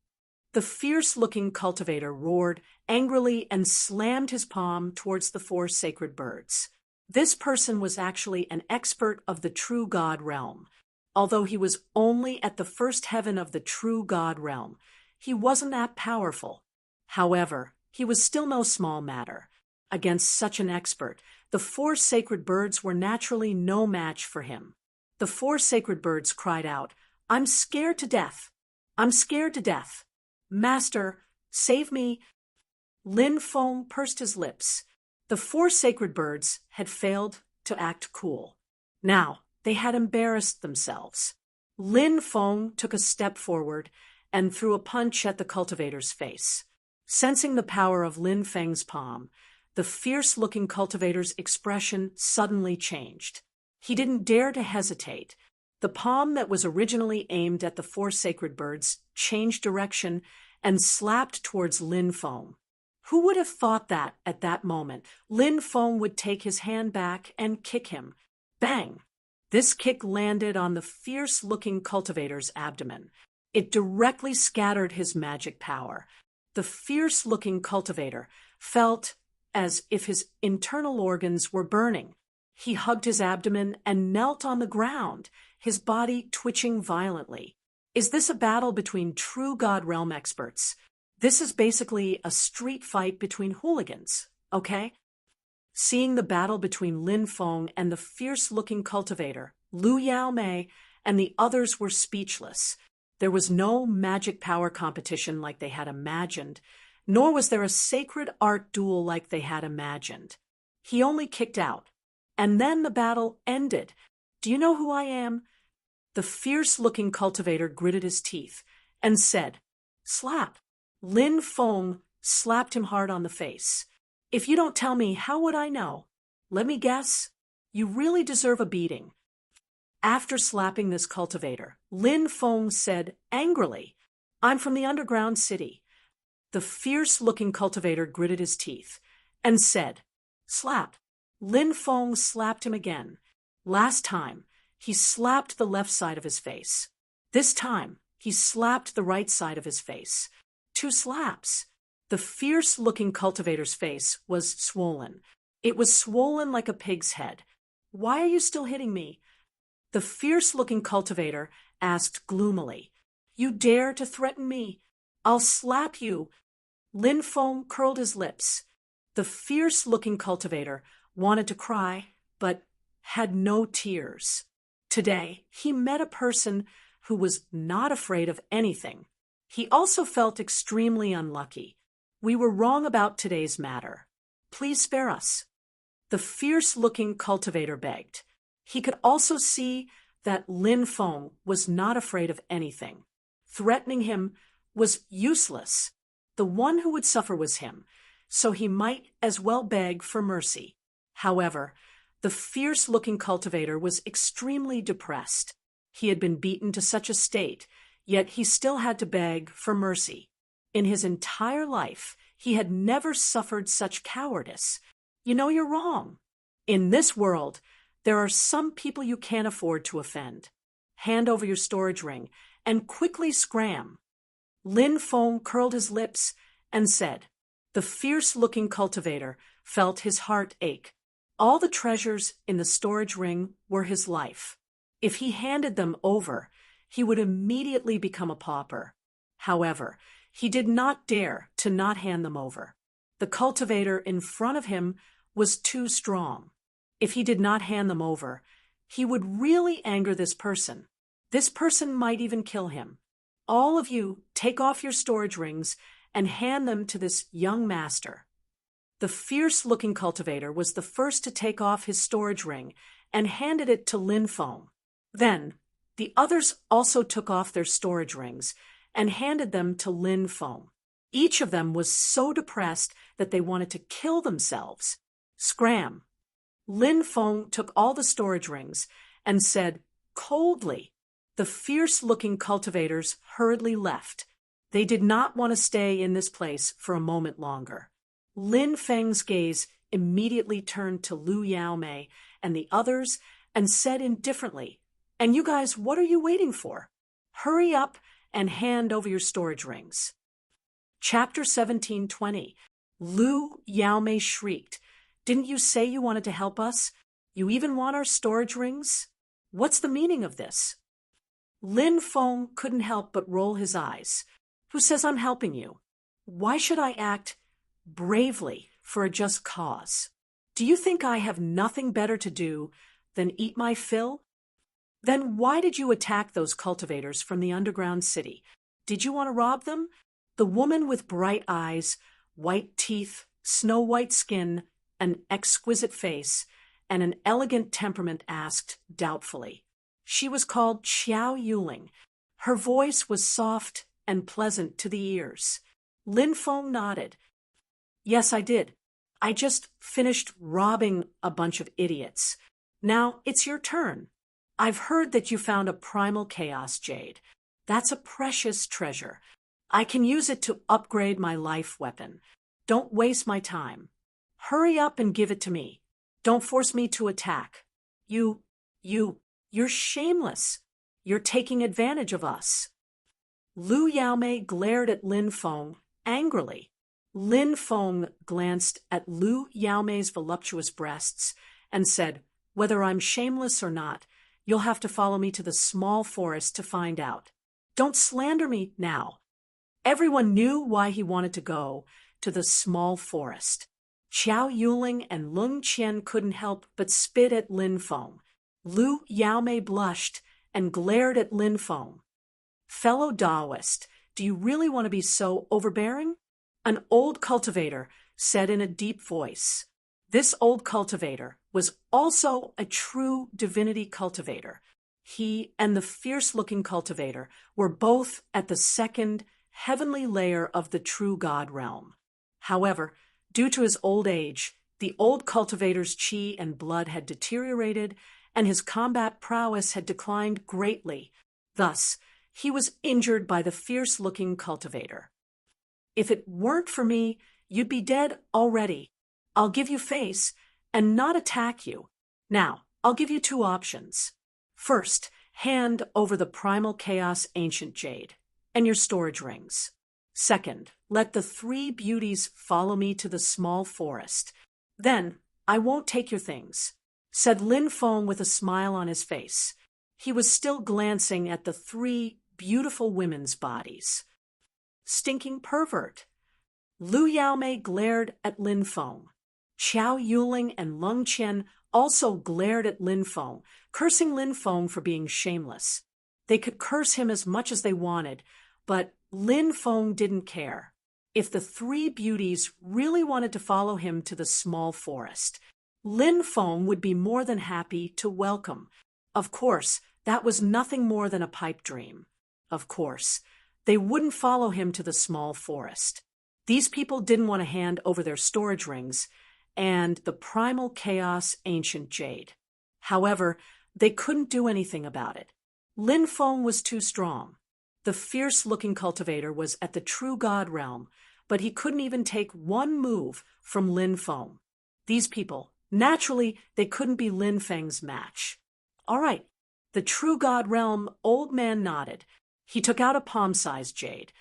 The fierce-looking cultivator roared angrily and slammed his palm towards the four sacred birds. This person was actually an expert of the true God realm. Although he was only at the first heaven of the true God realm, he wasn't that powerful. However, he was still no small matter. Against such an expert, the four sacred birds were naturally no match for him. The four sacred birds cried out, "I'm scared to death! I'm scared to death! Master, save me!" Lin Feng pursed his lips. The four sacred birds had failed to act cool. Now they had embarrassed themselves. Lin Feng took a step forward and threw a punch at the cultivator's face. Sensing the power of Lin Feng's palm, the fierce-looking cultivator's expression suddenly changed. He didn't dare to hesitate. The palm that was originally aimed at the four sacred birds changed direction and slapped towards Lin Feng. Who would have thought that, at that moment, Lin Feng would take his hand back and kick him? Bang! This kick landed on the fierce-looking cultivator's abdomen. It directly scattered his magic power. The fierce-looking cultivator felt as if his internal organs were burning. He hugged his abdomen and knelt on the ground, his body twitching violently. Is this a battle between true God Realm experts? This is basically a street fight between hooligans, okay? Seeing the battle between Lin Feng and the fierce-looking cultivator, Lu Yaomei and the others were speechless. There was no magic power competition like they had imagined, nor was there a sacred art duel like they had imagined. He only kicked out, and then the battle ended. Do you know who I am? The fierce-looking cultivator gritted his teeth and said, "Slap." Lin Feng slapped him hard on the face. "If you don't tell me, how would I know? Let me guess. You really deserve a beating." After slapping this cultivator, Lin Feng said angrily, "I'm from the underground city." The fierce-looking cultivator gritted his teeth and said, "Slap." Lin Feng slapped him again. Last time, he slapped the left side of his face. This time, he slapped the right side of his face. 2 slaps. The fierce-looking cultivator's face was swollen. It was swollen like a pig's head. "Why are you still hitting me?" The fierce-looking cultivator asked gloomily. "You dare to threaten me? I'll slap you." Lin Feng curled his lips. The fierce-looking cultivator wanted to cry, but had no tears. Today, he met a person who was not afraid of anything. He also felt extremely unlucky. "We were wrong about today's matter. Please spare us." The fierce-looking cultivator begged. He could also see that Lin Feng was not afraid of anything. Threatening him was useless. The one who would suffer was him, so he might as well beg for mercy. However, the fierce-looking cultivator was extremely depressed. He had been beaten to such a state, yet he still had to beg for mercy. In his entire life, he had never suffered such cowardice. You know you're wrong. In this world, there are some people you can't afford to offend. Hand over your storage ring and quickly scram. Lin Feng curled his lips and said. The fierce-looking cultivator felt his heart ache. All the treasures in the storage ring were his life. If he handed them over, he would immediately become a pauper. However, he did not dare to not hand them over. The cultivator in front of him was too strong. If he did not hand them over, he would really anger this person. This person might even kill him. All of you take off your storage rings and hand them to this young master. The fierce-looking cultivator was the first to take off his storage ring and handed it to Lin Feng. Then, the others also took off their storage rings and handed them to Lin Feng. Each of them was so depressed that they wanted to kill themselves. Scram! Lin Feng took all the storage rings and said, coldly. The fierce-looking cultivators hurriedly left. They did not want to stay in this place for a moment longer. Lin Feng's gaze immediately turned to Lu Yaomei and the others and said indifferently, "And you guys, what are you waiting for? Hurry up and hand over your storage rings." Chapter 17:20. Lu Yaomei shrieked, "Didn't you say you wanted to help us? You even want our storage rings? What's the meaning of this?" Lin Feng couldn't help but roll his eyes. "Who says I'm helping you? Why should I act bravely for a just cause? Do you think I have nothing better to do than eat my fill? Then why did you attack those cultivators from the underground city? Did you want to rob them?" The woman with bright eyes white teeth, snow-white skin, an exquisite face, and an elegant temperament, asked doubtfully. She was called Xiao Yuling. Her voice was soft and pleasant to the ears. Lin Feng nodded. Yes, I did. I just finished robbing a bunch of idiots. Now it's your turn. I've heard that you found a primal chaos jade. That's a precious treasure. I can use it to upgrade my life weapon. Don't waste my time. Hurry up and give it to me. Don't force me to attack. You're shameless. You're taking advantage of us. Lu Yaomei glared at Lin Feng angrily. Lin Feng glanced at Lu Yaomei's voluptuous breasts and said, "Whether I'm shameless or not, you'll have to follow me to the small forest to find out. Don't slander me now." Everyone knew why he wanted to go to the small forest. Xiao Yuling and Lung Qian couldn't help but spit at Lin Feng. Lu Yaomei blushed and glared at Lin Feng. "Fellow Taoist, do you really want to be so overbearing?" An old cultivator said in a deep voice. This old cultivator was also a true divinity cultivator. He and the fierce-looking cultivator were both at the second heavenly layer of the true God realm. However, due to his old age, the old cultivator's qi and blood had deteriorated, and his combat prowess had declined greatly. Thus, he was injured by the fierce-looking cultivator. "If it weren't for me, you'd be dead already. I'll give you face and not attack you. Now, I'll give you two options. First, hand over the primal chaos ancient jade and your storage rings. Second, let the three beauties follow me to the small forest. Then, I won't take your things," said Lin Feng with a smile on his face. He was still glancing at the three beautiful women's bodies. "Stinking pervert." Lu Yaomei glared at Lin Feng. Xiao Yuling and Lung Qian also glared at Lin Feng, cursing Lin Feng for being shameless. They could curse him as much as they wanted, but Lin Feng didn't care. If the three beauties really wanted to follow him to the small forest, Lin Feng would be more than happy to welcome. Of course, that was nothing more than a pipe dream. Of course, they wouldn't follow him to the small forest. These people didn't want to hand over their storage rings and the primal chaos ancient jade. However, they couldn't do anything about it. Lin Feng was too strong. The fierce-looking cultivator was at the true God realm, but he couldn't even take one move from Lin Feng. These people, naturally, they couldn't be Lin Feng's match. "All right." The true God realm old man nodded. He took out a palm-sized jade.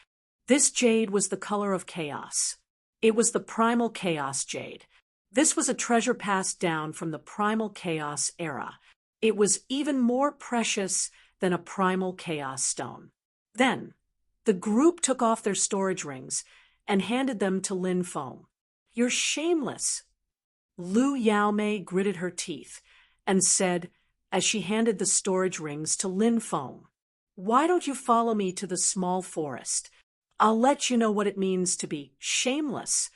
This jade was the color of chaos. It was the primal chaos jade. This was a treasure passed down from the primal chaos era. It was even more precious than a primal chaos stone. Then, the group took off their storage rings and handed them to Lin Feng. "You're shameless." Lu Yaomei gritted her teeth and said, as she handed the storage rings to Lin Feng, "Why don't you follow me to the small forest? I'll let you know what it means to be shameless."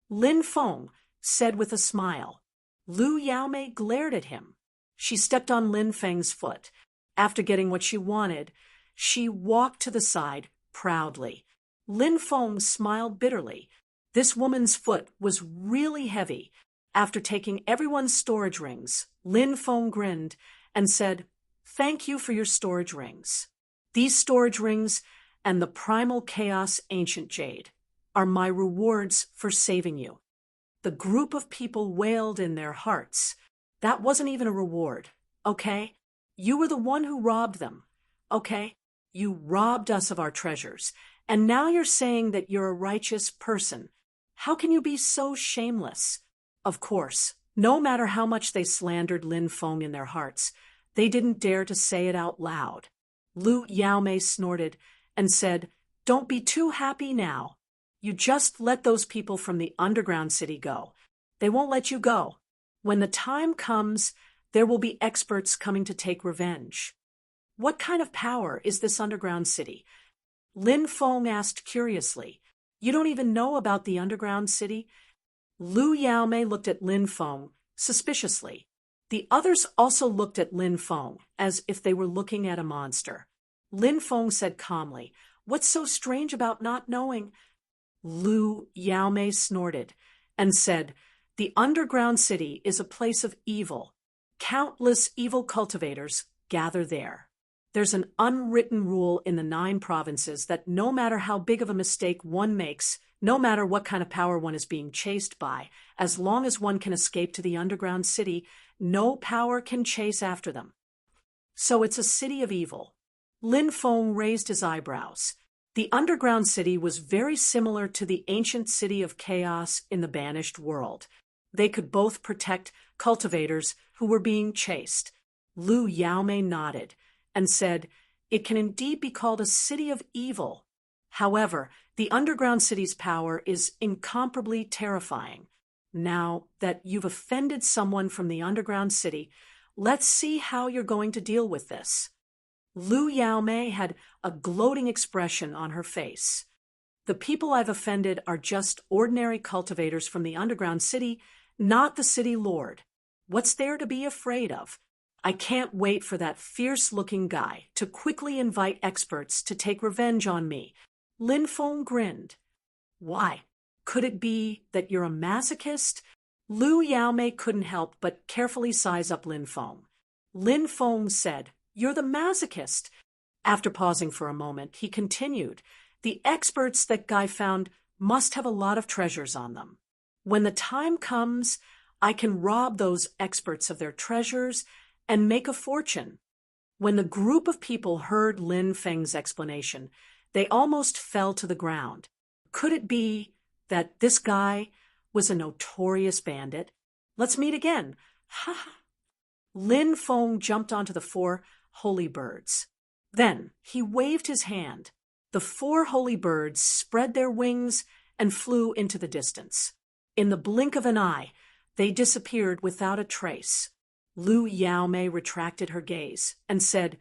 Lin Feng said with a smile. Lu Yaomei glared at him. She stepped on Lin Feng's foot. After getting what she wanted, she walked to the side proudly. Lin Feng smiled bitterly. This woman's foot was really heavy. After taking everyone's storage rings, Lin Feng grinned and said, "Thank you for your storage rings. These storage rings and the primal chaos ancient jade are my rewards for saving you." The group of people wailed in their hearts. "That wasn't even a reward, okay? You were the one who robbed them, okay? You robbed us of our treasures, and now you're saying that you're a righteous person. How can you be so shameless?" Of course, no matter how much they slandered Lin Feng in their hearts, they didn't dare to say it out loud. Lu Yaomei snorted and said, "Don't be too happy now. You just let those people from the underground city go. They won't let you go. When the time comes, there will be experts coming to take revenge." "What kind of power is this underground city?" Lin Feng asked curiously. You don't even know about the underground city? Lu Yaomei looked at Lin Feng suspiciously. The others also looked at Lin Feng as if they were looking at a monster. Lin Feng said calmly, "What's so strange about not knowing?" Lu Yaomei snorted and said, "The underground city is a place of evil. Countless evil cultivators gather there. There's an unwritten rule in the 9 provinces that no matter how big of a mistake one makes, no matter what kind of power one is being chased by, as long as one can escape to the underground city, no power can chase after them. So it's a city of evil." Lin Feng raised his eyebrows. The underground city was very similar to the ancient city of chaos in the banished world. They could both protect cultivators who were being chased. Lu Yaomei nodded and said, "It can indeed be called a city of evil. However, the underground city's power is incomparably terrifying. Now that you've offended someone from the underground city, let's see how you're going to deal with this." Lu Yaomei had a gloating expression on her face. "The people I've offended are just ordinary cultivators from the underground city, not the city lord. What's there to be afraid of? I can't wait for that fierce-looking guy to quickly invite experts to take revenge on me." Lin Feng grinned. "Why? Could it be that you're a masochist?" Lu Yaomei couldn't help but carefully size up Lin Feng. Lin Feng said, "You're the masochist." After pausing for a moment, he continued, "The experts that guy found must have a lot of treasures on them. When the time comes, I can rob those experts of their treasures and make a fortune." When the group of people heard Lin Feng's explanation, they almost fell to the ground. Could it be that this guy was a notorious bandit? "Let's meet again." Ha ha. Lin Feng jumped onto the 4 holy birds. Then he waved his hand. The 4 holy birds spread their wings and flew into the distance. In the blink of an eye, they disappeared without a trace. Lu Yaomei retracted her gaze and said,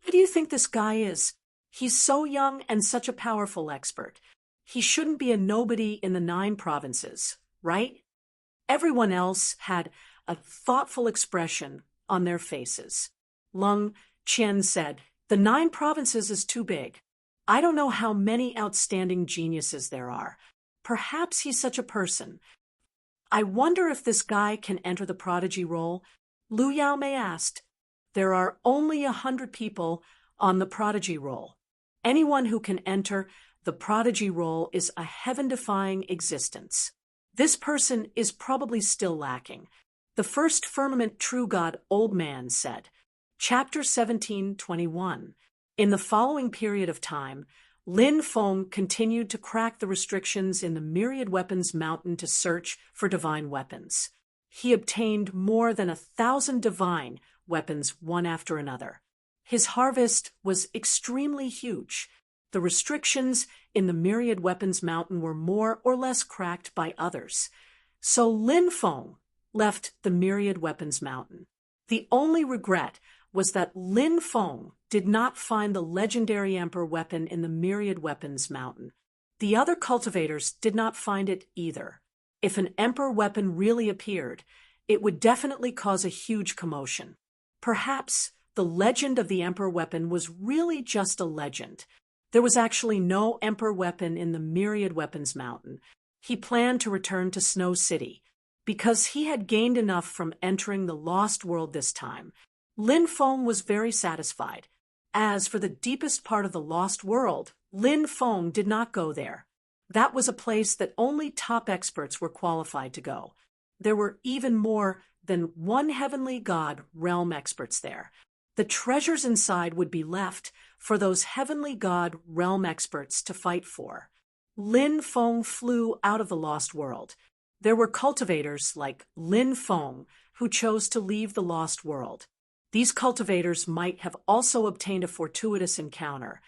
"Who do you think this guy is? He's so young and such a powerful expert. He shouldn't be a nobody in the 9 provinces, right?" Everyone else had a thoughtful expression on their faces. Lung Qian said, "The 9 provinces is too big. I don't know how many outstanding geniuses there are. Perhaps he's such a person. I wonder if this guy can enter the prodigy role?" Lu Yaomei asked. "There are only 100 people on the prodigy role. Anyone who can enter the prodigy role is a heaven-defying existence. This person is probably still lacking," the first firmament true god old man said. Chapter 17:21. In the following period of time, Lin Feng continued to crack the restrictions in the Myriad Weapons Mountain to search for divine weapons. He obtained more than 1,000 divine weapons one after another. His harvest was extremely huge. The restrictions in the Myriad Weapons Mountain were more or less cracked by others. So Lin Feng left the Myriad Weapons Mountain. The only regret was that Lin Feng did not find the legendary Emperor weapon in the Myriad Weapons Mountain. The other cultivators did not find it either. If an Emperor weapon really appeared, it would definitely cause a huge commotion. Perhaps the legend of the Emperor weapon was really just a legend. There was actually no Emperor weapon in the Myriad Weapons Mountain. He planned to return to Snow City. Because he had gained enough from entering the Lost World this time, Lin Feng was very satisfied. As for the deepest part of the Lost World, Lin Feng did not go there. That was a place that only top experts were qualified to go. There were even more than 1 heavenly god realm experts there. The treasures inside would be left for those heavenly god realm experts to fight for. Lin Feng flew out of the Lost World. There were cultivators like Lin Feng who chose to leave the Lost World. These cultivators might have also obtained a fortuitous encounter,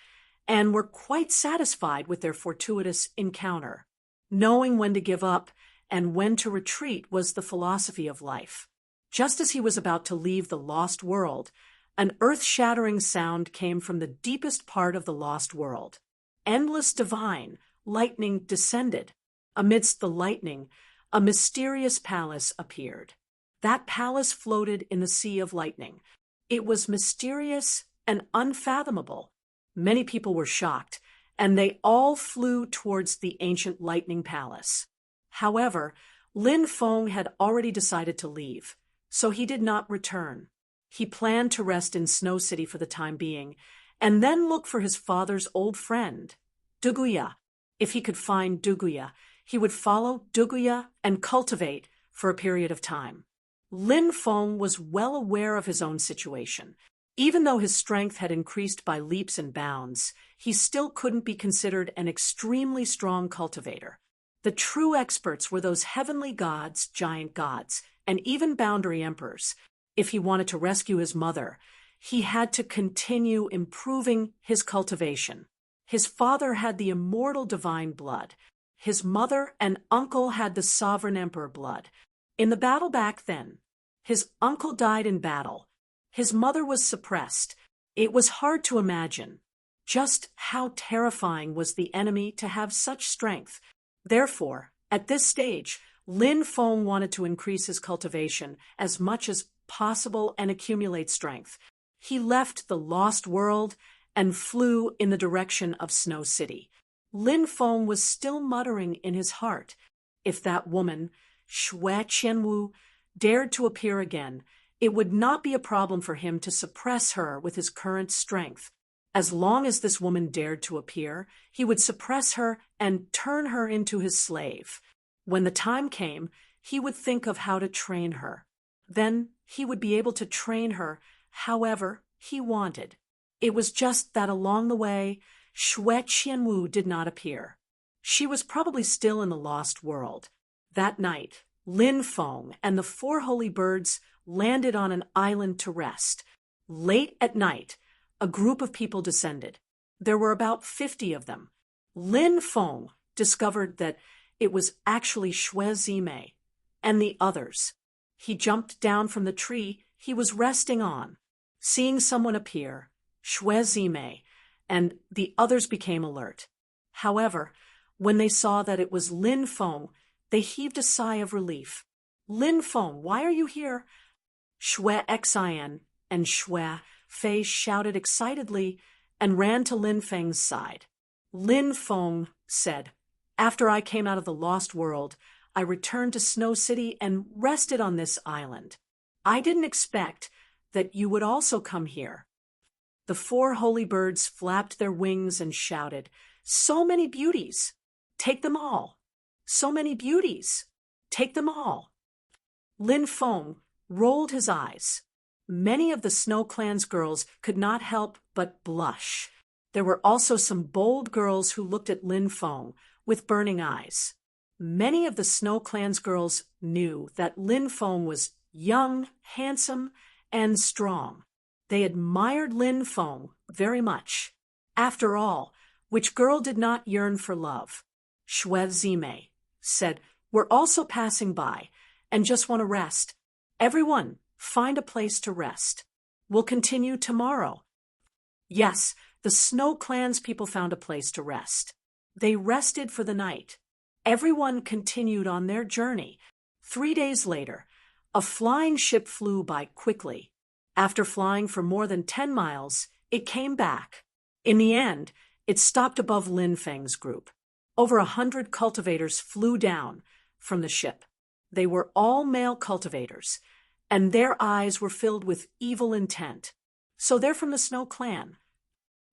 and were quite satisfied with their fortuitous encounter. Knowing when to give up and when to retreat was the philosophy of life. Just as he was about to leave the Lost World, an earth-shattering sound came from the deepest part of the Lost World. Endless Divine, lightning descended. Amidst the lightning, a mysterious palace appeared. That palace floated in the sea of lightning. It was mysterious and unfathomable. Many people were shocked, and they all flew towards the ancient lightning palace. However, Lin Feng had already decided to leave, so he did not return. He planned to rest in Snow City for the time being, and then look for his father's old friend, Duguya. If he could find Duguya, he would follow Duguya and cultivate for a period of time. Lin Feng was well aware of his own situation. Even though his strength had increased by leaps and bounds, he still couldn't be considered an extremely strong cultivator. The true experts were those heavenly gods, giant gods, and even boundary emperors. If he wanted to rescue his mother, he had to continue improving his cultivation. His father had the immortal divine blood. His mother and uncle had the sovereign emperor blood. In the battle back then, his uncle died in battle. His mother was suppressed. It was hard to imagine just how terrifying was the enemy to have such strength. Therefore, at this stage, Lin Feng wanted to increase his cultivation as much as possible and accumulate strength. He left the lost world and flew in the direction of Snow City. Lin Feng was still muttering in his heart, if that woman, Xue Qianwu, dared to appear again, it would not be a problem for him to suppress her with his current strength. As long as this woman dared to appear, he would suppress her and turn her into his slave. When the time came, he would think of how to train her. Then he would be able to train her however he wanted. It was just that along the way, Xue Qianwu did not appear. She was probably still in the lost world. That night, Lin Feng and the 4 holy birds landed on an island to rest. Late at night, a group of people descended. There were about 50 of them. Lin Feng discovered that it was actually Xue Zime and the others. He jumped down from the tree he was resting on. Seeing someone appear, Xue Zime and the others became alert. However, when they saw that it was Lin Feng, they heaved a sigh of relief. Lin Feng, why are you here? Xue Xian and Xue Fei shouted excitedly and ran to Lin Feng's side. Lin Feng said, after I came out of the lost world, I returned to Snow City and rested on this island. I didn't expect that you would also come here. The 4 holy birds flapped their wings and shouted, so many beauties! Take them all! So many beauties! Take them all! Lin Feng rolled his eyes. Many of the Snow Clan's girls could not help but blush. There were also some bold girls who looked at Lin Feng with burning eyes. Many of the Snow Clan's girls knew that Lin Feng was young, handsome, and strong. They admired Lin Feng very much. After all, which girl did not yearn for love? Xue Zime said, we're also passing by and just want to rest. Everyone, find a place to rest. We'll continue tomorrow. Yes, the Snow Clan's people found a place to rest. They rested for the night. Everyone continued on their journey. 3 days later, a flying ship flew by quickly. After flying for more than 10 miles, it came back. In the end, it stopped above Lin Feng's group. Over 100 cultivators flew down from the ship. They were all male cultivators, and their eyes were filled with evil intent. So they're from the Snow Clan.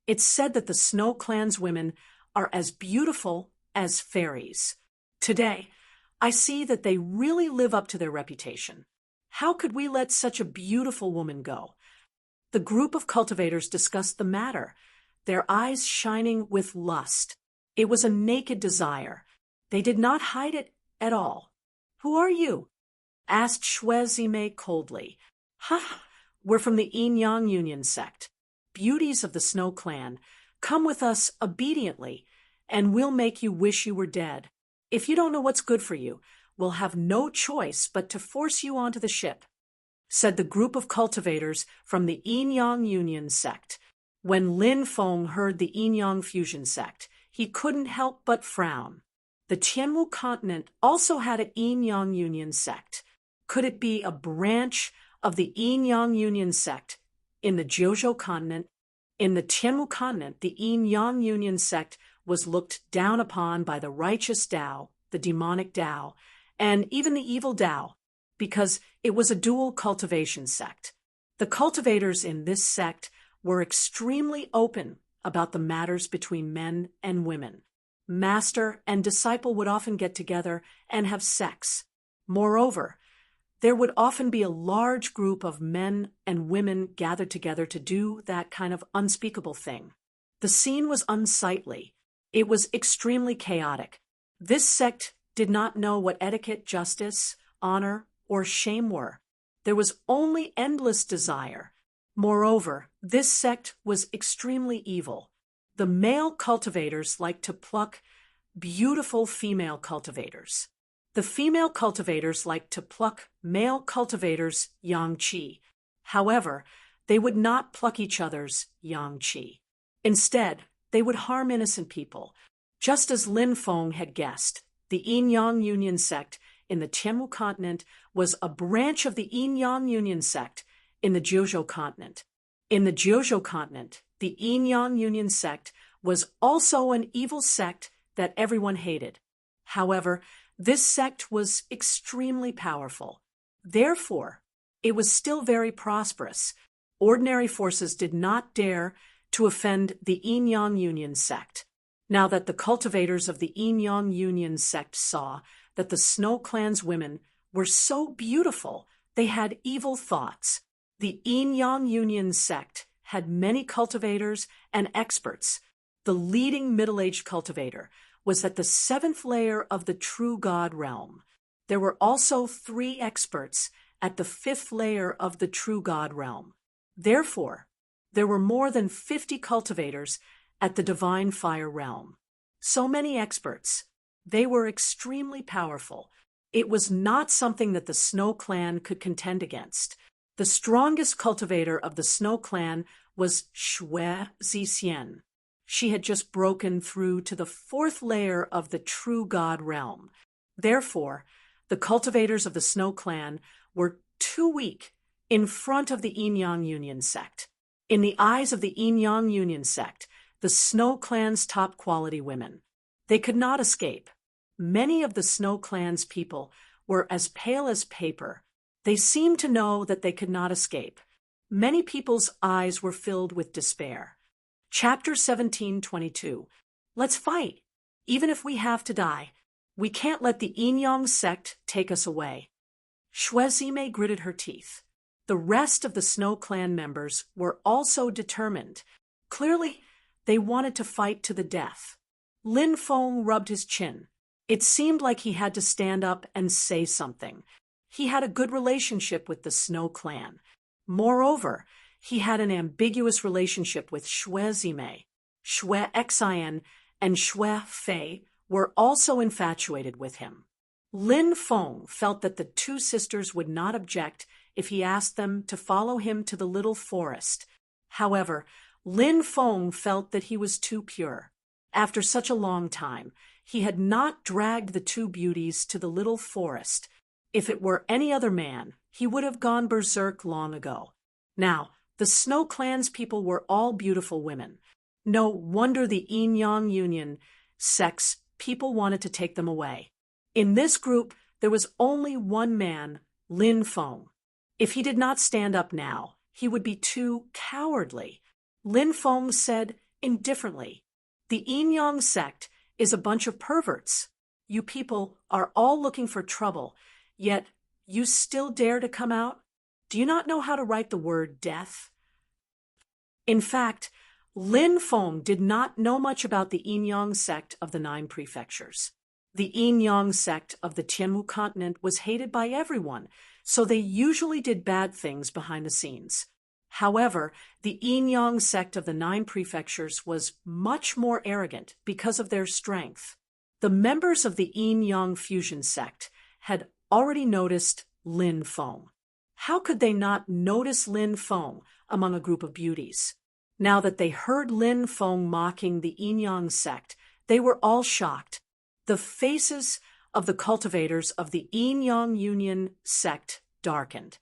It's said that the Snow Clan's women are as beautiful as fairies. Today, I see that they really live up to their reputation. How could we let such a beautiful woman go? The group of cultivators discussed the matter, their eyes shining with lust. It was a naked desire. They did not hide it at all. Who are you? Asked Xue Zime coldly. Ha! We're from the Yin-Yang Union sect. Beauties of the Snow Clan, come with us obediently, and we'll make you wish you were dead. If you don't know what's good for you, we'll have no choice but to force you onto the ship, said the group of cultivators from the Yin-Yang Union sect. When Lin Feng heard the Yin-Yang Fusion sect, he couldn't help but frown. The Tianmu continent also had a Yin-Yang Union sect. Could it be a branch of the Yin-Yang Union sect in the Jiuzhou continent? In the Tianmu continent, the Yin-Yang Union sect was looked down upon by the righteous Tao, the demonic Tao, and even the evil Tao, because it was a dual cultivation sect. The cultivators in this sect were extremely open about the matters between men and women. Master and disciple would often get together and have sex. Moreover, there would often be a large group of men and women gathered together to do that kind of unspeakable thing. The scene was unsightly. It was extremely chaotic. This sect did not know what etiquette, justice, honor, or shame were. There was only endless desire. Moreover, this sect was extremely evil. The male cultivators liked to pluck beautiful female cultivators. The female cultivators liked to pluck male cultivators' yang qi. However, they would not pluck each other's yang qi. Instead, they would harm innocent people. Just as Lin Feng had guessed, the Yin-Yang Union sect in the Tianmu continent was a branch of the Yin-Yang Union sect in the Jiuzhou continent. In the Jiuzhou continent, the Yin-Yang Union sect was also an evil sect that everyone hated. However, this sect was extremely powerful. Therefore, it was still very prosperous. Ordinary forces did not dare to offend the Yin-Yang Union sect. Now that the cultivators of the Yin-Yang Union sect saw that the Snow Clan's women were so beautiful, they had evil thoughts. The Yin-Yang Union sect had many cultivators and experts. The leading middle-aged cultivator was at the 7th layer of the true God realm. There were also 3 experts at the 5th layer of the true God realm. Therefore, there were more than 50 cultivators at the divine fire realm. So many experts. They were extremely powerful. It was not something that the Snow Clan could contend against. The strongest cultivator of the Snow Clan was Xue Zixian. She had just broken through to the 4th layer of the true God realm. Therefore, the cultivators of the Snow Clan were too weak in front of the Yin-Yang Union sect. In the eyes of the Yin-Yang Union sect, the Snow Clan's top quality women, they could not escape. Many of the Snow Clan's people were as pale as paper. They seemed to know that they could not escape. Many people's eyes were filled with despair. Chapter 17:22. Let's fight. Even if we have to die, we can't let the Yin-Yang sect take us away. Shuezime gritted her teeth. The rest of the Snow Clan members were also determined. Clearly, they wanted to fight to the death. Lin Feng rubbed his chin. It seemed like he had to stand up and say something. He had a good relationship with the Snow Clan. Moreover, he had an ambiguous relationship with Shuezime. Xue Xian and Xue Fei were also infatuated with him. Lin Feng felt that the 2 sisters would not object if he asked them to follow him to the little forest. However, Lin Feng felt that he was too pure. After such a long time, he had not dragged the 2 beauties to the little forest. If it were any other man, he would have gone berserk long ago. Now, the Snow Clan's people were all beautiful women. No wonder the Yin-Yang Union sect's people wanted to take them away. In this group, there was only one man, Lin Feng. If he did not stand up now, he would be too cowardly. Lin Feng said indifferently, "The Yin-Yang sect is a bunch of perverts. You people are all looking for trouble, yet you still dare to come out? Do you not know how to write the word death?" In fact, Lin Feng did not know much about the Yin-Yang sect of the 9 prefectures. The Yin-Yang sect of the Tianmu continent was hated by everyone, so they usually did bad things behind the scenes. However, the Yin-Yang sect of the 9 prefectures was much more arrogant because of their strength. The members of the Yin-Yang fusion sect had already noticed Lin Feng. How could they not notice Lin Feng among a group of beauties? Now that they heard Lin Feng mocking the Yin-Yang sect, They were all shocked. The faces of the cultivators of the Yin-Yang Union sect darkened.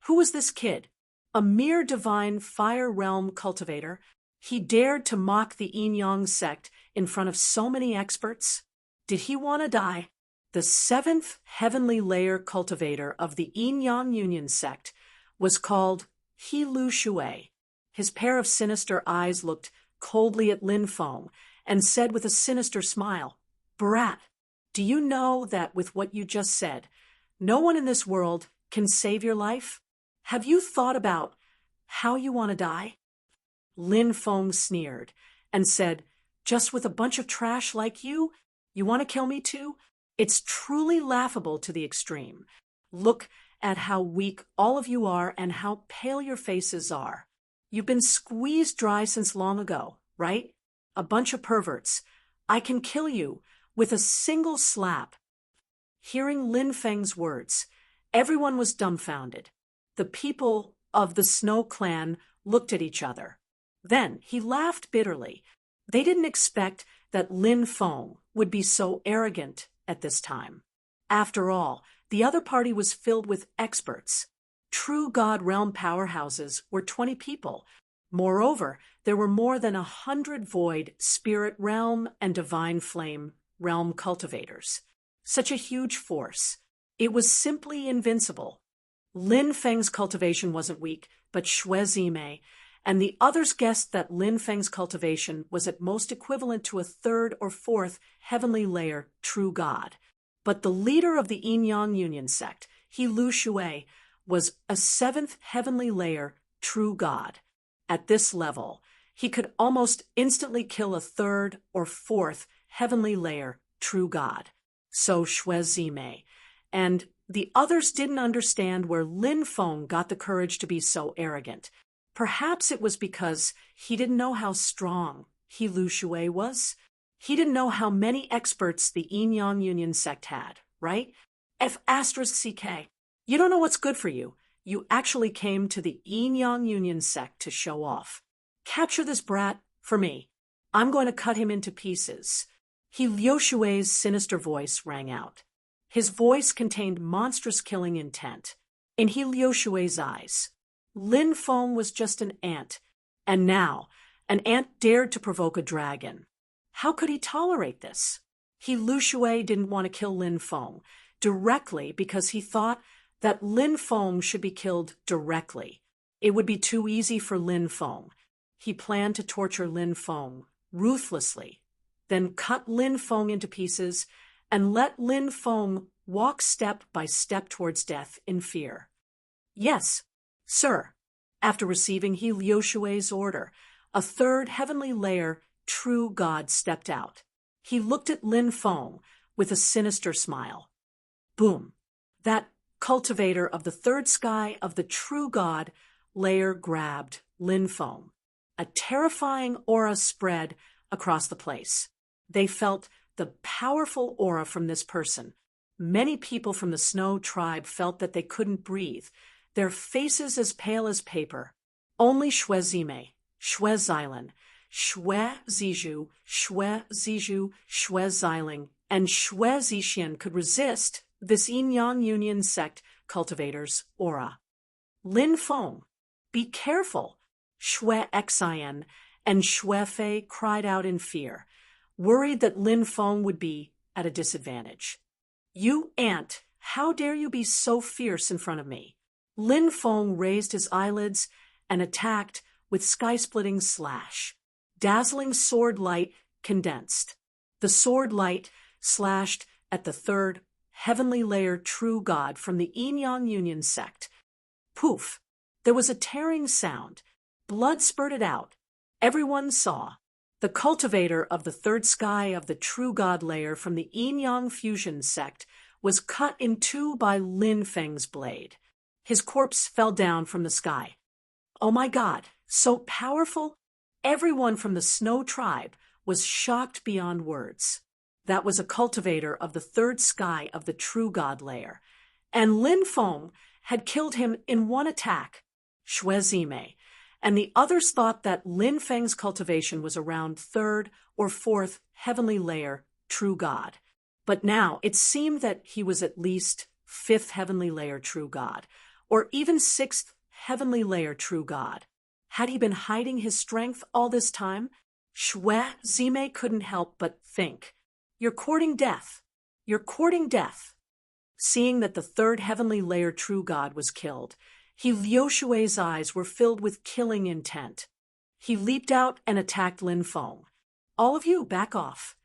Who was this kid? A mere divine fire realm cultivator? He dared to mock the Yin-Yang sect in front of so many experts? Did he want to die? The seventh heavenly layer cultivator of the Yin-Yang Union sect was called He Lu Shui. His pair of sinister eyes looked coldly at Lin Feng and said with a sinister smile, "Brat, do you know that with what you just said, no one in this world can save your life? Have you thought about how you want to die?" Lin Feng sneered and said, "Just with a bunch of trash like you want to kill me too? It's truly laughable to the extreme. Look at how weak all of you are and how pale your faces are. You've been squeezed dry since long ago, right? A bunch of perverts. I can kill you with a single slap." Hearing Lin Feng's words, everyone was dumbfounded. The people of the Snow Clan looked at each other. Then he laughed bitterly. They didn't expect that Lin Feng would be so arrogant at this time. After all, the other party was filled with experts. True God realm powerhouses were 20 people. Moreover, there were more than 100 void, spirit realm, and divine flame realm cultivators. Such a huge force. It was simply invincible. Lin Feng's cultivation wasn't weak, but Xue Zimei and the others guessed that Lin Feng's cultivation was at most equivalent to a third or fourth heavenly layer true God. But the leader of the Yin-Yang Union sect, He Lu Shui, was a seventh heavenly layer true God. At this level, he could almost instantly kill a third or fourth heavenly layer true God. So Xue Zimei. And the others didn't understand where Lin Feng got the courage to be so arrogant. Perhaps it was because he didn't know how strong He Lu Shui was. He didn't know how many experts the Yin-Yang Union sect had, right? F***CK. You don't know what's good for you. You actually came to the Yin-Yang Union sect to show off. Capture this brat for me. I'm going to cut him into pieces. He Lu Shui's sinister voice rang out. His voice contained monstrous killing intent. In He Lu Shui's eyes, Lin Feng was just an ant, and now an ant dared to provoke a dragon. How could he tolerate this? He Lu Shui didn't want to kill Lin Feng directly because he thought that Lin Feng should be killed directly. It would be too easy for Lin Feng. He planned to torture Lin Feng ruthlessly, then cut Lin Feng into pieces and let Lin Feng walk step by step towards death in fear. Yes, sir. After receiving He Lu Shui's order, a third heavenly layer true God stepped out. He looked at Lin Feng with a sinister smile. Boom! That cultivator of the third sky of the true God layer grabbed Lin Feng. A terrifying aura spread across the place. They felt the powerful aura from this person. Many people from the Snow tribe felt that they couldn't breathe, their faces as pale as paper. Only Xue Zimei, Xue Xilan, Xue Zizhu, Xue Zizhu, Xue Xiling, and Xue Zixian could resist this Yin-Yang Union sect cultivator's aura. Lin Feng, be careful! Xue Xian and Xue Fei cried out in fear, worried that Lin Feng would be at a disadvantage. You ant, how dare you be so fierce in front of me? Lin Feng raised his eyelids and attacked with sky-splitting slash. Dazzling sword light condensed. The sword light slashed at the third heavenly layer true God from the Yin-Yang Union sect. Poof! There was a tearing sound. Blood spurted out. Everyone saw. The cultivator of the third sky of the true God layer from the Yin-Yang Fusion sect was cut in two by Lin Feng's blade. His corpse fell down from the sky. Oh my God, so powerful! Everyone from the Snow tribe was shocked beyond words. That was a cultivator of the third sky of the true God layer. And Lin Feng had killed him in one attack. Xue Zimei and the others thought that Lin Feng's cultivation was around third or fourth heavenly layer true God. But now it seemed that he was at least fifth heavenly layer true God, or even sixth heavenly layer true God. Had he been hiding his strength all this time? Shui Zime couldn't help but think, "You're courting death. You're courting death." Seeing that the third heavenly layer true God was killed, Liu Shui's eyes were filled with killing intent. He leaped out and attacked Lin Feng. "All of you, back off."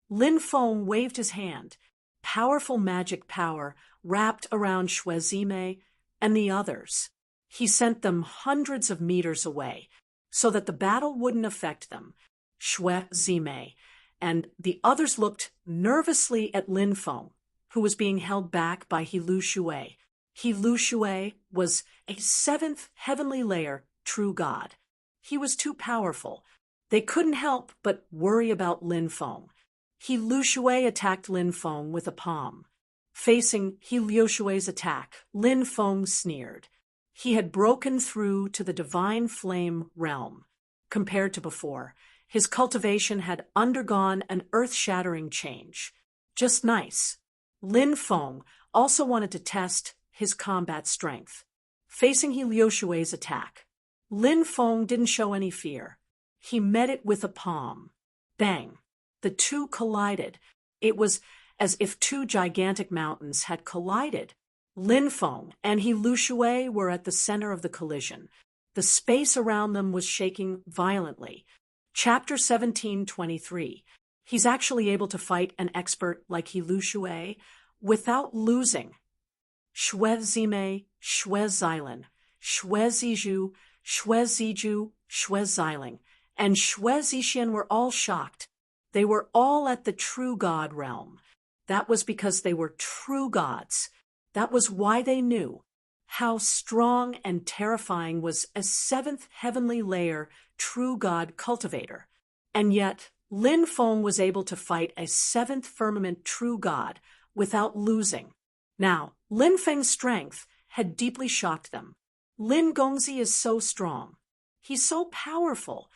Lin Feng waved his hand. Powerful magic power wrapped around Shuezime and the others. He sent them hundreds of meters away so that the battle wouldn't affect them. Shuezime and the others looked nervously at Lin Feng, who was being held back by Liu Shui. Liu Shui was a seventh heavenly layer true God. He was too powerful. They couldn't help but worry about Lin Feng. Liu Shui attacked Lin Feng with a palm. Facing Liu Shui's attack, Lin Feng sneered. He had broken through to the divine flame realm. Compared to before, his cultivation had undergone an earth-shattering change. Just nice. Lin Feng also wanted to test his combat strength. Facing Liu Shui's attack, Lin Feng didn't show any fear. He met it with a palm. Bang! The two collided. It was as if two gigantic mountains had collided. Lin Feng and Liu Shui were at the center of the collision. The space around them was shaking violently. Chapter 17:23. He's actually able to fight an expert like Liu Shui without losing. Shuezime, Shuezilen, Shueziju, Shueziju, Shueziling, and Shuezixin were all shocked. They were all at the true God realm. That was because they were true gods. That was why they knew how strong and terrifying was a seventh heavenly layer true God cultivator. And yet, Lin Feng was able to fight a seventh firmament true God without losing. Now, Lin Feng's strength had deeply shocked them. Lin Gongzi is so strong. He's so powerful.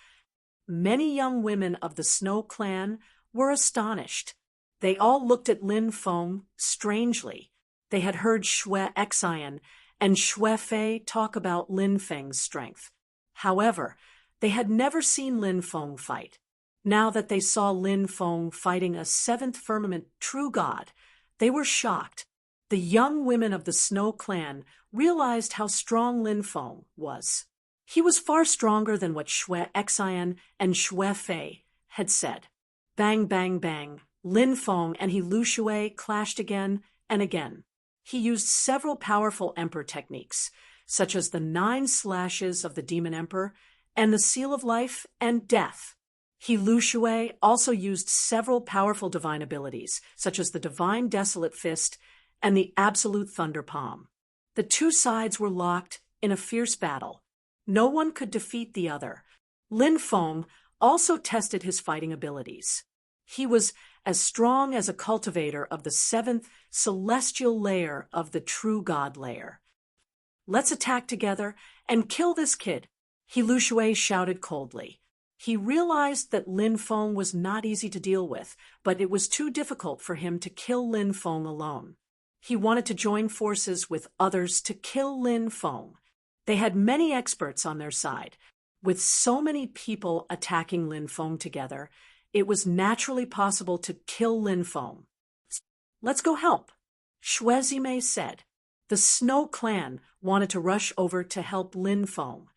Many young women of the Snow clan were astonished. They all looked at Lin Feng strangely. They had heard Shui Xian and Shui Fei talk about Lin Feng's strength. However, they had never seen Lin Feng fight. Now that they saw Lin Feng fighting a seventh firmament true God, they were shocked. The young women of the Snow clan realized how strong Lin Feng was. He was far stronger than what Shui Xian and Shui Fei had said. Bang, bang, bang. Lin Feng and Liu Shui clashed again and again. He used several powerful emperor techniques, such as the 9 slashes of the Demon Emperor and the Seal of Life and Death. Liu Shui also used several powerful divine abilities, such as the Divine Desolate Fist and the Absolute Thunder Palm. The two sides were locked in a fierce battle. No one could defeat the other. Lin Feng also tested his fighting abilities. He was as strong as a cultivator of the 7th celestial layer of the true God layer. "Let's attack together and kill this kid," Liu Shui shouted coldly. He realized that Lin Feng was not easy to deal with, but it was too difficult for him to kill Lin Feng alone. He wanted to join forces with others to kill Lin Feng. They had many experts on their side. With so many people attacking Lin Feng together, it was naturally possible to kill Lin Feng. "Let's go help," Shuezime said. The Snow clan wanted to rush over to help Lin Feng.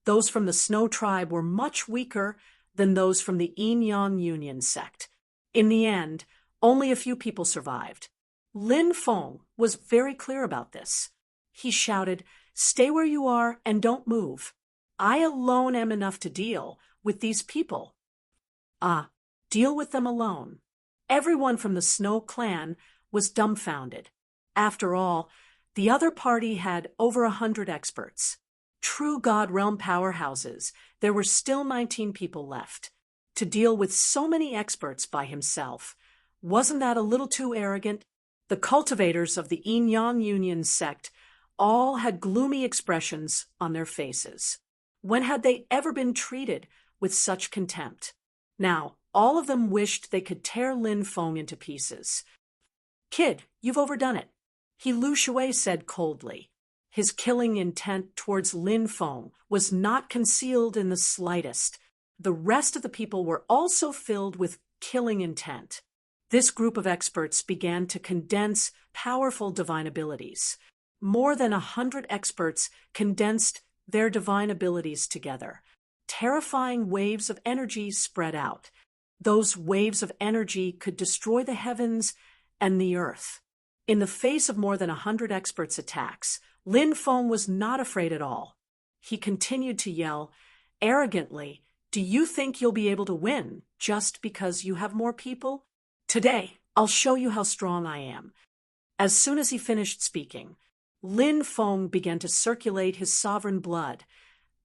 Those from the Snow tribe were much weaker than those from the Yin-Yang Union sect. In the end, only a few people survived. Lin Feng was very clear about this. He shouted, "Stay where you are and don't move. I alone am enough to deal with these people." Deal with them alone. Everyone from the Snow clan was dumbfounded. After all, the other party had over 100 experts. True God realm powerhouses, there were still 19 people left. To deal with so many experts by himself, wasn't that a little too arrogant? The cultivators of the Yin-Yang Union sect all had gloomy expressions on their faces. When had they ever been treated with such contempt? Now, all of them wished they could tear Lin Feng into pieces. "Kid, you've overdone it," He Lu Shui said coldly. His killing intent towards Lin Feng was not concealed in the slightest. The rest of the people were also filled with killing intent. This group of experts began to condense powerful divine abilities. More than 100 experts condensed their divine abilities together. Terrifying waves of energy spread out. Those waves of energy could destroy the heavens and the earth. In the face of more than 100 experts' attacks, Lin Feng was not afraid at all. He continued to yell arrogantly, "Do you think you'll be able to win just because you have more people? Today, I'll show you how strong I am." As soon as he finished speaking, Lin Feng began to circulate his sovereign blood,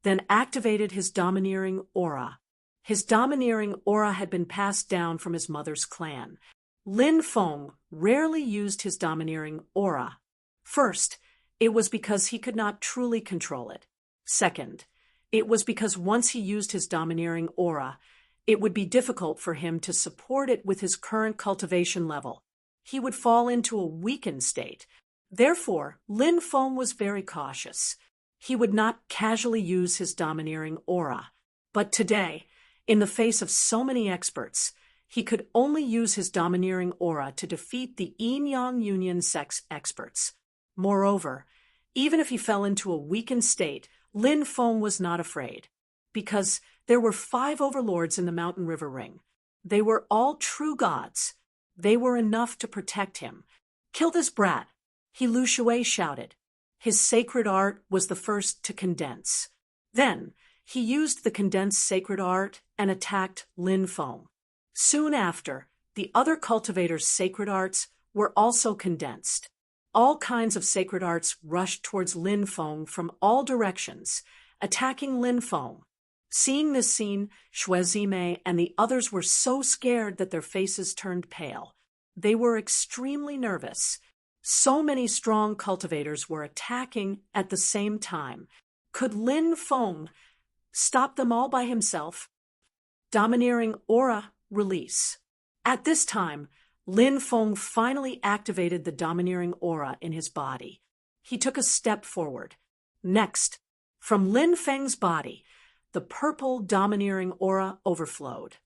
then activated his domineering aura. His domineering aura had been passed down from his mother's clan. Lin Feng rarely used his domineering aura. First, it was because he could not truly control it. Second, it was because once he used his domineering aura, it would be difficult for him to support it with his current cultivation level. He would fall into a weakened state. Therefore, Lin Feng was very cautious. He would not casually use his domineering aura. But today, in the face of so many experts, he could only use his domineering aura to defeat the Yin-Yang Union sex experts. Moreover, even if he fell into a weakened state, Lin Feng was not afraid, because there were 5 overlords in the Mountain River Ring. They were all true gods. They were enough to protect him. "Kill this brat," He Lu Shui shouted. His sacred art was the first to condense. Then, he used the condensed sacred art and attacked Lin Feng. Soon after, the other cultivators' sacred arts were also condensed. All kinds of sacred arts rushed towards Lin Feng from all directions, attacking Lin Feng. Seeing this scene, Xue Zimei and the others were so scared that their faces turned pale. They were extremely nervous. So many strong cultivators were attacking at the same time. Could Lin Feng stop them all by himself? Domineering aura release. At this time, Lin Feng finally activated the domineering aura in his body. He took a step forward. Next, from Lin Feng's body, the purple domineering aura overflowed.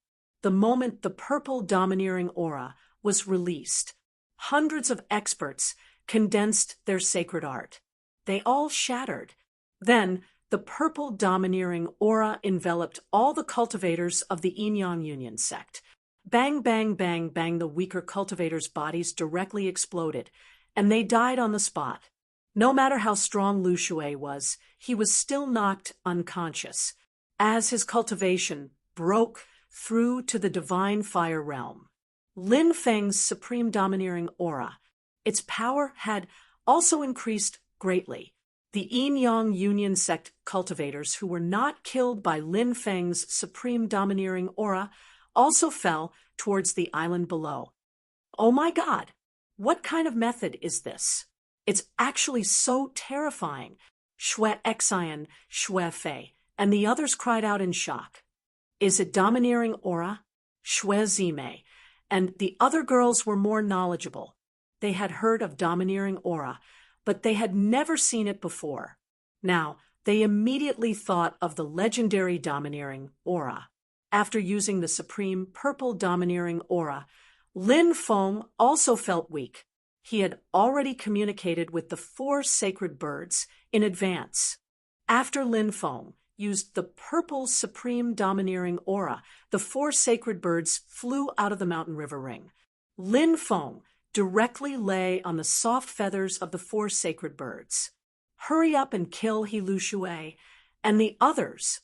The moment the purple domineering aura was released, hundreds of experts condensed their sacred art. They all shattered. Then, the purple domineering aura enveloped all the cultivators of the Yin-Yang Union sect. Bang, bang, bang, bang, the weaker cultivators' bodies directly exploded, and they died on the spot. No matter how strong Lu Shui was, he was still knocked unconscious, as his cultivation broke through to the divine fire realm. Lin Feng's supreme domineering aura, its power had also increased greatly. The Yin-Yang Union sect cultivators who were not killed by Lin Feng's supreme domineering aura also fell towards the island below. "Oh my God! What kind of method is this? It's actually so terrifying," Xue Xian, Xue Fei, and the others cried out in shock. "Is it domineering aura?" Xue Zimei and the other girls were more knowledgeable. They had heard of domineering aura, but they had never seen it before. Now, they immediately thought of the legendary domineering aura. After using the supreme purple domineering aura, Lin Feng also felt weak. He had already communicated with the 4 sacred birds in advance. After Lin Feng used the purple supreme domineering aura, the 4 sacred birds flew out of the Mountain River Ring. Lin Feng directly lay on the soft feathers of the 4 sacred birds. "Hurry up and kill He Lu Shui and the others,"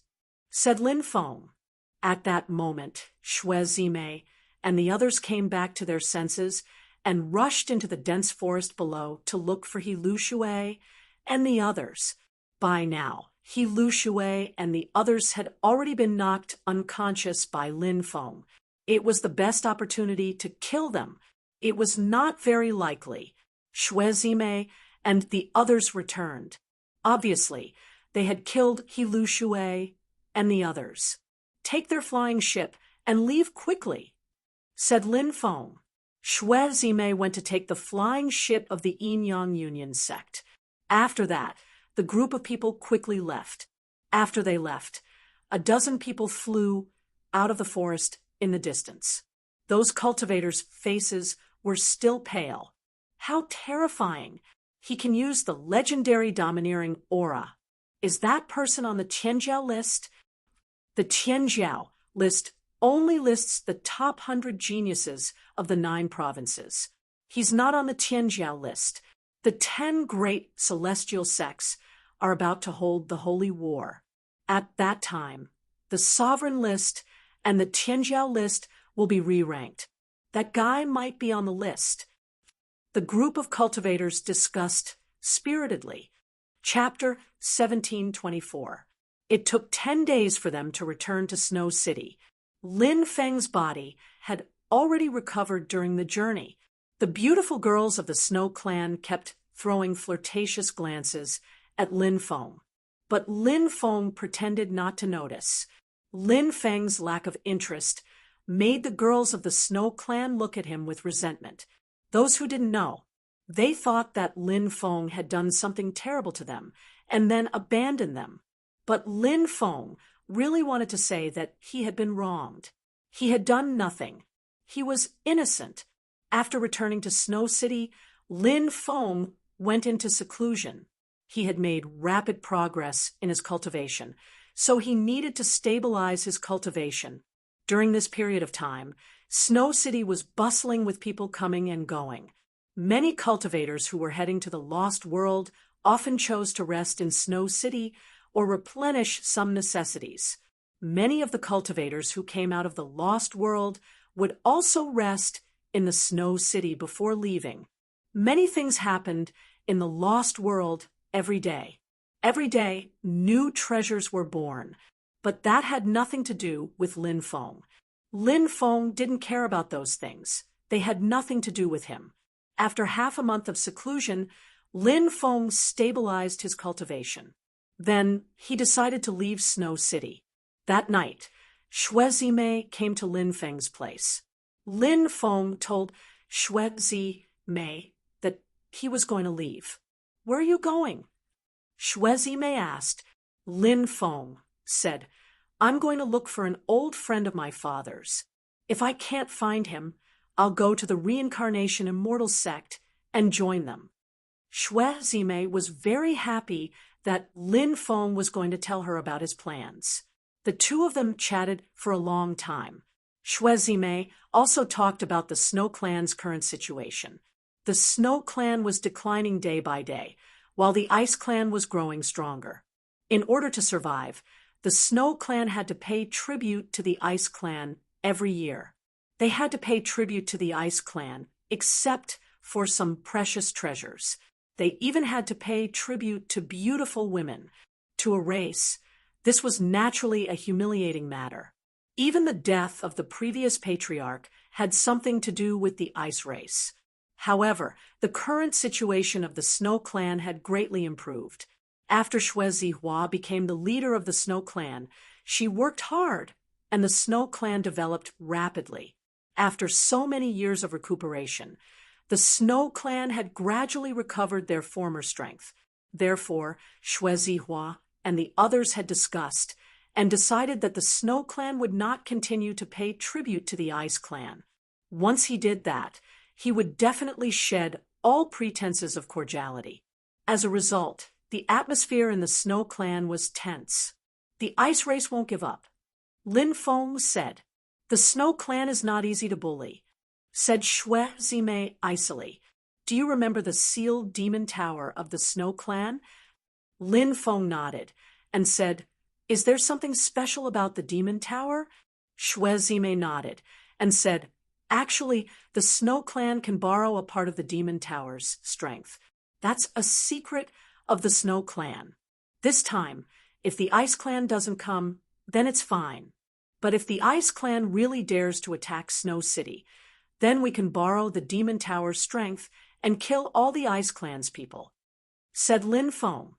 said Lin Feng. At that moment, Xue Zimei and the others came back to their senses and rushed into the dense forest below to look for He Lu Shui and the others. By now, He Lu Shui and the others had already been knocked unconscious by Lin Feng. It was the best opportunity to kill them. It was not very likely. Xue Zimei and the others returned. Obviously, They had killed He Lu Shui and the others. Take their flying ship and leave quickly, said Lin Feng. Xue Zimei went to take the flying ship of the Yin Yang Union sect. After that, the group of people quickly left. After they left, a dozen people flew out of the forest in the distance. Those cultivators' faces were still pale. How terrifying! He can use the legendary domineering aura. Is that person on the Qianjiao list? The Qianjiao list only lists the top 100 geniuses of the 9 provinces. He's not on the Qianjiao list. The 10 great celestial sects are about to hold the holy war. At that time, the sovereign list and the Qianjiao list will be re-ranked. That guy might be on the list. The group of cultivators discussed spiritedly. Chapter 1724. It took 10 days for them to return to Snow City. Lin Feng's body had already recovered during the journey. The beautiful girls of the Snow Clan kept throwing flirtatious glances at Lin Feng. But Lin Feng pretended not to notice. Lin Feng's lack of interest made the girls of the Snow Clan look at him with resentment. Those who didn't know, they thought that Lin Feng had done something terrible to them and then abandoned them. But Lin Feng really wanted to say that he had been wronged. He had done nothing. He was innocent. After returning to Snow City, Lin Feng went into seclusion. He had made rapid progress in his cultivation, so he needed to stabilize his cultivation. During this period of time, Snow City was bustling with people coming and going. Many cultivators who were heading to the Lost World often chose to rest in Snow City or replenish some necessities. Many of the cultivators who came out of the Lost World would also rest in the Snow City before leaving. Many things happened in the Lost World every day. Every day, new treasures were born, but that had nothing to do with Lin Feng. Lin Feng didn't care about those things. They had nothing to do with him. After half a month of seclusion, Lin Feng stabilized his cultivation. Then he decided to leave Snow City. That night, Xue Zimei came to Lin Feng's place. Lin Feng told Xue Zimei that he was going to leave. "Where are you going?" Xue Zimei asked. Lin Feng said, "I'm going to look for an old friend of my father's. If I can't find him, I'll go to the Reincarnation Immortal sect and join them." Xue Zimei was very happy that Lin Feng was going to tell her about his plans. The two of them chatted for a long time. Xue Zimei also talked about the Snow Clan's current situation. The Snow Clan was declining day by day, while the Ice Clan was growing stronger. In order to survive, the Snow Clan had to pay tribute to the Ice Clan every year. They had to pay tribute to the Ice Clan, except for some precious treasures. They even had to pay tribute to beautiful women. To a race, this was naturally a humiliating matter. Even the death of the previous patriarch had something to do with the ice race. However, the current situation of the Snow Clan had greatly improved. After Xue Zihua became the leader of the Snow Clan, she worked hard, and the Snow Clan developed rapidly. After so many years of recuperation, the Snow Clan had gradually recovered their former strength. Therefore, Xue Zihua and the others had discussed and decided that the Snow Clan would not continue to pay tribute to the Ice Clan. Once he did that, he would definitely shed all pretenses of cordiality. As a result, the atmosphere in the Snow Clan was tense. "The ice race won't give up," Lin Feng said. "The Snow Clan is not easy to bully," said Xue Zimei icily. "Do you remember the sealed demon tower of the Snow Clan?" Lin Feng nodded and said, "Is there something special about the demon tower?" Xue Zimei nodded and said, "Actually, the Snow Clan can borrow a part of the demon tower's strength. That's a secret of the Snow Clan. This time, if the Ice Clan doesn't come, then it's fine. But if the Ice Clan really dares to attack Snow City, then we can borrow the demon tower's strength and kill all the Ice Clan's people," said Lin Feng.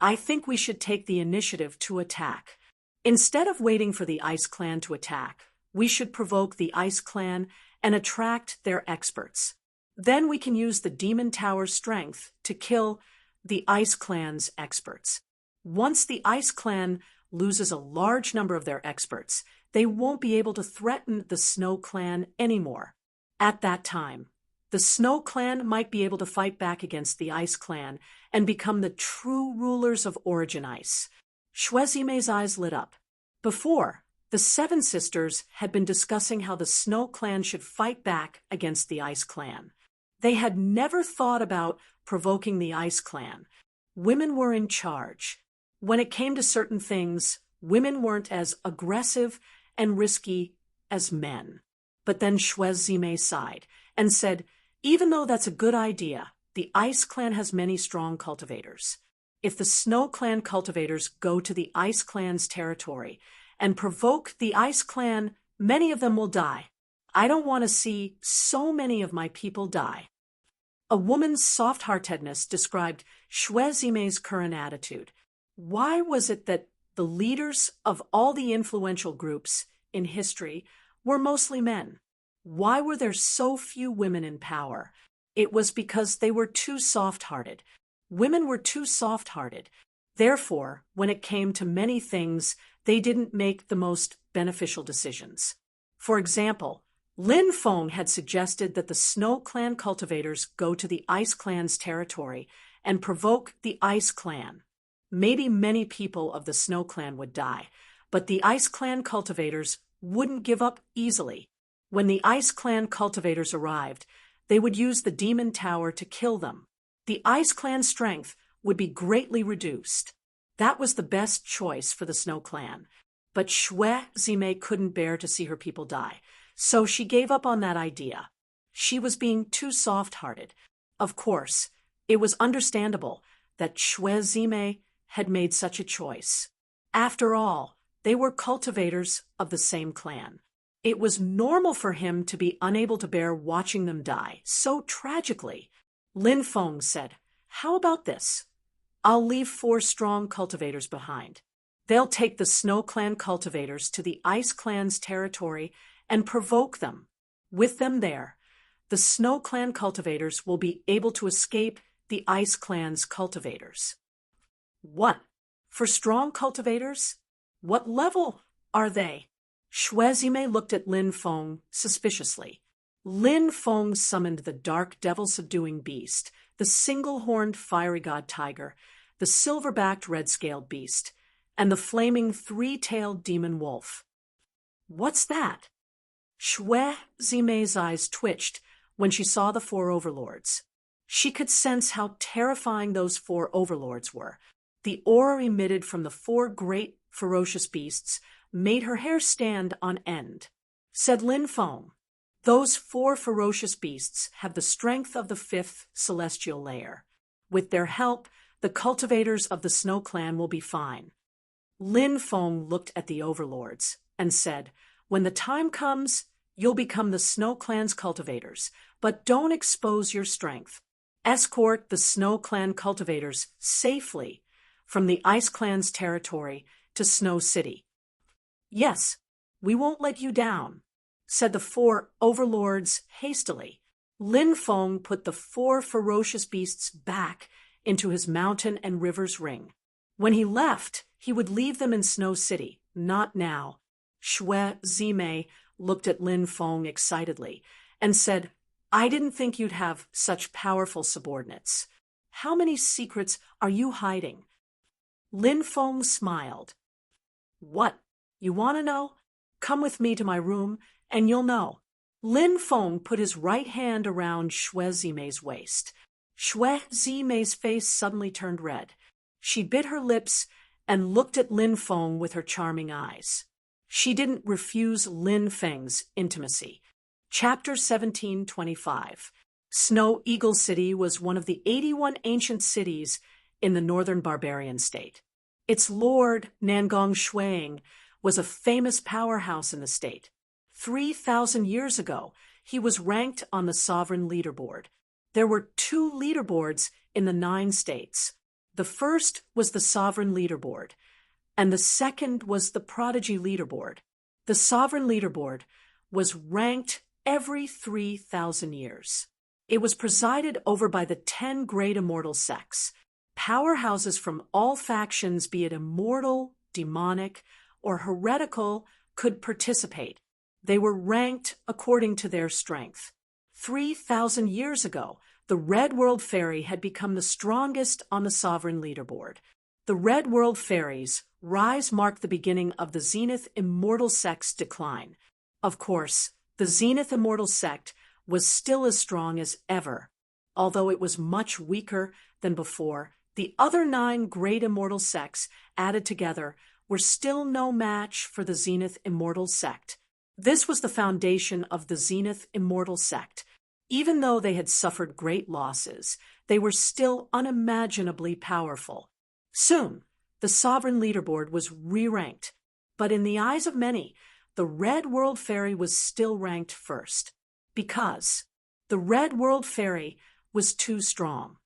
I think we should take the initiative to attack. Instead of waiting for the Ice Clan to attack, we should provoke the Ice Clan and attract their experts. Then we can use the Demon Tower's strength to kill the Ice Clan's experts. Once the Ice Clan loses a large number of their experts, they won't be able to threaten the Snow Clan anymore. At that time, the Snow Clan might be able to fight back against the Ice Clan and become the true rulers of Origin Ice. Shuezime's eyes lit up. Before, the Seven Sisters had been discussing how the Snow Clan should fight back against the Ice Clan. They had never thought about provoking the Ice Clan. Women were in charge. When it came to certain things, women weren't as aggressive and risky as men. But then Shuezime sighed and said, even though that's a good idea, the Ice Clan has many strong cultivators. If the Snow Clan cultivators go to the Ice Clan's territory and provoke the Ice Clan, many of them will die. I don't want to see so many of my people die. A woman's soft-heartedness described Shuezime's current attitude. Why was it that the leaders of all the influential groups in history were mostly men? Why were there so few women in power? It was because they were too soft-hearted. Women were too soft-hearted. Therefore, when it came to many things, they didn't make the most beneficial decisions. For example, Lin Feng had suggested that the Snow Clan cultivators go to the Ice Clan's territory and provoke the Ice Clan. Maybe many people of the Snow Clan would die, but the Ice Clan cultivators wouldn't give up easily. When the Ice Clan cultivators arrived, they would use the Demon Tower to kill them. The Ice Clan's strength would be greatly reduced. That was the best choice for the Snow Clan. But Shuezime couldn't bear to see her people die, so she gave up on that idea. She was being too soft-hearted. Of course, it was understandable that Shuezime had made such a choice. After all, they were cultivators of the same clan. It was normal for him to be unable to bear watching them die so tragically. Lin Feng said, "How about this? I'll leave 4 strong cultivators behind. They'll take the Snow Clan cultivators to the Ice Clan's territory and provoke them. With them there, the Snow Clan cultivators will be able to escape the Ice Clan's cultivators." What? For strong cultivators? What level are they? Shuezime looked at Lin Feng suspiciously. Lin Feng summoned the dark devil-subduing beast, the single-horned fiery god tiger, the silver-backed red-scaled beast, and the flaming 3-tailed demon wolf. What's that? Shuezime's eyes twitched when she saw the 4 overlords. She could sense how terrifying those 4 overlords were. The aura emitted from the 4 great, ferocious beasts made her hair stand on end. Said Lin Feng, "Those 4 ferocious beasts have the strength of the 5th celestial layer. With their help, the cultivators of the Snow Clan will be fine." Lin Feng looked at the overlords and said, "When the time comes, you'll become the Snow Clan's cultivators, but don't expose your strength. Escort the Snow Clan cultivators safely from the Ice Clan's territory to Snow City." "Yes, we won't let you down," said the 4 overlords hastily. Lin Feng put the 4 ferocious beasts back into his mountain and rivers ring. When he left, he would leave them in Snow City. Not now. Shuezime looked at Lin Feng excitedly and said, "I didn't think you'd have such powerful subordinates. How many secrets are you hiding?" Lin Feng smiled. "What? You want to know? Come with me to my room, and you'll know." Lin Feng put his right hand around Shuezime's waist. Shuezime's face suddenly turned red. She bit her lips and looked at Lin Feng with her charming eyes. She didn't refuse Lin Feng's intimacy. Chapter 1725. Snow Eagle City was one of the 81 ancient cities in the northern barbarian state. Its lord, Nangong Shuang, was a famous powerhouse in the state. 3,000 years ago, he was ranked on the sovereign leaderboard. There were 2 leaderboards in the 9 states. The first was the Sovereign Leaderboard, and the second was the Prodigy Leaderboard. The Sovereign Leaderboard was ranked every 3,000 years. It was presided over by the 10 great immortal sects, powerhouses from all factions, be it immortal, demonic, or heretical, could participate. They were ranked according to their strength. 3,000 years ago, the Red World Fairy had become the strongest on the Sovereign Leaderboard. The Red World Fairy's rise marked the beginning of the Zenith Immortal Sect's decline. Of course, the Zenith Immortal Sect was still as strong as ever. Although it was much weaker than before, the other 9 great immortal sects added together were still no match for the Zenith Immortal Sect. This was the foundation of the Zenith Immortal Sect. Even though they had suffered great losses, they were still unimaginably powerful. Soon, the Sovereign Leaderboard was re-ranked, but in the eyes of many, the Red World Fairy was still ranked first, because the Red World Fairy was too strong.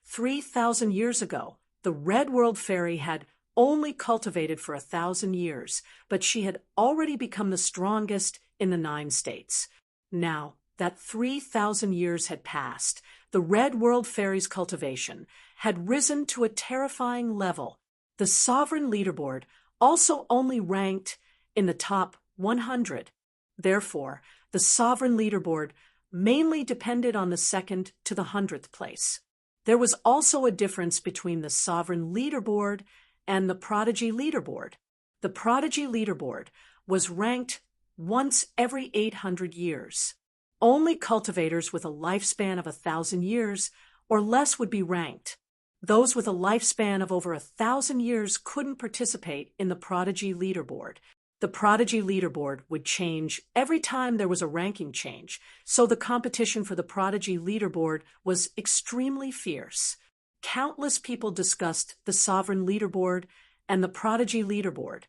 3,000 years ago, the Red World Fairy had only cultivated for 1,000 years, but she had already become the strongest in the 9 states. Now that 3,000 years had passed, the Red World Fairy's cultivation had risen to a terrifying level. The Sovereign Leaderboard also only ranked in the top 100. Therefore, the Sovereign Leaderboard mainly depended on the 2nd to the 100th place. There was also a difference between the Sovereign Leaderboard and the Prodigy Leaderboard. The Prodigy Leaderboard was ranked once every 800 years. Only cultivators with a lifespan of 1,000 years or less would be ranked. Those with a lifespan of over 1,000 years couldn't participate in the Prodigy Leaderboard. The Prodigy Leaderboard would change every time there was a ranking change, so the competition for the Prodigy Leaderboard was extremely fierce. Countless people discussed the Sovereign Leaderboard and the Prodigy Leaderboard.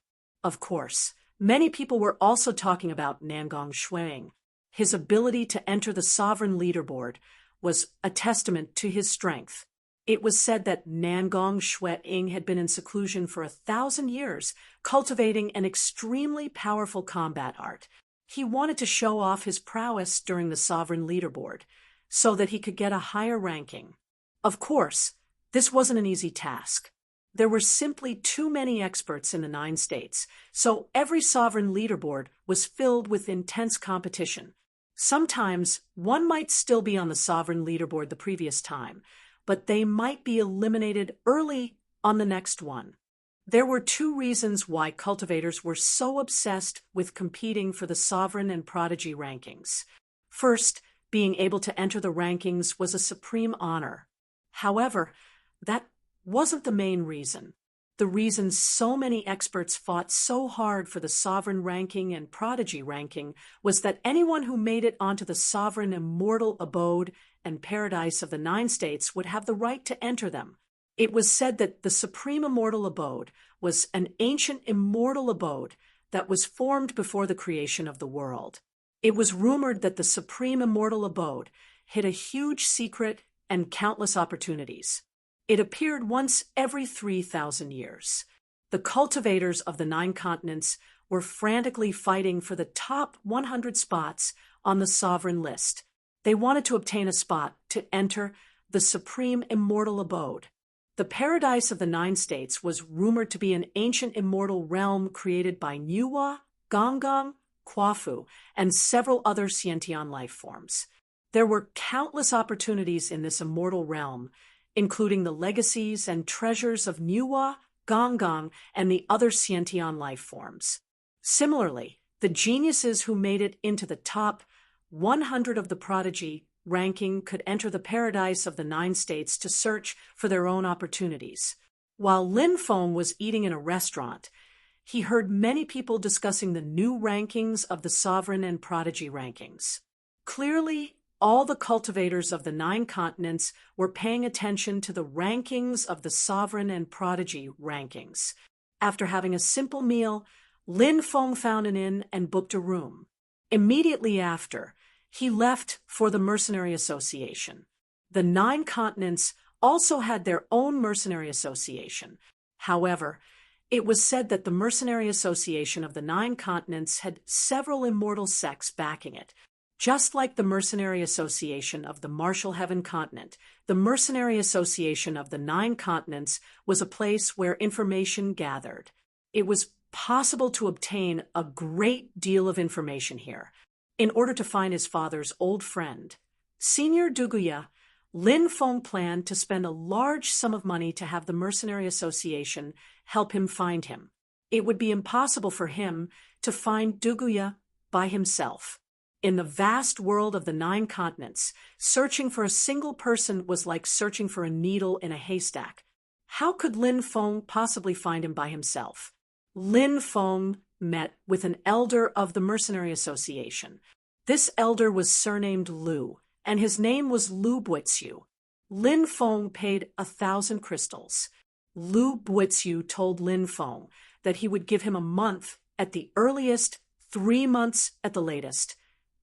Of course, many people were also talking about Nangong Shuang. His ability to enter the Sovereign Leaderboard was a testament to his strength. It was said that Nangong Shuang had been in seclusion for 1,000 years, cultivating an extremely powerful combat art. He wanted to show off his prowess during the Sovereign Leaderboard, so that he could get a higher ranking. Of course, this wasn't an easy task. There were simply too many experts in the 9 states, so every Sovereign Leaderboard was filled with intense competition. Sometimes one might still be on the Sovereign Leaderboard the previous time, but they might be eliminated early on the next one. There were 2 reasons why cultivators were so obsessed with competing for the Sovereign and Prodigy rankings. First, being able to enter the rankings was a supreme honor. However, that wasn't the main reason. The reason so many experts fought so hard for the Sovereign ranking and Prodigy ranking was that anyone who made it onto the Sovereign Immortal Abode and Paradise of the 9 states would have the right to enter them. It was said that the Supreme Immortal Abode was an ancient immortal abode that was formed before the creation of the world. It was rumored that the Supreme Immortal Abode hid a huge secret and countless opportunities. It appeared once every 3,000 years. The cultivators of the 9 continents were frantically fighting for the top 100 spots on the Sovereign list. They wanted to obtain a spot to enter the Supreme Immortal Abode. The Paradise of the 9 states was rumored to be an ancient immortal realm created by Nuwa, Gonggong, Kwafu, and several other Scientian life forms. There were countless opportunities in this immortal realm, including the legacies and treasures of Nuwa, Gonggong, and the other Scientian life forms. Similarly, the geniuses who made it into the top 100 of the Prodigy ranking could enter the Paradise of the 9 states to search for their own opportunities. While Lin Feng was eating in a restaurant, he heard many people discussing the new rankings of the Sovereign and Prodigy rankings. Clearly, all the cultivators of the 9 continents were paying attention to the rankings of the Sovereign and Prodigy rankings. After having a simple meal, Lin Feng found an inn and booked a room. Immediately after, he left for the Mercenary Association. The 9 continents also had their own mercenary association. However, it was said that the Mercenary Association of the Nine Continents had several immortal sects backing it. Just like the Mercenary Association of the Marshall Heaven Continent, the Mercenary Association of the Nine Continents was a place where information gathered. It was possible to obtain a great deal of information here. In order to find his father's old friend, Senior Duguya, Lin Feng planned to spend a large sum of money to have the Mercenary Association help him find him. It would be impossible for him to find Duguya by himself. In the vast world of the Nine Continents, searching for a single person was like searching for a needle in a haystack. How could Lin Feng possibly find him by himself? Lin Feng met with an elder of the Mercenary Association. This elder was surnamed Lu, and his name was Lu Buiziu. Lin Feng paid 1,000 crystals. Lu Buiziu told Lin Feng that he would give him a month at the earliest, 3 months at the latest,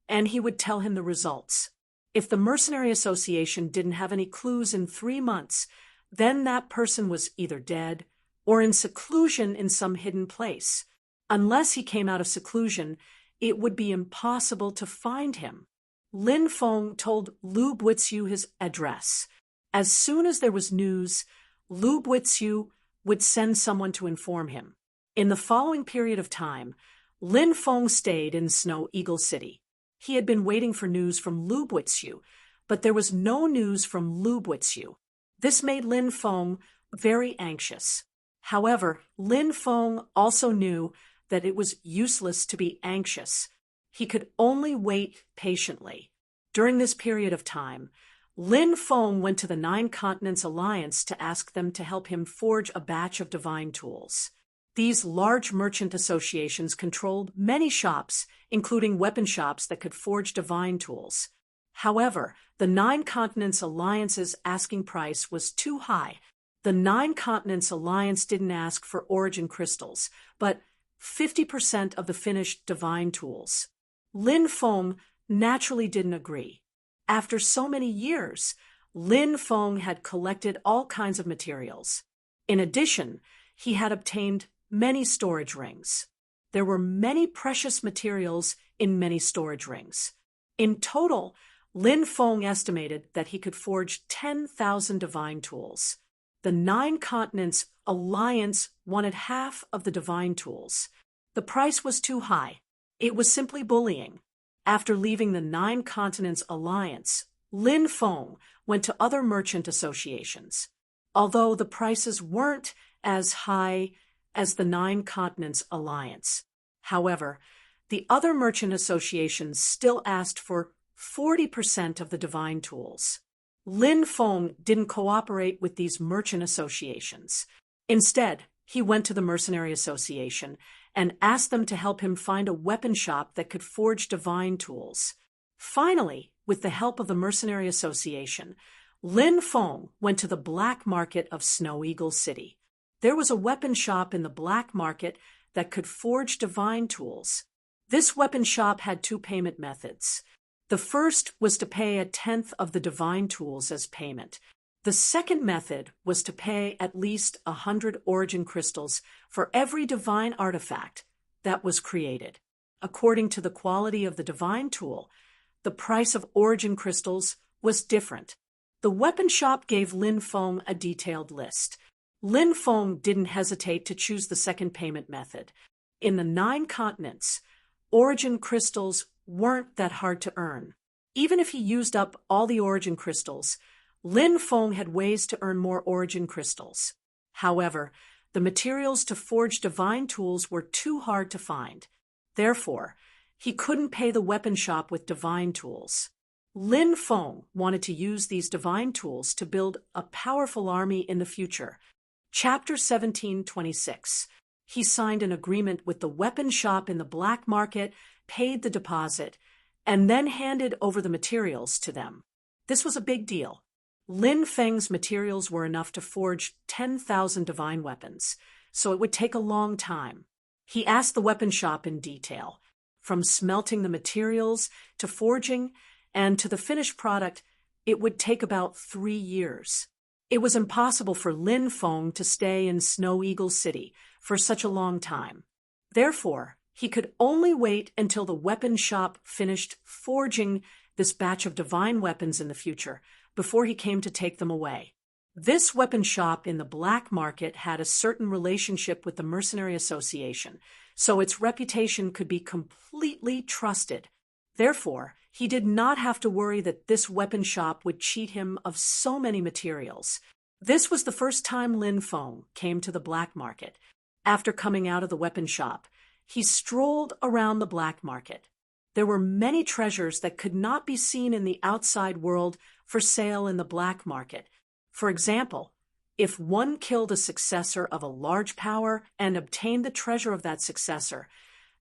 and he would tell him the results. If the Mercenary Association didn't have any clues in 3 months, then that person was either dead or in seclusion in some hidden place. Unless he came out of seclusion, it would be impossible to find him. Lin Feng told Lu Buiziu his address. As soon as there was news, Lu Buiziu would send someone to inform him. In the following period of time, Lin Feng stayed in Snow Eagle City. He had been waiting for news from Lu Buiziu, but there was no news from Lu Buiziu. This made Lin Feng very anxious. However, Lin Feng also knew that it was useless to be anxious. He could only wait patiently. During this period of time, Lin Feng went to the Nine Continents Alliance to ask them to help him forge a batch of divine tools. These large merchant associations controlled many shops, including weapon shops that could forge divine tools. However, the Nine Continents Alliance's asking price was too high. The Nine Continents Alliance didn't ask for origin crystals, but 50% of the finished divine tools. Lin Feng naturally didn't agree. After so many years, Lin Feng had collected all kinds of materials. In addition, he had obtained many storage rings. There were many precious materials in many storage rings. In total, Lin Feng estimated that he could forge 10,000 divine tools. The Nine Continents Alliance wanted half of the divine tools. The price was too high. It was simply bullying. After leaving the Nine Continents Alliance, Lin Feng went to other merchant associations. Although the prices weren't as high as the Nine Continents Alliance. However, the other merchant associations still asked for 40% of the divine tools. Lin Feng didn't cooperate with these merchant associations. Instead, he went to the Mercenary Association and asked them to help him find a weapon shop that could forge divine tools. Finally, with the help of the Mercenary Association, Lin Feng went to the black market of Snow Eagle City. There was a weapon shop in the black market that could forge divine tools. This weapon shop had 2 payment methods. The first was to pay 1/10 of the divine tools as payment. The second method was to pay at least 100 origin crystals for every divine artifact that was created. According to the quality of the divine tool, the price of origin crystals was different. The weapon shop gave Lin Feng a detailed list. Lin Feng didn't hesitate to choose the second payment method. In the Nine Continents, origin crystals weren't that hard to earn. Even if he used up all the origin crystals, Lin Feng had ways to earn more origin crystals. However, the materials to forge divine tools were too hard to find. Therefore, he couldn't pay the weapon shop with divine tools. Lin Feng wanted to use these divine tools to build a powerful army in the future. Chapter 1726. He signed an agreement with the weapon shop in the black market, paid the deposit, and then handed over the materials to them. This was a big deal. Lin Feng's materials were enough to forge 10,000 divine weapons, so it would take a long time. He asked the weapon shop in detail, from smelting the materials to forging, and to the finished product, it would take about 3 years. It was impossible for Lin Feng to stay in Snow Eagle City for such a long time. Therefore, he could only wait until the weapon shop finished forging this batch of divine weapons in the future before he came to take them away. This weapon shop in the black market had a certain relationship with the Mercenary Association, so its reputation could be completely trusted. Therefore, he did not have to worry that this weapon shop would cheat him of so many materials. This was the first time Lin Feng came to the black market. After coming out of the weapon shop, he strolled around the black market. There were many treasures that could not be seen in the outside world for sale in the black market. For example, if one killed a successor of a large power and obtained the treasure of that successor,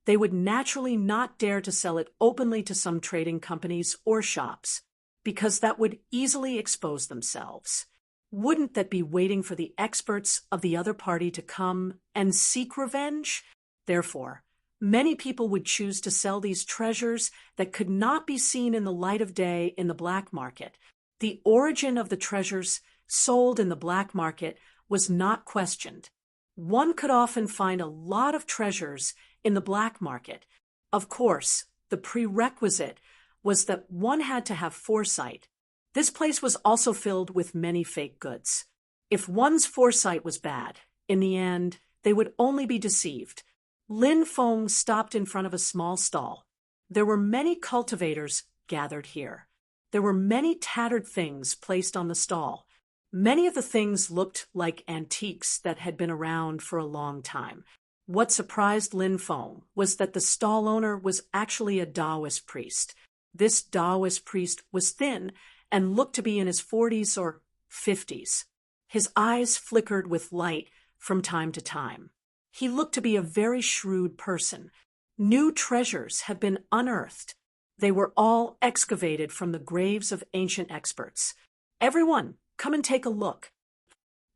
they would naturally not dare to sell it openly to some trading companies or shops, because that would easily expose themselves. Wouldn't that be waiting for the experts of the other party to come and seek revenge? Therefore, many people would choose to sell these treasures that could not be seen in the light of day in the black market. The origin of the treasures sold in the black market was not questioned. One could often find a lot of treasures in the black market. Of course, the prerequisite was that one had to have foresight. This place was also filled with many fake goods. If one's foresight was bad, in the end, they would only be deceived. Lin Feng stopped in front of a small stall. There were many cultivators gathered here. There were many tattered things placed on the stall. Many of the things looked like antiques that had been around for a long time. What surprised Lin Feng was that the stall owner was actually a Taoist priest. This Taoist priest was thin and looked to be in his 40s or 50s. His eyes flickered with light from time to time. He looked to be a very shrewd person. New treasures have been unearthed. They were all excavated from the graves of ancient experts. Everyone, come and take a look.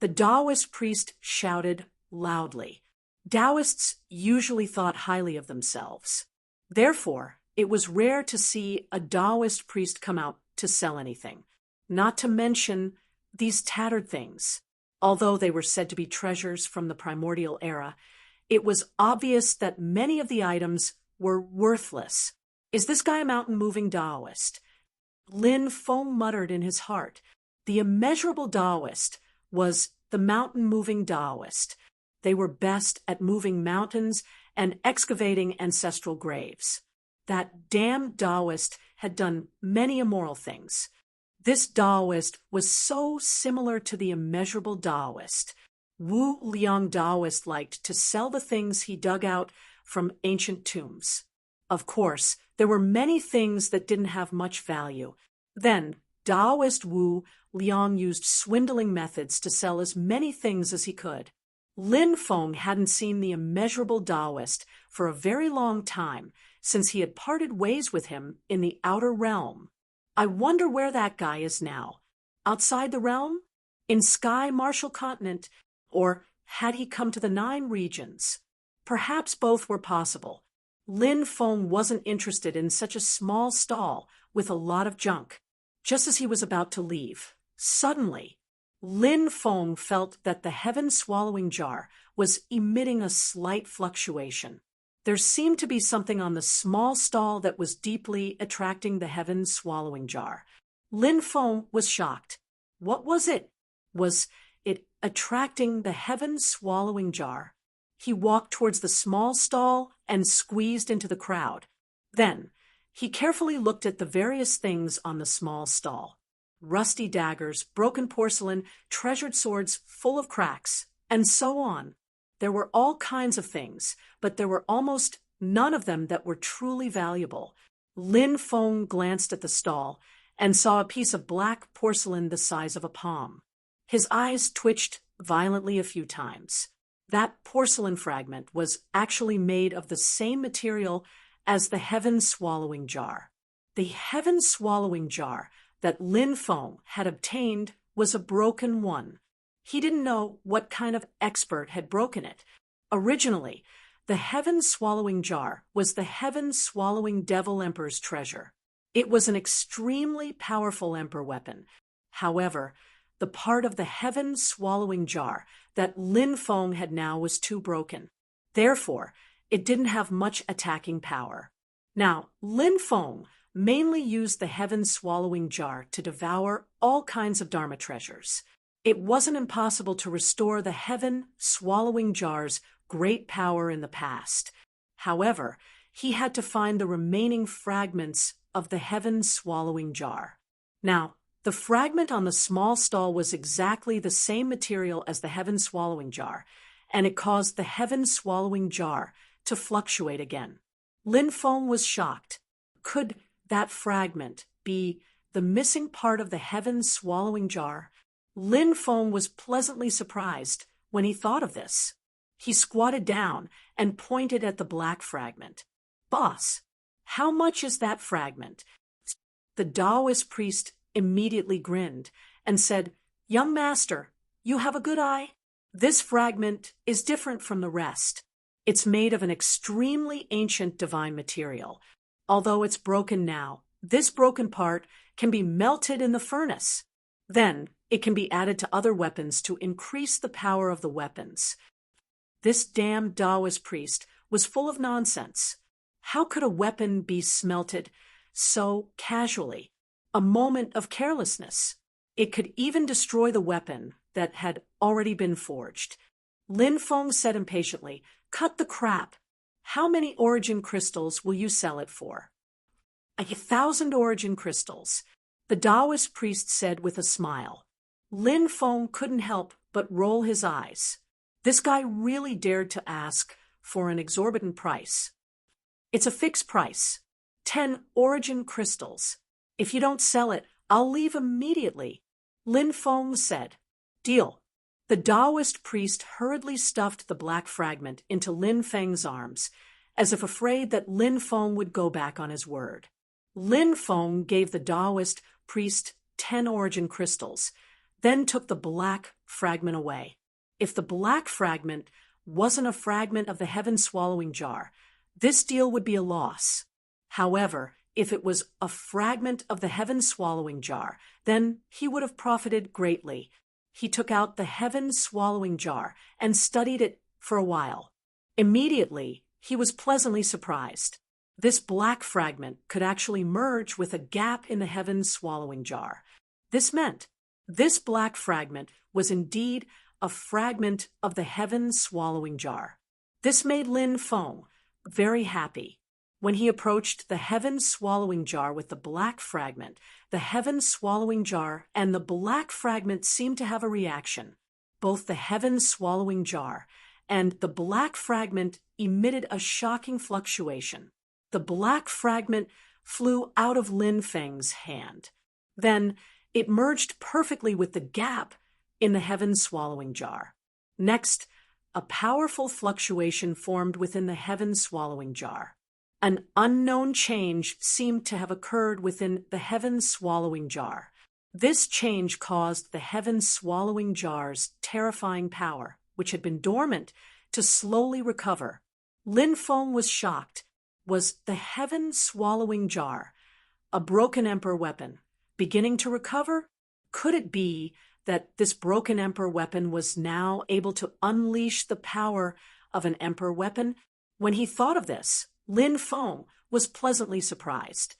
The Taoist priest shouted loudly. Taoists usually thought highly of themselves. Therefore, it was rare to see a Taoist priest come out to sell anything, not to mention these tattered things. Although they were said to be treasures from the primordial era, it was obvious that many of the items were worthless. Is this guy a mountain-moving Taoist? Lin Feng muttered in his heart. The immeasurable Taoist was the mountain-moving Taoist. They were best at moving mountains and excavating ancestral graves. That damned Taoist had done many immoral things. This Taoist was so similar to the immeasurable Taoist. Wu Liang Taoist liked to sell the things he dug out from ancient tombs. Of course, there were many things that didn't have much value. Then, Taoist Wu Liang used swindling methods to sell as many things as he could. Lin Feng hadn't seen the immeasurable Taoist for a very long time, since he had parted ways with him in the outer realm. I wonder where that guy is now. Outside the realm? In Sky Marshall Continent? Or had he come to the 9 regions? Perhaps both were possible. Lin Feng wasn't interested in such a small stall with a lot of junk. Just as he was about to leave, suddenly, Lin Feng felt that the heaven-swallowing jar was emitting a slight fluctuation. There seemed to be something on the small stall that was deeply attracting the heaven-swallowing jar. Lin Feng was shocked. What was it? Was it attracting the heaven-swallowing jar? He walked towards the small stall and squeezed into the crowd. Then, he carefully looked at the various things on the small stall. Rusty daggers, broken porcelain, treasured swords full of cracks, and so on. There were all kinds of things, but there were almost none of them that were truly valuable. Lin Feng glanced at the stall and saw a piece of black porcelain the size of a palm. His eyes twitched violently a few times. That porcelain fragment was actually made of the same material as the heaven-swallowing jar. The heaven-swallowing jar that Lin Feng had obtained was a broken one. He didn't know what kind of expert had broken it. Originally, the heaven-swallowing jar was the heaven-swallowing devil emperor's treasure. It was an extremely powerful emperor weapon. However, the part of the heaven-swallowing jar that Lin Feng had now was too broken. Therefore, it didn't have much attacking power. Now, Lin Feng mainly used the heaven-swallowing jar to devour all kinds of Dharma treasures. It wasn't impossible to restore the heaven-swallowing jar's great power in the past. However, he had to find the remaining fragments of the heaven-swallowing jar. Now, the fragment on the small stall was exactly the same material as the heaven-swallowing jar, and it caused the heaven-swallowing jar to fluctuate again. Lin Feng was shocked. Could that fragment be the missing part of the heaven-swallowing jar? Lin Feng was pleasantly surprised when he thought of this. He squatted down and pointed at the black fragment. "Boss, how much is that fragment?" The Taoist priest immediately grinned and said, "Young master, you have a good eye. This fragment is different from the rest. It's made of an extremely ancient divine material. Although it's broken now, this broken part can be melted in the furnace. Then it can be added to other weapons to increase the power of the weapons." This damned Taoist priest was full of nonsense. How could a weapon be smelted so casually? A moment of carelessness. It could even destroy the weapon that had already been forged. Lin Feng said impatiently, "Cut the crap. How many origin crystals will you sell it for?" 1,000 origin crystals, the Taoist priest said with a smile. Lin Feng couldn't help but roll his eyes. This guy really dared to ask for an exorbitant price. "It's a fixed price. 10 origin crystals. If you don't sell it, I'll leave immediately," Lin Feng said. "Deal." The Taoist priest hurriedly stuffed the black fragment into Lin Feng's arms, as if afraid that Lin Feng would go back on his word. Lin Feng gave the Taoist priest 10 origin crystals, then took the black fragment away. If the black fragment wasn't a fragment of the heaven-swallowing jar, this deal would be a loss. However, if it was a fragment of the heaven-swallowing jar, then he would have profited greatly. He took out the heaven-swallowing jar and studied it for a while. Immediately, he was pleasantly surprised. This black fragment could actually merge with a gap in the heaven-swallowing jar. This meant this black fragment was indeed a fragment of the heaven-swallowing jar. This made Lin Feng very happy. When he approached the heaven-swallowing jar with the black fragment, the heaven-swallowing jar and the black fragment seemed to have a reaction. Both the heaven-swallowing jar and the black fragment emitted a shocking fluctuation. The black fragment flew out of Lin Feng's hand. Then it merged perfectly with the gap in the heaven-swallowing jar. Next, a powerful fluctuation formed within the heaven-swallowing jar. An unknown change seemed to have occurred within the heaven-swallowing jar. This change caused the heaven-swallowing jar's terrifying power, which had been dormant, to slowly recover. Lin Feng was shocked. Was the heaven-swallowing jar, a broken emperor weapon, beginning to recover? Could it be that this broken emperor weapon was now able to unleash the power of an emperor weapon? When he thought of this, Lin Feng was pleasantly surprised.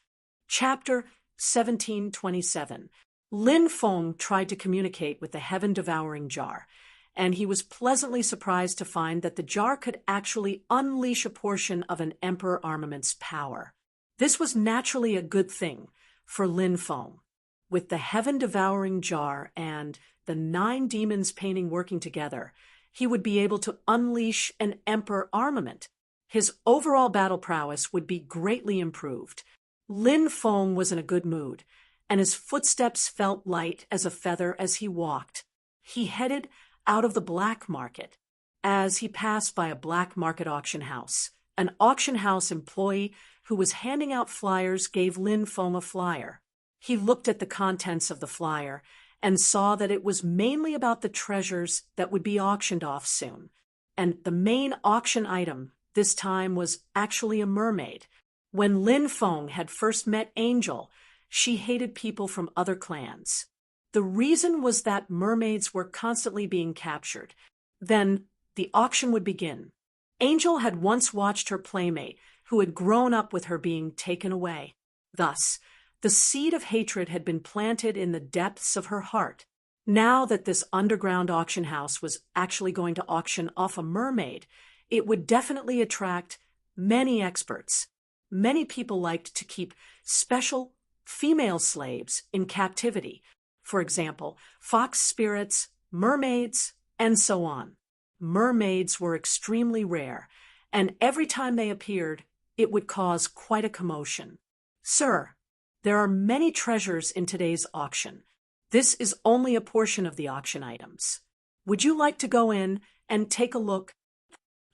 Chapter 1727. Lin Feng tried to communicate with the heaven-devouring jar, and he was pleasantly surprised to find that the jar could actually unleash a portion of an emperor armament's power. This was naturally a good thing for Lin Feng. With the heaven-devouring jar and the 9 demons painting working together, he would be able to unleash an emperor armament. His overall battle prowess would be greatly improved. Lin Feng was in a good mood, and his footsteps felt light as a feather as he walked. He headed out of the black market. As he passed by a black market auction house, an auction house employee who was handing out flyers gave Lin Feng a flyer. He looked at the contents of the flyer and saw that it was mainly about the treasures that would be auctioned off soon. And the main auction item this time was actually a mermaid. When Lin Feng had first met Angel, she hated people from other clans. The reason was that mermaids were constantly being captured. Then the auction would begin. Angel had once watched her playmate, who had grown up with her, being taken away. Thus, the seed of hatred had been planted in the depths of her heart. Now that this underground auction house was actually going to auction off a mermaid, it would definitely attract many experts. Many people liked to keep special female slaves in captivity. For example, fox spirits, mermaids, and so on. Mermaids were extremely rare, and every time they appeared, it would cause quite a commotion. Sir, there are many treasures in today's auction. This is only a portion of the auction items. Would you like to go in and take a look?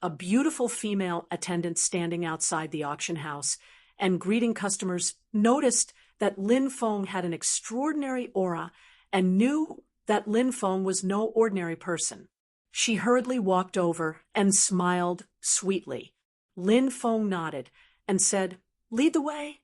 A beautiful female attendant standing outside the auction house and greeting customers noticed that Lin Feng had an extraordinary aura and knew that Lin Feng was no ordinary person. She hurriedly walked over and smiled sweetly. Lin Feng nodded and said, "Lead the way."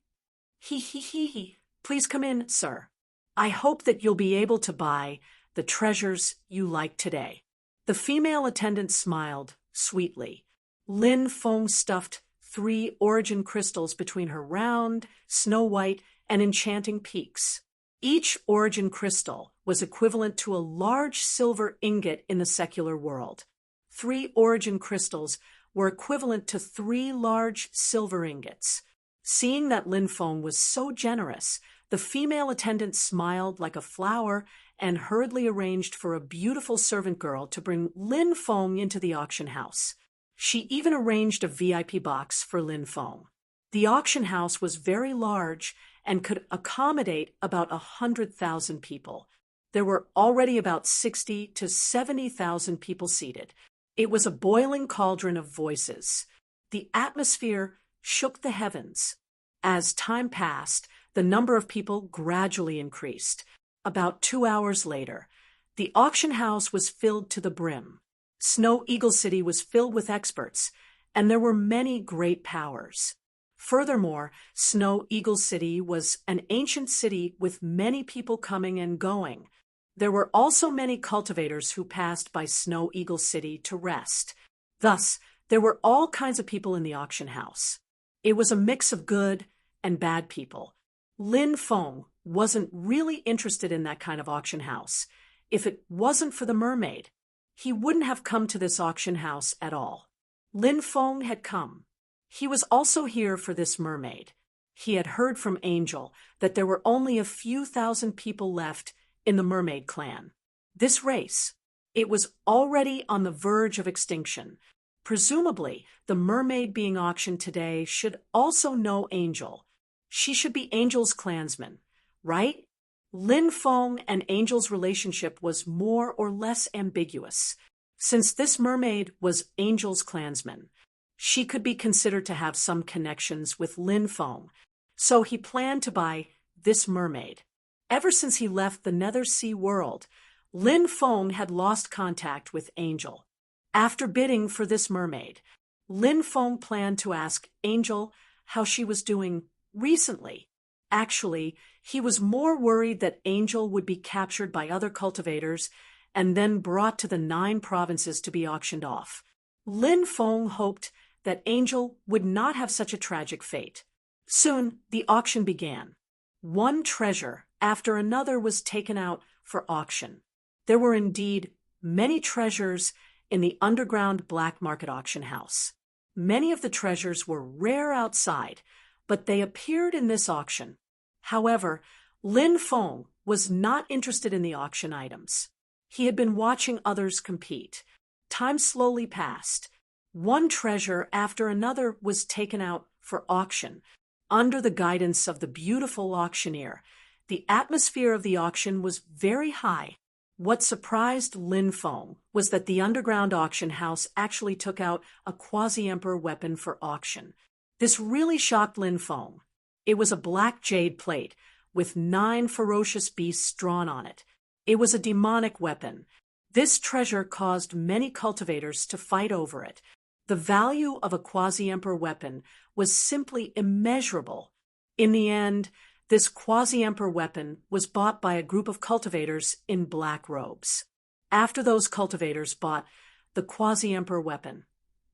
He. Please come in, sir. I hope that you'll be able to buy the treasures you like today. The female attendant smiled sweetly. Lin Feng stuffed 3 origin crystals between her round, snow-white, and enchanting peaks. Each origin crystal was equivalent to a large silver ingot in the secular world. 3 origin crystals were equivalent to 3 large silver ingots. Seeing that Lin Feng was so generous, the female attendant smiled like a flower and hurriedly arranged for a beautiful servant girl to bring Lin Feng into the auction house. She even arranged a VIP box for Lin Feng. The auction house was very large and could accommodate about 100,000 people. There were already about 60 to 70,000 people seated. It was a boiling cauldron of voices. The atmosphere shook the heavens. As time passed, the number of people gradually increased. About 2 hours later, the auction house was filled to the brim. Snow Eagle City was filled with experts, and there were many great powers. Furthermore, Snow Eagle City was an ancient city with many people coming and going. There were also many cultivators who passed by Snow Eagle City to rest. Thus, there were all kinds of people in the auction house. It was a mix of good and bad people. Lin Feng wasn't really interested in that kind of auction house. If it wasn't for the mermaid, he wouldn't have come to this auction house at all. Lin Feng had come. He was also here for this mermaid. He had heard from Angel that there were only a few thousand people left in the mermaid clan. This race, it was already on the verge of extinction. Presumably, the mermaid being auctioned today should also know Angel. She should be Angel's clansman, right? Lin Feng and Angel's relationship was more or less ambiguous. Since this mermaid was Angel's clansman, she could be considered to have some connections with Lin Feng, so he planned to buy this mermaid. Ever since he left the Nether Sea world, Lin Feng had lost contact with Angel. After bidding for this mermaid, Lin Feng planned to ask Angel how she was doing recently. Actually, he was more worried that Angel would be captured by other cultivators and then brought to the 9 provinces to be auctioned off. Lin Feng hoped that Angel would not have such a tragic fate. Soon, the auction began. One treasure after another was taken out for auction. There were indeed many treasures in the underground black market auction house. Many of the treasures were rare outside, but they appeared in this auction. However, Lin Feng was not interested in the auction items. He had been watching others compete. Time slowly passed. One treasure after another was taken out for auction. Under the guidance of the beautiful auctioneer, the atmosphere of the auction was very high. What surprised Lin Feng was that the underground auction house actually took out a quasi-emperor weapon for auction. This really shocked Lin Feng. It was a black jade plate with 9 ferocious beasts drawn on it. It was a demonic weapon. This treasure caused many cultivators to fight over it. The value of a quasi-emperor weapon was simply immeasurable. In the end, This quasi-emperor weapon was bought by a group of cultivators in black robes. After those cultivators bought the quasi-emperor weapon,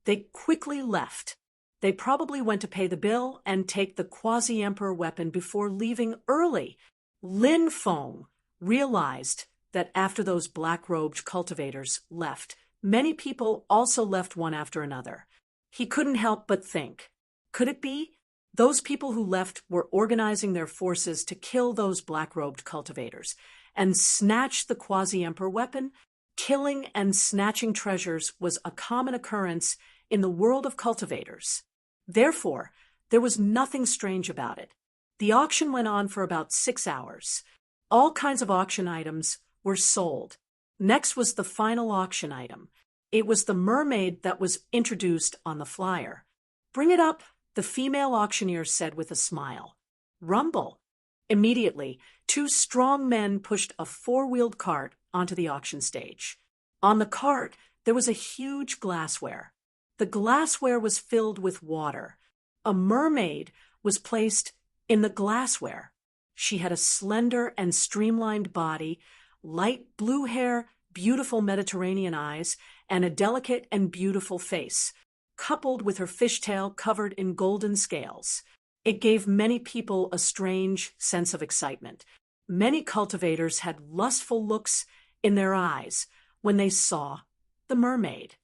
they quickly left. They probably went to pay the bill and take the quasi-emperor weapon before leaving early. Lin Feng realized that after those black-robed cultivators left, many people also left one after another. He couldn't help but think, could it be? Those people who left were organizing their forces to kill those black-robed cultivators and snatch the quasi-emperor weapon. Killing and snatching treasures was a common occurrence in the world of cultivators. Therefore, there was nothing strange about it. The auction went on for about 6 hours. All kinds of auction items were sold. Next was the final auction item. It was the mermaid that was introduced on the flyer. "Bring it up," the female auctioneer said with a smile. "Rumble." Immediately, 2 strong men pushed a 4-wheeled cart onto the auction stage. On the cart, there was a huge glassware. The glassware was filled with water. A mermaid was placed in the glassware. She had a slender and streamlined body, light blue hair, beautiful Mediterranean eyes, and a delicate and beautiful face, coupled with her fishtail covered in golden scales. It gave many people a strange sense of excitement. Many cultivators had lustful looks in their eyes when they saw the mermaid.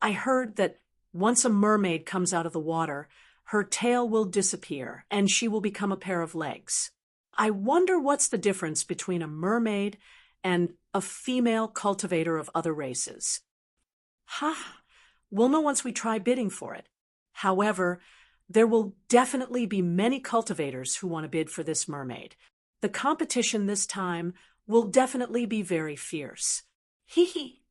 I heard that once a mermaid comes out of the water, her tail will disappear and she will become a pair of legs. I wonder what's the difference between a mermaid and a female cultivator of other races. We'll know once we try bidding for it. However, there will definitely be many cultivators who want to bid for this mermaid. The competition this time will definitely be very fierce.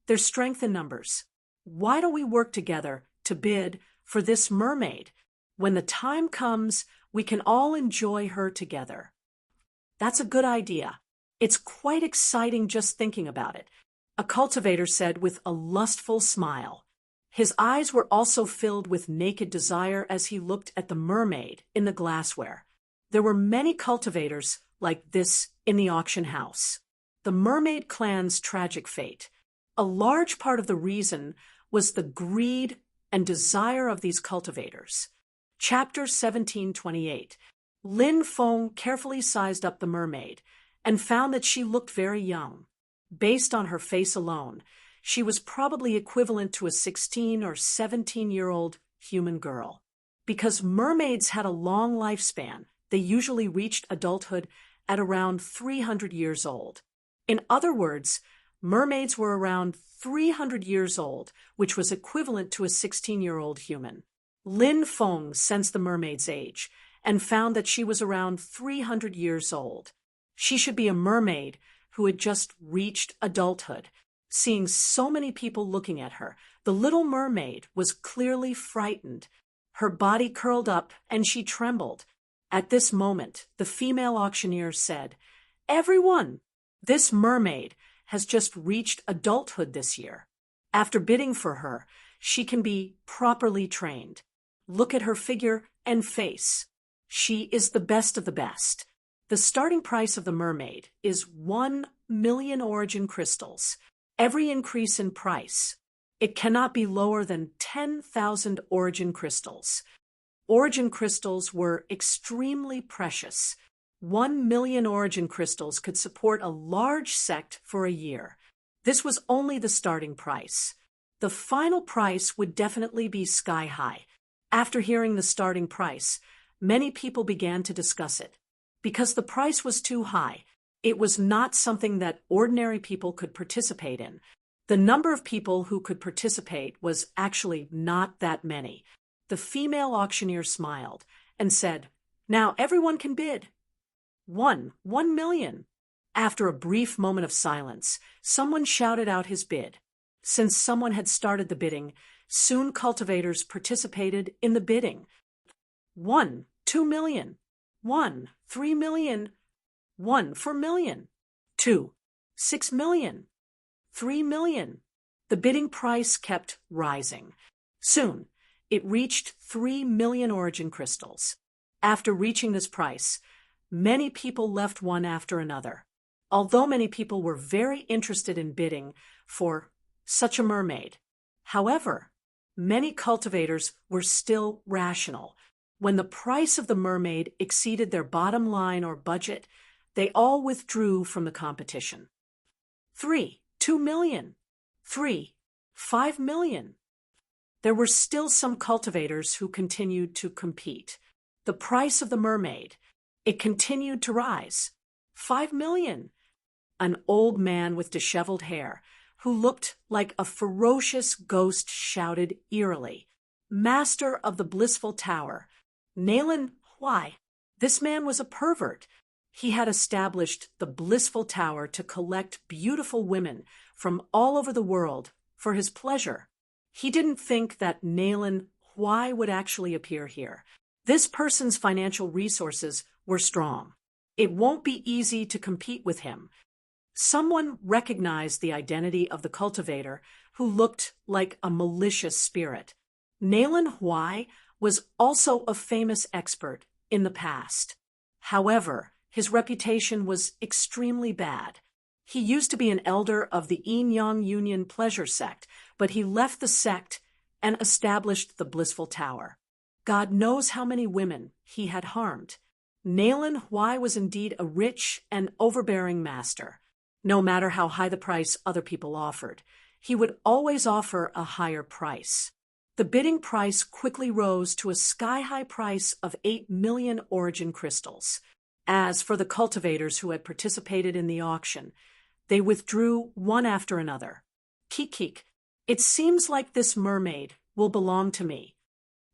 There's strength in numbers. Why don't we work together to bid for this mermaid? When the time comes, we can all enjoy her together. That's a good idea. It's quite exciting just thinking about it, a cultivator said with a lustful smile. His eyes were also filled with naked desire as he looked at the mermaid in the glassware. There were many cultivators like this in the auction house. The mermaid clan's tragic fate. A large part of the reason was the greed and desire of these cultivators. Chapter 1728. Lin Feng carefully sized up the mermaid and found that she looked very young. Based on her face alone, she was probably equivalent to a 16 or 17-year-old human girl. Because mermaids had a long lifespan, they usually reached adulthood at around 300 years old. In other words, mermaids were around 300 years old, which was equivalent to a 16-year-old human. Lin Feng sensed the mermaid's age and found that she was around 300 years old. She should be a mermaid who had just reached adulthood. Seeing so many people looking at her, the little mermaid was clearly frightened. Her body curled up and she trembled. At this moment, the female auctioneer said, "Everyone, this mermaid has just reached adulthood this year. After bidding for her, she can be properly trained. Look at her figure and face. She is the best of the best." The starting price of the mermaid is 1 million origin crystals. Every increase in price, it cannot be lower than 10,000 origin crystals. Origin crystals were extremely precious. 1 million origin crystals could support a large sect for a year. This was only the starting price. The final price would definitely be sky high. After hearing the starting price, many people began to discuss it. Because the price was too high, it was not something that ordinary people could participate in. The number of people who could participate was actually not that many. The female auctioneer smiled and said, "Now everyone can bid. 1 million. After a brief moment of silence, someone shouted out his bid. Since someone had started the bidding, soon cultivators participated in the bidding. 1, 2 million. 1, 3 million. 1, 4 million. 2, 6 million. 3 million. The bidding price kept rising. Soon, it reached 3 million origin crystals. After reaching this price, Many people left one after another. Although many people were very interested in bidding for such a mermaid. However, many cultivators were still rational. When the price of the mermaid exceeded their bottom line or budget, they all withdrew from the competition. 3, 2 million. 3, 5 million. There were still some cultivators who continued to compete. The price of the mermaid, it continued to rise. 5 million. An old man with disheveled hair, who looked like a ferocious ghost, shouted eerily, "Master of the blissful tower, Nayland, why?" This man was a pervert. He had established the blissful tower to collect beautiful women from all over the world for his pleasure. He didn't think that Nayland Hwai would actually appear here. This person's financial resources were strong. It won't be easy to compete with him. Someone recognized the identity of the cultivator, who looked like a malicious spirit. Nayland Hwai was also a famous expert in the past. However, his reputation was extremely bad. He used to be an elder of the Yin-Yang Union pleasure sect, but he left the sect and established the Blissful Tower. God knows how many women he had harmed. Nayland Hwai was indeed a rich and overbearing master. No matter how high the price other people offered, he would always offer a higher price. The bidding price quickly rose to a sky-high price of 8 million origin crystals. As for the cultivators who had participated in the auction, they withdrew one after another. Kik, it seems like this mermaid will belong to me.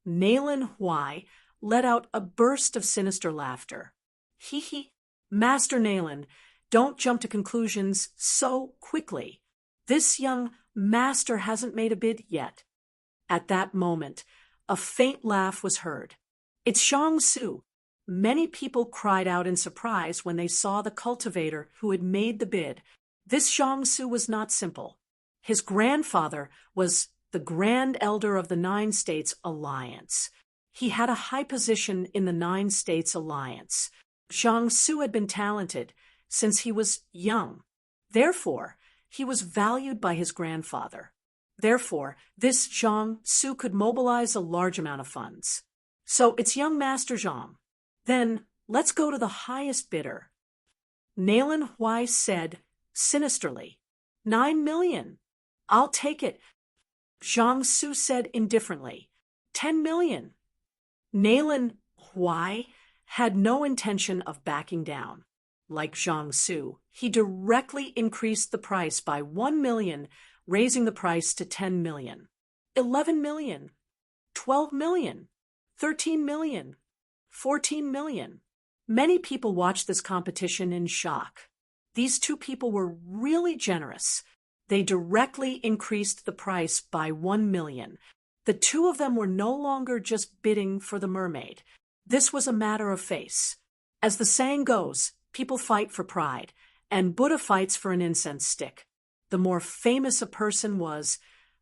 Nayland Hwai let out a burst of sinister laughter. Hee. Master Nayland, don't jump to conclusions so quickly. This young master hasn't made a bid yet. At that moment, a faint laugh was heard. It's Jiangsu. Many people cried out in surprise when they saw the cultivator who had made the bid. This Jiangsu was not simple. His grandfather was the Grand Elder of the Nine States Alliance. He had a high position in the Nine States Alliance. Jiangsu had been talented since he was young. Therefore, he was valued by his grandfather. Therefore, this Jiangsu could mobilize a large amount of funds. So it's young Master Zhang. Then let's go to the highest bidder. Nayland Hwai said sinisterly, 9 million. I'll take it. Jiangsu said indifferently, 10 million. Nayland Hwai had no intention of backing down. Like Jiangsu, he directly increased the price by 1 million, raising the price to 10 million. 11 million. 12 million. 13 million. 14 million. Many people watched this competition in shock. These two people were really generous. They directly increased the price by 1 million. The two of them were no longer just bidding for the mermaid. This was a matter of face. As the saying goes, people fight for pride, and Buddha fights for an incense stick. The more famous a person was,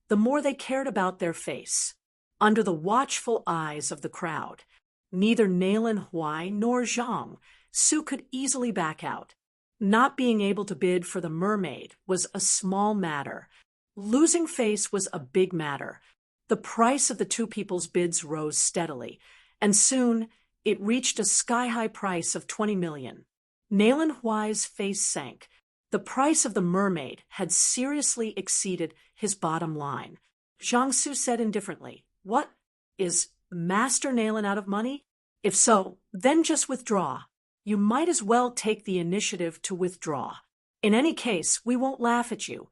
the more they cared about their face. Under the watchful eyes of the crowd, neither Nayland Hwai nor Jiangsu could easily back out. Not being able to bid for the mermaid was a small matter. Losing face was a big matter. The price of the two people's bids rose steadily, and soon it reached a sky-high price of 20 million. Nayland Hwai's face sank. The price of the mermaid had seriously exceeded his bottom line. Jiangsu said indifferently, "What? Is Master Nayland out of money? If so, then just withdraw. You might as well take the initiative to withdraw. In any case, we won't laugh at you."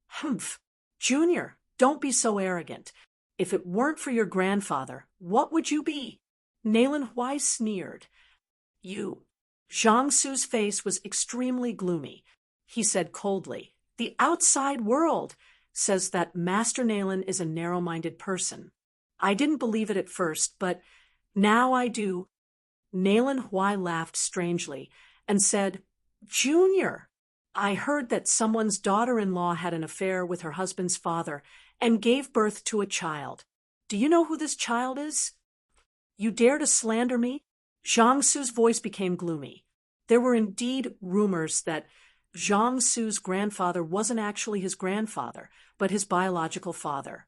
"Humph. Junior, don't be so arrogant. If it weren't for your grandfather, what would you be?" Nayland Hwai sneered. "You." Jiangsu's face was extremely gloomy. He said coldly, "The outside world says that Master Nayland is a narrow-minded person. I didn't believe it at first, but now I do." Nayland Hwai laughed strangely and said, "Junior, I heard that someone's daughter-in-law had an affair with her husband's father and gave birth to a child. Do you know who this child is?" "You dare to slander me?" Zhang Su's voice became gloomy. There were indeed rumors that Zhang Su's grandfather wasn't actually his grandfather, but his biological father.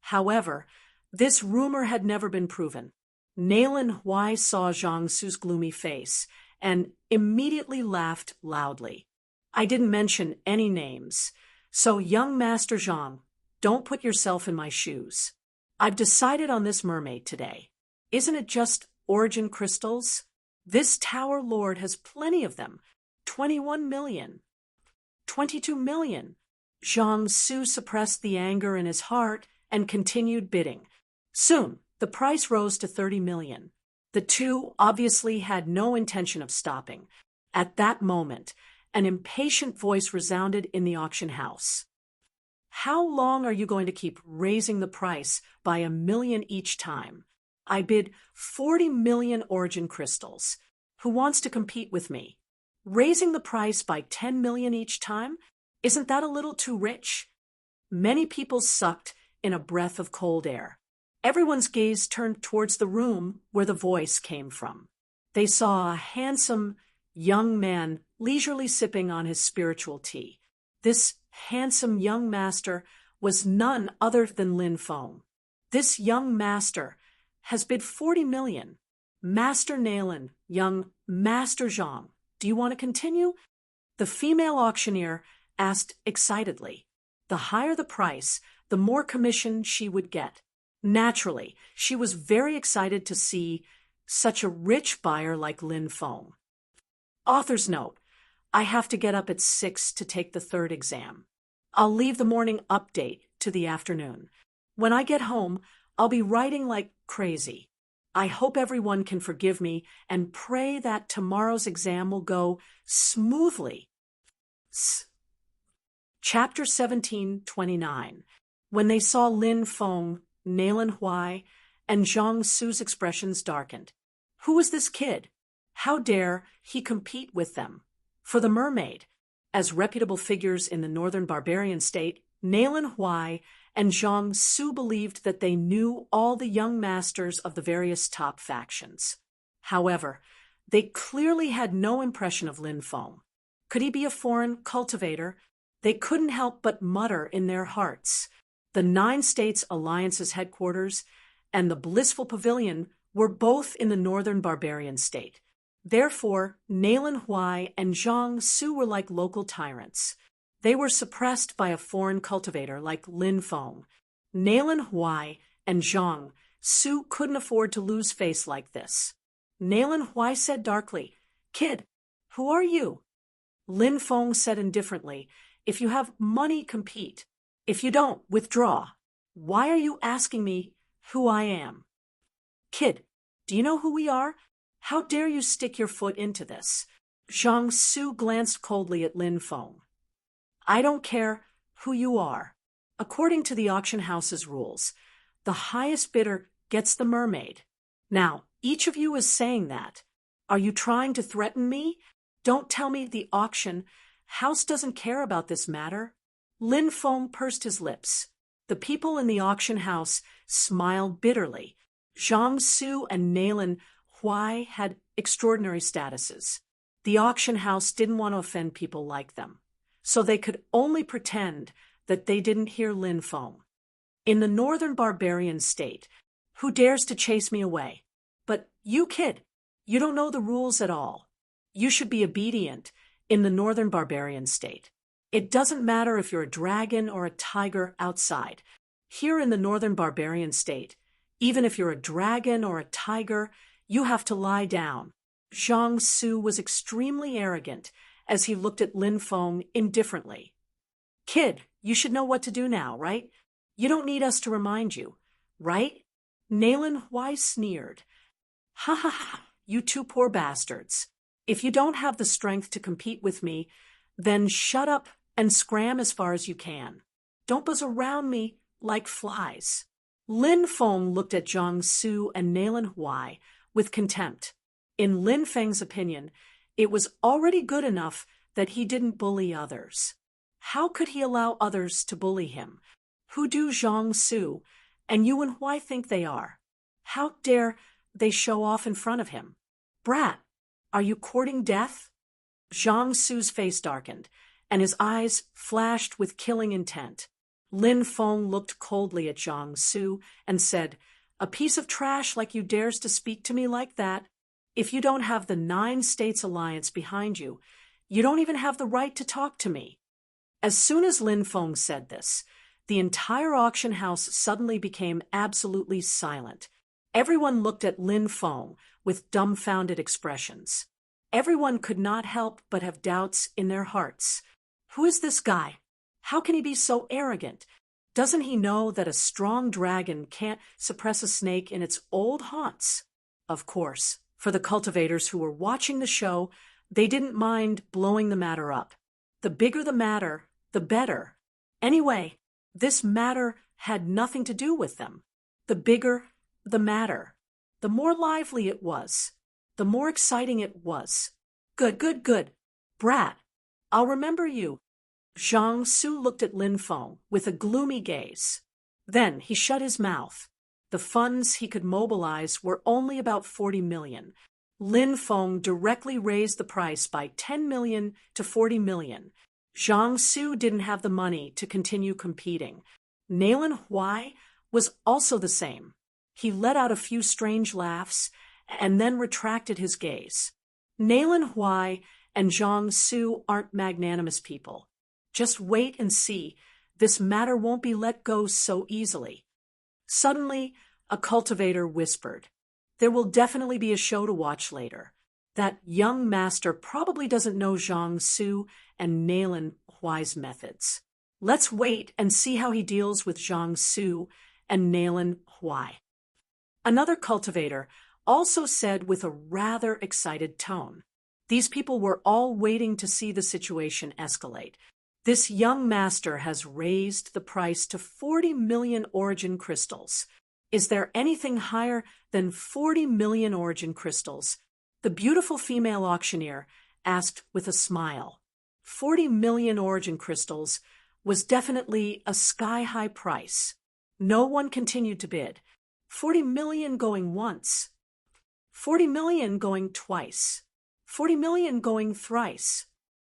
However, this rumor had never been proven. Naylan Huai saw Zhang Su's gloomy face and immediately laughed loudly. I didn't mention any names, so young Master Zhang, don't put yourself in my shoes. I've decided on this mermaid today. Isn't it just origin crystals? This Tower Lord has plenty of them. 21 million. 22 million. Zhang Su suppressed the anger in his heart and continued bidding. Soon, the price rose to 30 million. The two obviously had no intention of stopping. At that moment, an impatient voice resounded in the auction house. How long are you going to keep raising the price by 1 million each time? I bid 40 million origin crystals. Who wants to compete with me? Raising the price by 10 million each time? Isn't that a little too rich? Many people sucked in a breath of cold air. Everyone's gaze turned towards the room where the voice came from. They saw a handsome young man leisurely sipping on his spiritual tea. This handsome young master was none other than Lin Feng. This young master has bid 40 million. Master Naylan, young Master Zhang, do you want to continue? The female auctioneer asked excitedly. The higher the price, the more commission she would get. Naturally, she was very excited to see such a rich buyer like Lin Feng. Author's note: I have to get up at 6 to take the third exam. I'll leave the morning update to the afternoon. When I get home, I'll be writing like crazy. I hope everyone can forgive me and pray that tomorrow's exam will go smoothly. Chapter 17:29. When they saw Lin Feng, Naylan Huai, and Zhang Su's expressions darkened. Who was this kid? How dare he compete with them? For the mermaid, as reputable figures in the northern barbarian state, Naylan Huai and Zhang Su believed that they knew all the young masters of the various top factions. However, they clearly had no impression of Lin Feng. Could he be a foreign cultivator? They couldn't help but mutter in their hearts. The 9 States Alliance's headquarters and the Blissful Pavilion were both in the northern barbarian state. Therefore, Naylan Huai and Zhang Su were like local tyrants. They were suppressed by a foreign cultivator like Lin Feng. Naylan Huai and Zhang Su couldn't afford to lose face like this. Naylan Huai said darkly, "Kid, who are you?" Lin Feng said indifferently, "If you have money, compete. If you don't, withdraw. Why are you asking me who I am?" "Kid, do you know who we are? How dare you stick your foot into this?" Zhang Su glanced coldly at Lin Feng. "I don't care who you are. According to the auction house's rules, the highest bidder gets the mermaid. Now, each of you is saying that. Are you trying to threaten me? Don't tell me the auction house doesn't care about this matter." Lin Feng pursed his lips. The people in the auction house smiled bitterly. Zhang Su and Naylan Huai had extraordinary statuses. The auction house didn't want to offend people like them, so they could only pretend that they didn't hear Lin Feng. "In the northern barbarian state, who dares to chase me away? But you, kid, you don't know the rules at all. You should be obedient in the northern barbarian state. It doesn't matter if you're a dragon or a tiger outside. Here in the northern barbarian state, even if you're a dragon or a tiger, you have to lie down." Zhang Su was extremely arrogant as he looked at Lin Feng indifferently. "Kid, you should know what to do now, right? You don't need us to remind you, right?" Naylan Huai sneered. "Ha ha ha, you two poor bastards. If you don't have the strength to compete with me, then shut up and scram as far as you can. Don't buzz around me like flies." Lin Feng looked at Zhang Su and Naylan Huai with contempt. In Lin Feng's opinion, it was already good enough that he didn't bully others. How could he allow others to bully him? Who do Zhang Su and you and Huai think they are? How dare they show off in front of him? Brat, are you courting death? Zhang Su's face darkened, and his eyes flashed with killing intent. Lin Feng looked coldly at Zhang Su and said, "A piece of trash like you dares to speak to me like that? If you don't have the 9 States Alliance behind you, you don't even have the right to talk to me." As soon as Lin Feng said this, the entire auction house suddenly became absolutely silent. Everyone looked at Lin Feng with dumbfounded expressions. Everyone could not help but have doubts in their hearts. Who is this guy? How can he be so arrogant? Doesn't he know that a strong dragon can't suppress a snake in its old haunts? Of course, for the cultivators who were watching the show, they didn't mind blowing the matter up. The bigger the matter, the better. Anyway, this matter had nothing to do with them. The bigger the matter, the more lively it was, the more exciting it was. Good. Brat, I'll remember you. Zhang Su looked at Lin Feng with a gloomy gaze. Then he shut his mouth. The funds he could mobilize were only about 40 million. Lin Feng directly raised the price by 10 million to 40 million. Zhang Su didn't have the money to continue competing. Nalen Huai was also the same. He let out a few strange laughs and then retracted his gaze. Nalen Huai and Zhang Su aren't magnanimous people. Just wait and see. This matter won't be let go so easily. Suddenly, a cultivator whispered, "There will definitely be a show to watch later. That young master probably doesn't know Zhang Su and Nalen Huai's methods. Let's wait and see how he deals with Zhang Su and Nalen Huai." Another cultivator also said with a rather excited tone. These people were all waiting to see the situation escalate. "This young master has raised the price to 40 million origin crystals. Is there anything higher than 40 million origin crystals?" The beautiful female auctioneer asked with a smile. 40 million origin crystals was definitely a sky-high price. No one continued to bid. 40 million going once. 40 million going twice. 40 million going thrice.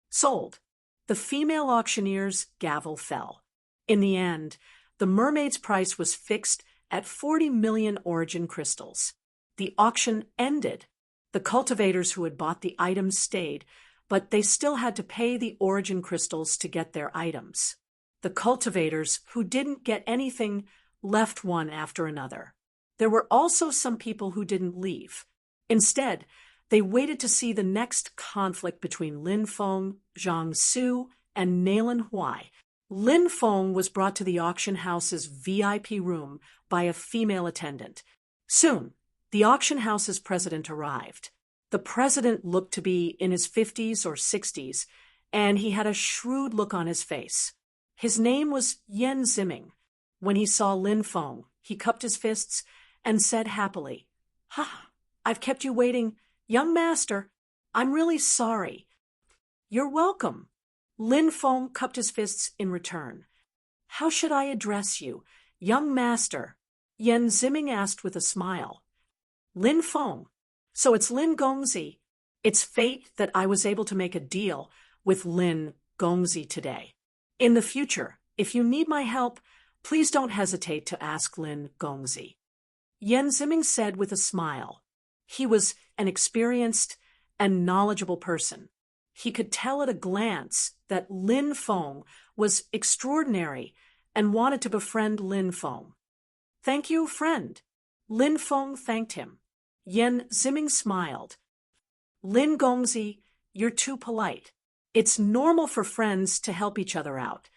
Sold. The female auctioneer's gavel fell. In the end, the mermaid's price was fixed at 40 million origin crystals. The auction ended. The cultivators who had bought the items stayed, but they still had to pay the origin crystals to get their items. The cultivators who didn't get anything left one after another. There were also some people who didn't leave. Instead, they waited to see the next conflict between Lin Feng, Zhang Su, and Nalen Huai. Lin Feng was brought to the auction house's VIP room by a female attendant. Soon, the auction house's president arrived. The president looked to be in his 50s or 60s, and he had a shrewd look on his face. His name was Yen Ziming. When he saw Lin Feng, he cupped his fists and said happily, "Ha, I've kept you waiting. Young master, I'm really sorry." "You're welcome." Lin Feng cupped his fists in return. "How should I address you, young master?" Yen Ziming asked with a smile. "Lin Feng. So it's Lin Gongzi. It's fate that I was able to make a deal with Lin Gongzi today. In the future, if you need my help, please don't hesitate to ask Lin Gongzi." Yen Ziming said with a smile. He was an experienced and knowledgeable person. He could tell at a glance that Lin Feng was extraordinary and wanted to befriend Lin Feng. "Thank you, friend." Lin Feng thanked him. Yen Ziming smiled. "Lin Gongzi, you're too polite. It's normal for friends to help each other out.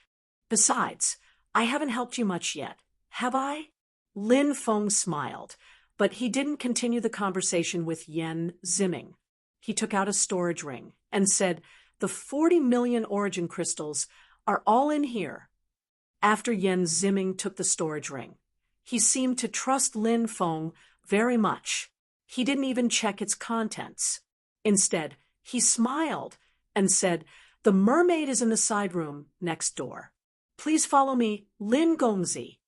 Besides, I haven't helped you much yet, have I?" Lin Feng smiled, but he didn't continue the conversation with Yen Ziming. He took out a storage ring and said, "The 40 million origin crystals are all in here." After Yen Ziming took the storage ring, he seemed to trust Lin Feng very much. He didn't even check its contents. Instead, he smiled and said, "The mermaid is in the side room next door. Please follow me, Lin Gongzi."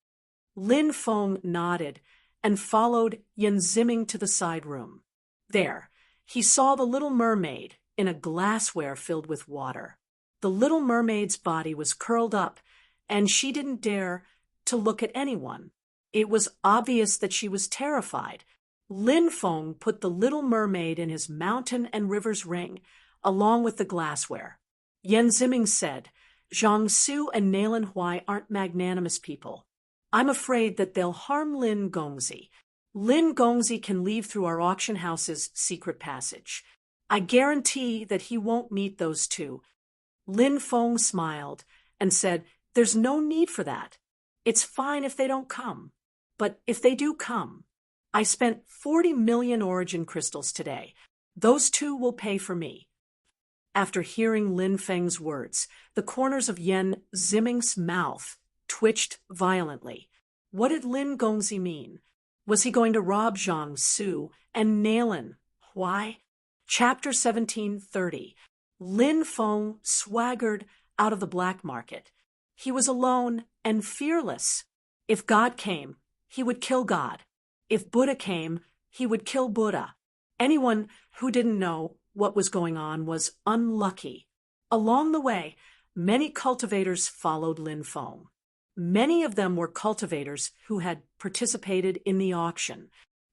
Lin Feng nodded and followed Yen Ziming to the side room. There, he saw the little mermaid in a glassware filled with water. The little mermaid's body was curled up, and she didn't dare to look at anyone. It was obvious that she was terrified. Lin Feng put the little mermaid in his mountain and rivers ring, along with the glassware. Yan Ziming said, Zhang Su and Nailan Huai aren't magnanimous people. I'm afraid that they'll harm Lin Gongzi. Lin Gongzi can leave through our auction house's secret passage. I guarantee that he won't meet those two. Lin Feng smiled and said, there's no need for that. It's fine if they don't come. But if they do come, I spent 40 million origin crystals today. Those two will pay for me. After hearing Lin Feng's words, the corners of Yan Ziming's mouth twitched violently. What did Lin Gongzi mean? Was he going to rob Zhang Su and Nailan Huai? Chapter 1730. Lin Feng swaggered out of the black market. He was alone and fearless. If God came, he would kill God. If Buddha came, he would kill Buddha. Anyone who didn't know what was going on was unlucky. Along the way, many cultivators followed Lin Feng. Many of them were cultivators who had participated in the auction.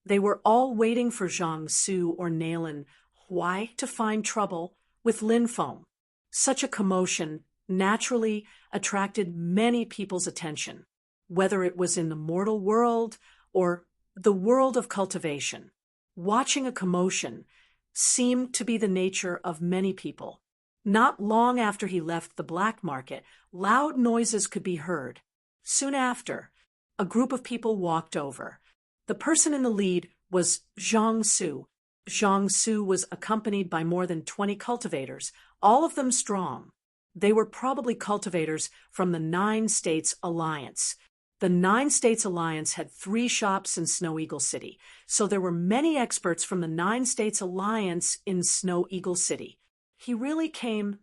They were all waiting for Zhang Su or Nailan Huai to find trouble with Lin Feng. Such a commotion naturally attracted many people's attention, whether it was in the mortal world or the world of cultivation. Watching a commotion seemed to be the nature of many people. Not long after he left the black market, loud noises could be heard. Soon after, a group of people walked over. The person in the lead was Zhang Su. Zhang Su was accompanied by more than 20 cultivators, all of them strong. They were probably cultivators from the 9 States Alliance. The 9 States Alliance had 3 shops in Snow Eagle City, so there were many experts from the 9 States Alliance in Snow Eagle City. He really came.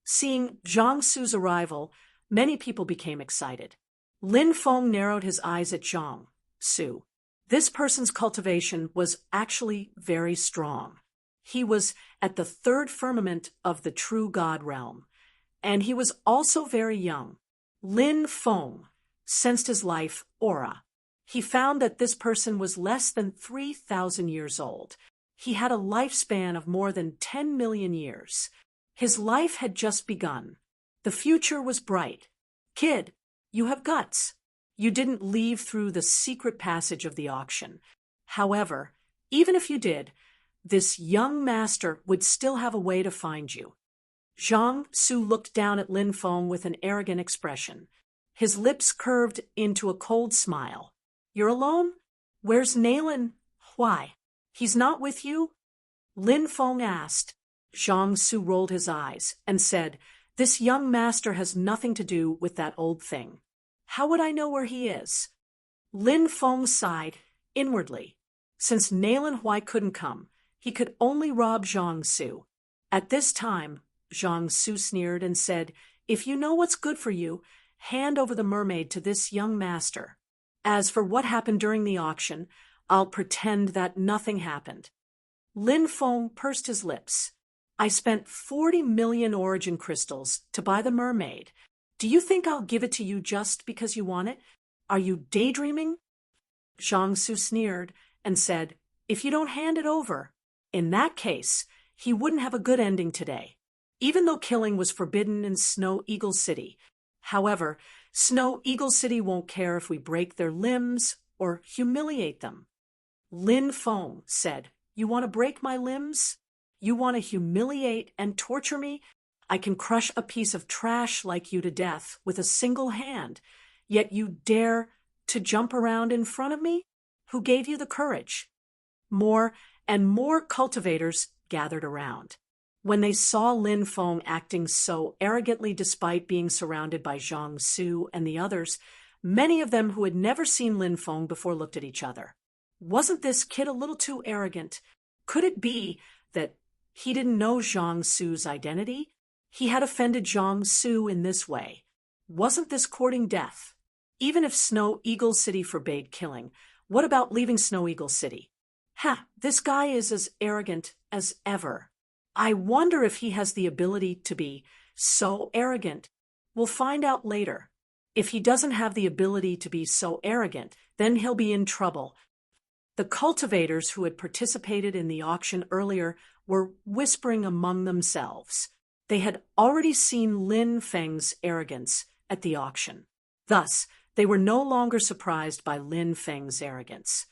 Seeing Zhang Su's arrival, many people became excited. Lin Feng narrowed his eyes at Zhang Su. This person's cultivation was actually very strong. He was at the 3rd firmament of the true God realm, and he was also very young. Lin Feng sensed his life aura. He found that this person was less than 3,000 years old. He had a lifespan of more than 10 million years. His life had just begun. The future was bright. Kid, you have guts. You didn't leave through the secret passage of the auction. However, even if you did, this young master would still have a way to find you. Zhang Su looked down at Lin Feng with an arrogant expression. His lips curved into a cold smile. You're alone? Where's Nailan Huai? He's not with you? Lin Feng asked. Zhang Su rolled his eyes and said, this young master has nothing to do with that old thing. How would I know where he is? Lin Feng sighed inwardly. Since Nailan Huai couldn't come, he could only rob Zhang Su. At this time, Zhang Su sneered and said, if you know what's good for you, hand over the mermaid to this young master. As for what happened during the auction, I'll pretend that nothing happened. Lin Feng pursed his lips. I spent 40 million origin crystals to buy the mermaid. Do you think I'll give it to you just because you want it? Are you daydreaming? Zhang Su sneered and said, if you don't hand it over, in that case, he wouldn't have a good ending today. Even though killing was forbidden in Snow Eagle City. However, Snow Eagle City won't care if we break their limbs or humiliate them. Lin Feng said, you want to break my limbs? You want to humiliate and torture me? I can crush a piece of trash like you to death with a single hand, yet you dare to jump around in front of me? Who gave you the courage? More and more cultivators gathered around. When they saw Lin Feng acting so arrogantly despite being surrounded by Zhang Su and the others, many of them who had never seen Lin Feng before looked at each other. Wasn't this kid a little too arrogant? Could it be that he didn't know Zhang Su's identity? He had offended Zhang Su in this way. Wasn't this courting death? Even if Snow Eagle City forbade killing, what about leaving Snow Eagle City? Ha, this guy is as arrogant as ever. I wonder if he has the ability to be so arrogant. We'll find out later. If he doesn't have the ability to be so arrogant, then he'll be in trouble. The cultivators who had participated in the auction earlier were whispering among themselves. They had already seen Lin Feng's arrogance at the auction. Thus, they were no longer surprised by Lin Feng's arrogance.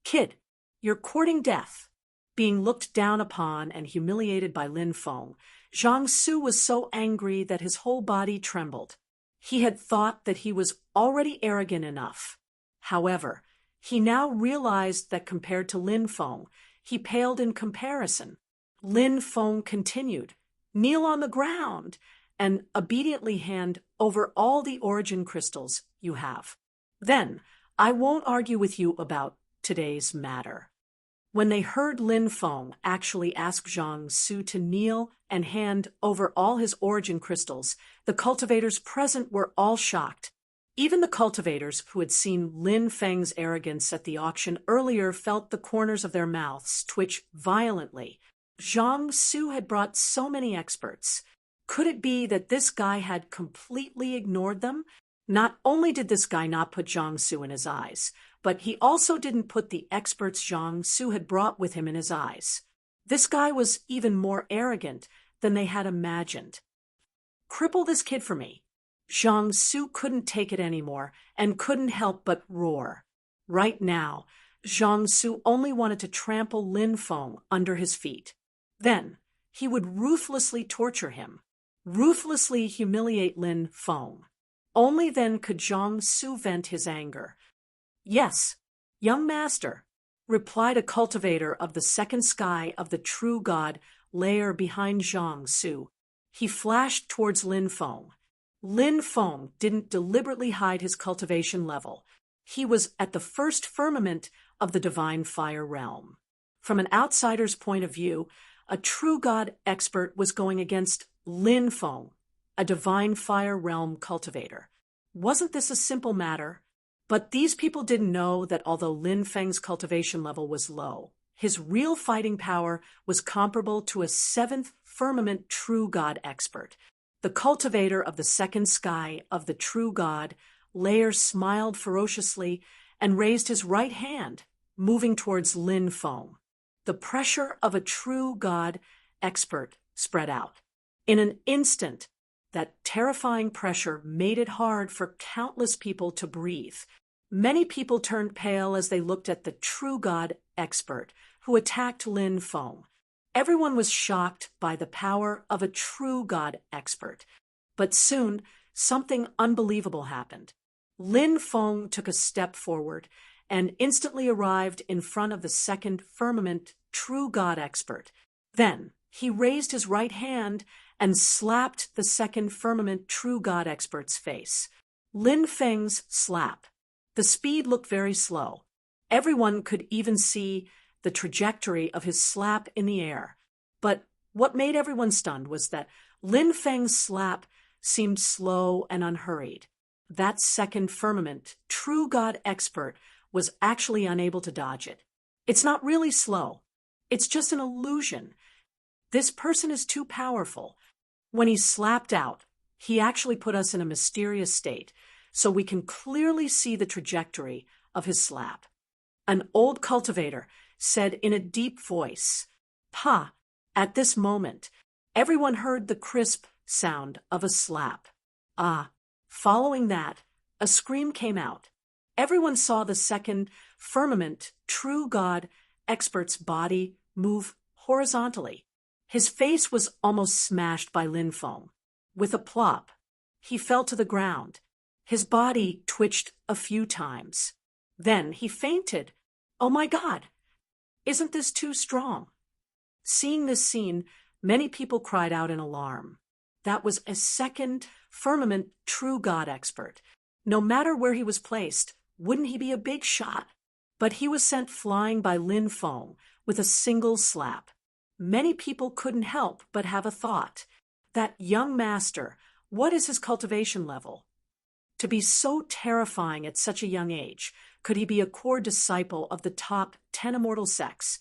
Kid, you're courting death. Being looked down upon and humiliated by Lin Feng, Zhang Su was so angry that his whole body trembled. He had thought that he was already arrogant enough. However, he now realized that compared to Lin Feng, he paled in comparison. Lin Feng continued, "Kneel on the ground and obediently hand over all the origin crystals you have. Then I won't argue with you about today's matter." When they heard Lin Feng actually ask Zhang Su to kneel and hand over all his origin crystals, the cultivators present were all shocked. Even the cultivators who had seen Lin Feng's arrogance at the auction earlier felt the corners of their mouths twitch violently. Zhang Su had brought so many experts. Could it be that this guy had completely ignored them? Not only did this guy not put Zhang Su in his eyes, but he also didn't put the experts Zhang Su had brought with him in his eyes. This guy was even more arrogant than they had imagined. "Cripple this kid for me." Zhang Su couldn't take it anymore and couldn't help but roar. Right now, Zhang Su only wanted to trample Lin Feng under his feet. Then, he would ruthlessly torture him, ruthlessly humiliate Lin Feng. Only then could Zhang Su vent his anger. "Yes, young master," replied a cultivator of the second sky of the true god layer behind Zhang Su. He flashed towards Lin Feng. Lin Feng didn't deliberately hide his cultivation level. He was at the first firmament of the divine fire realm. From an outsider's point of view, a true god expert was going against Lin Feng, a divine fire realm cultivator. Wasn't this a simple matter? But these people didn't know that although Lin Feng's cultivation level was low, his real fighting power was comparable to a seventh firmament true god expert. The cultivator of the second sky of the true god, Lair, smiled ferociously and raised his right hand, moving towards Lin Feng. The pressure of a true god expert spread out. In an instant, that terrifying pressure made it hard for countless people to breathe. Many people turned pale as they looked at the true god expert who attacked Lin Feng. Everyone was shocked by the power of a true god expert. But soon, something unbelievable happened. Lin Feng took a step forward and instantly arrived in front of the second firmament true god expert. Then, he raised his right hand and slapped the second firmament true god expert's face. Lin Feng's slap. The speed looked very slow. Everyone could even see the trajectory of his slap in the air. But what made everyone stunned was that Lin Feng's slap seemed slow and unhurried. That second firmament true god expert was actually unable to dodge it. It's not really slow. It's just an illusion. This person is too powerful. When he slapped out, he actually put us in a mysterious state, so we can clearly see the trajectory of his slap. An old cultivator said in a deep voice, "Pa." At this moment, everyone heard the crisp sound of a slap. Ah, following that, a scream came out. Everyone saw the second firmament true god expert's body move horizontally. His face was almost smashed by Lin Feng. With a plop, he fell to the ground. His body twitched a few times. Then he fainted. "Oh my God! Isn't this too strong?" Seeing this scene, many people cried out in alarm. That was a second firmament true god expert. No matter where he was placed, wouldn't he be a big shot? But he was sent flying by Lin Feng with a single slap. Many people couldn't help but have a thought. That young master, what is his cultivation level? To be so terrifying at such a young age, could he be a core disciple of the top 10 immortal sects?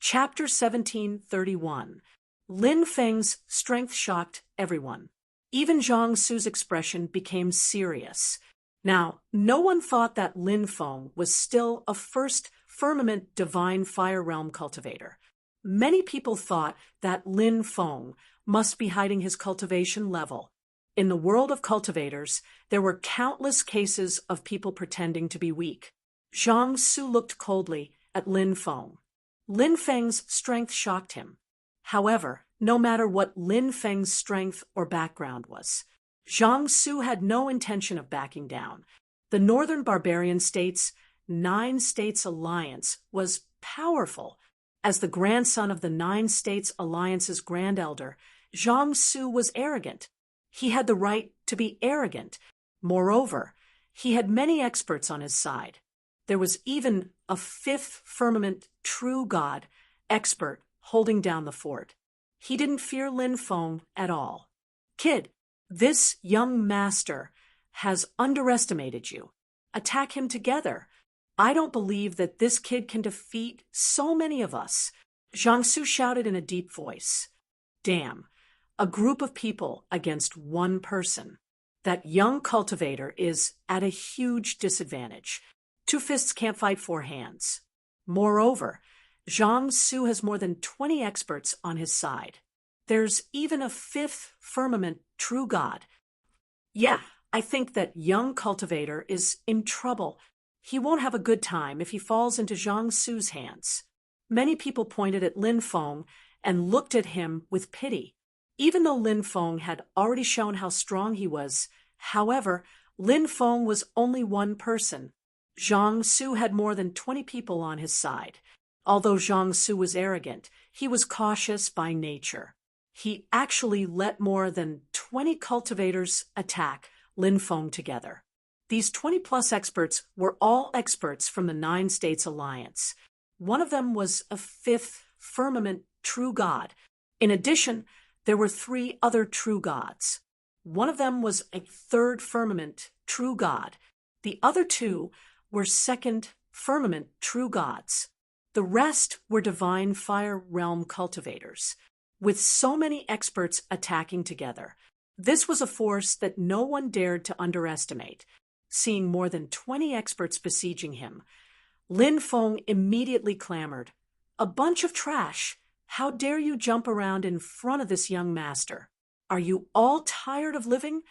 Chapter 1731. Lin Feng's strength shocked everyone. Even Zhang Su's expression became serious. Now, no one thought that Lin Feng was still a first firmament divine fire realm cultivator. Many people thought that Lin Feng must be hiding his cultivation level. In the world of cultivators, there were countless cases of people pretending to be weak. Zhang Su looked coldly at Lin Feng. Lin Feng's strength shocked him. However, no matter what Lin Feng's strength or background was, Zhang Su had no intention of backing down. The Northern Barbarian States' 9 States Alliance was powerful. As the grandson of the 9 States Alliance's Grand Elder, Zhang Su was arrogant. He had the right to be arrogant. Moreover, he had many experts on his side. There was even a 5th firmament true god expert holding down the fort. He didn't fear Lin Feng at all. Kid, this young master has underestimated you. Attack him together. I don't believe that this kid can defeat so many of us. Zhang Su shouted in a deep voice. Damn, a group of people against one person. That young cultivator is at a huge disadvantage. 2 fists can't fight 4 hands. Moreover, Zhang Su has more than 20 experts on his side. There's even a 5th firmament true god. Yeah, I think that young cultivator is in trouble. He won't have a good time if he falls into Zhang Su's hands. Many people pointed at Lin Feng and looked at him with pity. Even though Lin Feng had already shown how strong he was, however, Lin Feng was only one person. Zhang Su had more than 20 people on his side. Although Zhang Su was arrogant, he was cautious by nature. He actually let more than 20 cultivators attack Lin Feng together. These 20-plus experts were all experts from the 9 States Alliance. One of them was a 5th firmament true god. In addition, there were 3 other true gods. One of them was a 3rd firmament true god. The other 2 were 2nd firmament true gods. The rest were divine fire realm cultivators. With so many experts attacking together, this was a force that no one dared to underestimate. Seeing more than 20 experts besieging him, Lin Feng immediately clamored, "A bunch of trash! How dare you jump around in front of this young master? Are you all tired of living?"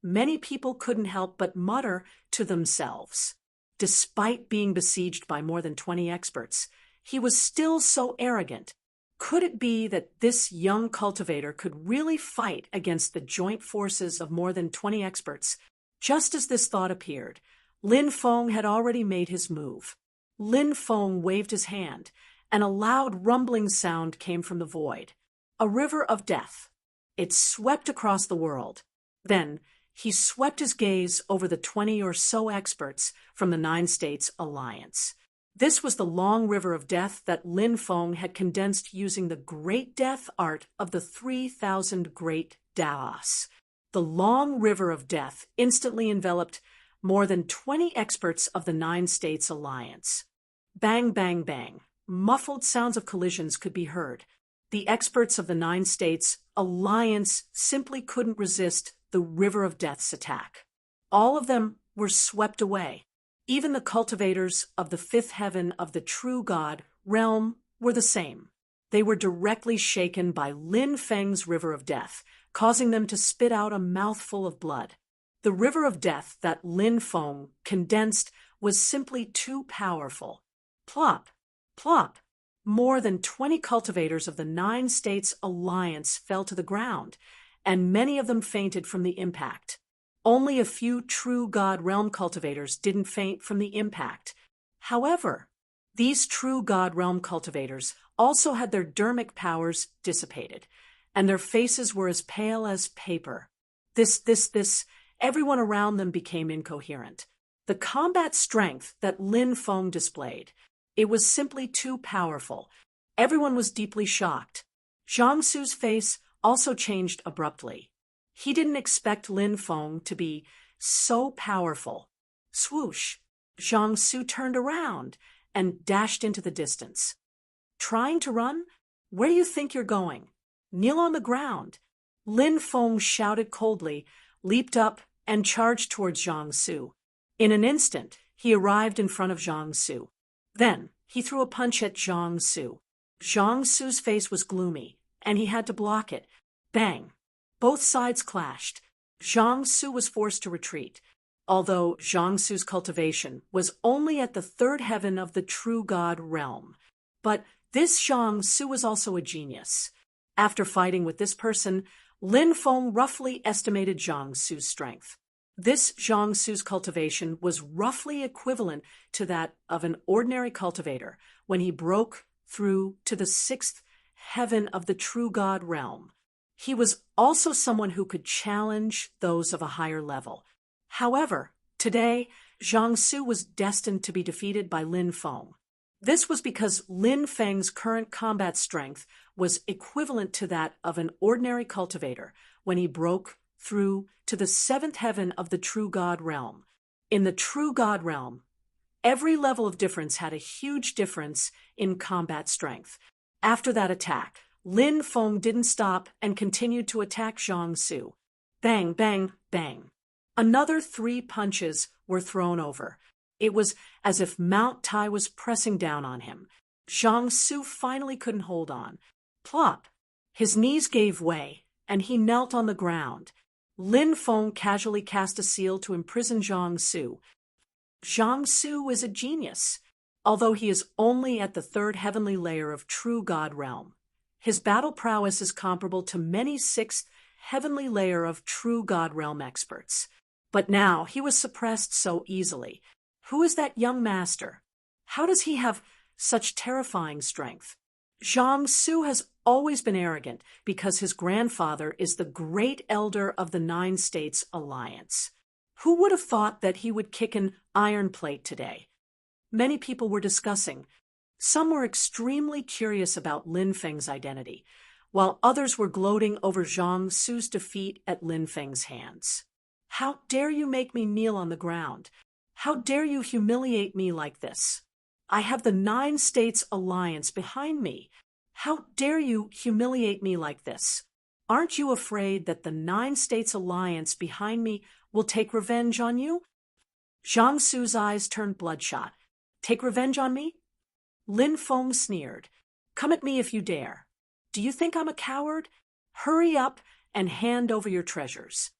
Many people couldn't help but mutter to themselves. Despite being besieged by more than 20 experts, he was still so arrogant. Could it be that this young cultivator could really fight against the joint forces of more than 20 experts? Just as this thought appeared, Lin Feng had already made his move. Lin Feng waved his hand, and a loud rumbling sound came from the void. A river of death. It swept across the world. Then, he swept his gaze over the 20 or so experts from the 9 States Alliance. This was the long river of death that Lin Feng had condensed using the great death art of the 3,000 great Daos. The long river of death instantly enveloped more than 20 experts of the 9 States Alliance. Bang, bang, bang. Muffled sounds of collisions could be heard. The experts of the 9 States Alliance simply couldn't resist the river of death's attack. All of them were swept away. Even the cultivators of the 5th heaven of the true god realm were the same. They were directly shaken by Lin Feng's river of death, causing them to spit out a mouthful of blood. The river of death that Lin Feng condensed was simply too powerful. Plop, plop. More than 20 cultivators of the 9 States Alliance fell to the ground, and many of them fainted from the impact. Only a few true God Realm cultivators didn't faint from the impact. However, these true God Realm cultivators also had their dermic powers dissipated, and their faces were as pale as paper. Everyone around them became incoherent. The combat strength that Lin Feng displayed, it was simply too powerful. Everyone was deeply shocked. Zhang Su's face also changed abruptly. He didn't expect Lin Feng to be so powerful. Swoosh! Zhang Su turned around and dashed into the distance. Trying to run? Where do you think you're going? Kneel on the ground. Lin Feng shouted coldly, leaped up, and charged towards Zhang Su. In an instant, he arrived in front of Zhang Su. Then, he threw a punch at Zhang Su. Zhang Su's face was gloomy, and he had to block it. Bang! Both sides clashed. Zhang Su was forced to retreat, although Zhang Su's cultivation was only at the third heaven of the true God realm. But this Zhang Su was also a genius. After fighting with this person, Lin Feng roughly estimated Zhang Su's strength. This Zhang Su's cultivation was roughly equivalent to that of an ordinary cultivator when he broke through to the sixth heaven of the true God realm. He was also someone who could challenge those of a higher level. However, today, Zhang Su was destined to be defeated by Lin Feng. This was because Lin Feng's current combat strength was equivalent to that of an ordinary cultivator when he broke through to the seventh heaven of the true God realm. In the true God realm, every level of difference had a huge difference in combat strength. After that attack, Lin Feng didn't stop and continued to attack Zhang Su. Bang, bang, bang. Another 3 punches were thrown over. It was as if Mount Tai was pressing down on him. Zhang Su finally couldn't hold on. Plop! His knees gave way, and he knelt on the ground. Lin Feng casually cast a seal to imprison Zhang Su. Zhang Su is a genius, although he is only at the third heavenly layer of true God realm. His battle prowess is comparable to many sixth heavenly layer of true God realm experts. But now he was suppressed so easily. Who is that young master? How does he have such terrifying strength? Zhang Su has always been arrogant because his grandfather is the great elder of the 9 States Alliance. Who would have thought that he would kick an iron plate today? Many people were discussing. Some were extremely curious about Lin Feng's identity, while others were gloating over Zhang Su's defeat at Lin Feng's hands. How dare you make me kneel on the ground? How dare you humiliate me like this? I have the 9 States Alliance behind me. How dare you humiliate me like this? Aren't you afraid that the 9 States Alliance behind me will take revenge on you? Zhang Su's eyes turned bloodshot. Take revenge on me? Lin Feng sneered. Come at me if you dare. Do you think I'm a coward? Hurry up and hand over your treasures.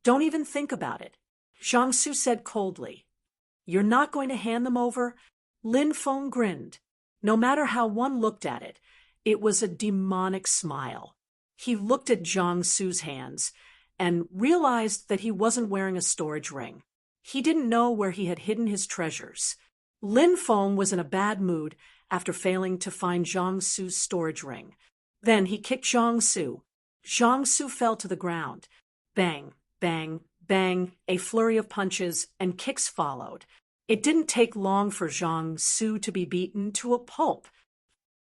Don't even think about it. Zhang Su said coldly. You're not going to hand them over? Lin Feng grinned. No matter how one looked at it, it was a demonic smile. He looked at Zhang Su's hands and realized that he wasn't wearing a storage ring. He didn't know where he had hidden his treasures. Lin Feng was in a bad mood after failing to find Zhang Su's storage ring. Then he kicked Zhang Su. Zhang Su fell to the ground. Bang, bang, bang, a flurry of punches and kicks followed. It didn't take long for Zhang Su to be beaten to a pulp.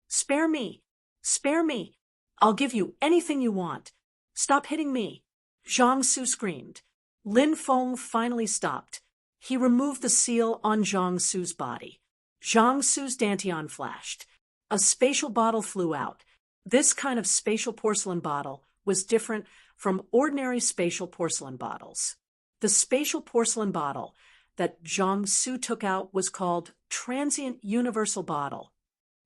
Spare me! Spare me! I'll give you anything you want. Stop hitting me! Zhang Su screamed. Lin Feng finally stopped. He removed the seal on Zhang Su's body. Zhang Su's dantian flashed. A spatial bottle flew out. This kind of spatial porcelain bottle was different from ordinary spatial porcelain bottles. The spatial porcelain bottle that Zhang Su took out was called Transient Universal Bottle.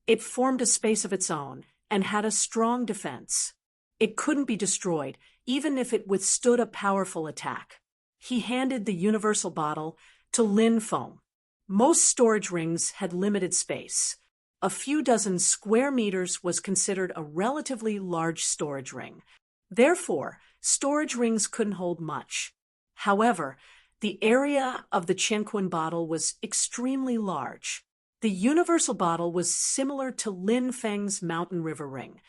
It formed a space of its own and had a strong defense. It couldn't be destroyed, even if it withstood a powerful attack. He handed the universal bottle to Lin Feng. Most storage rings had limited space. A few dozen square meters was considered a relatively large storage ring. Therefore, storage rings couldn't hold much. However, the area of the Qianquan bottle was extremely large. The universal bottle was similar to Lin Feng's Mountain River Ring,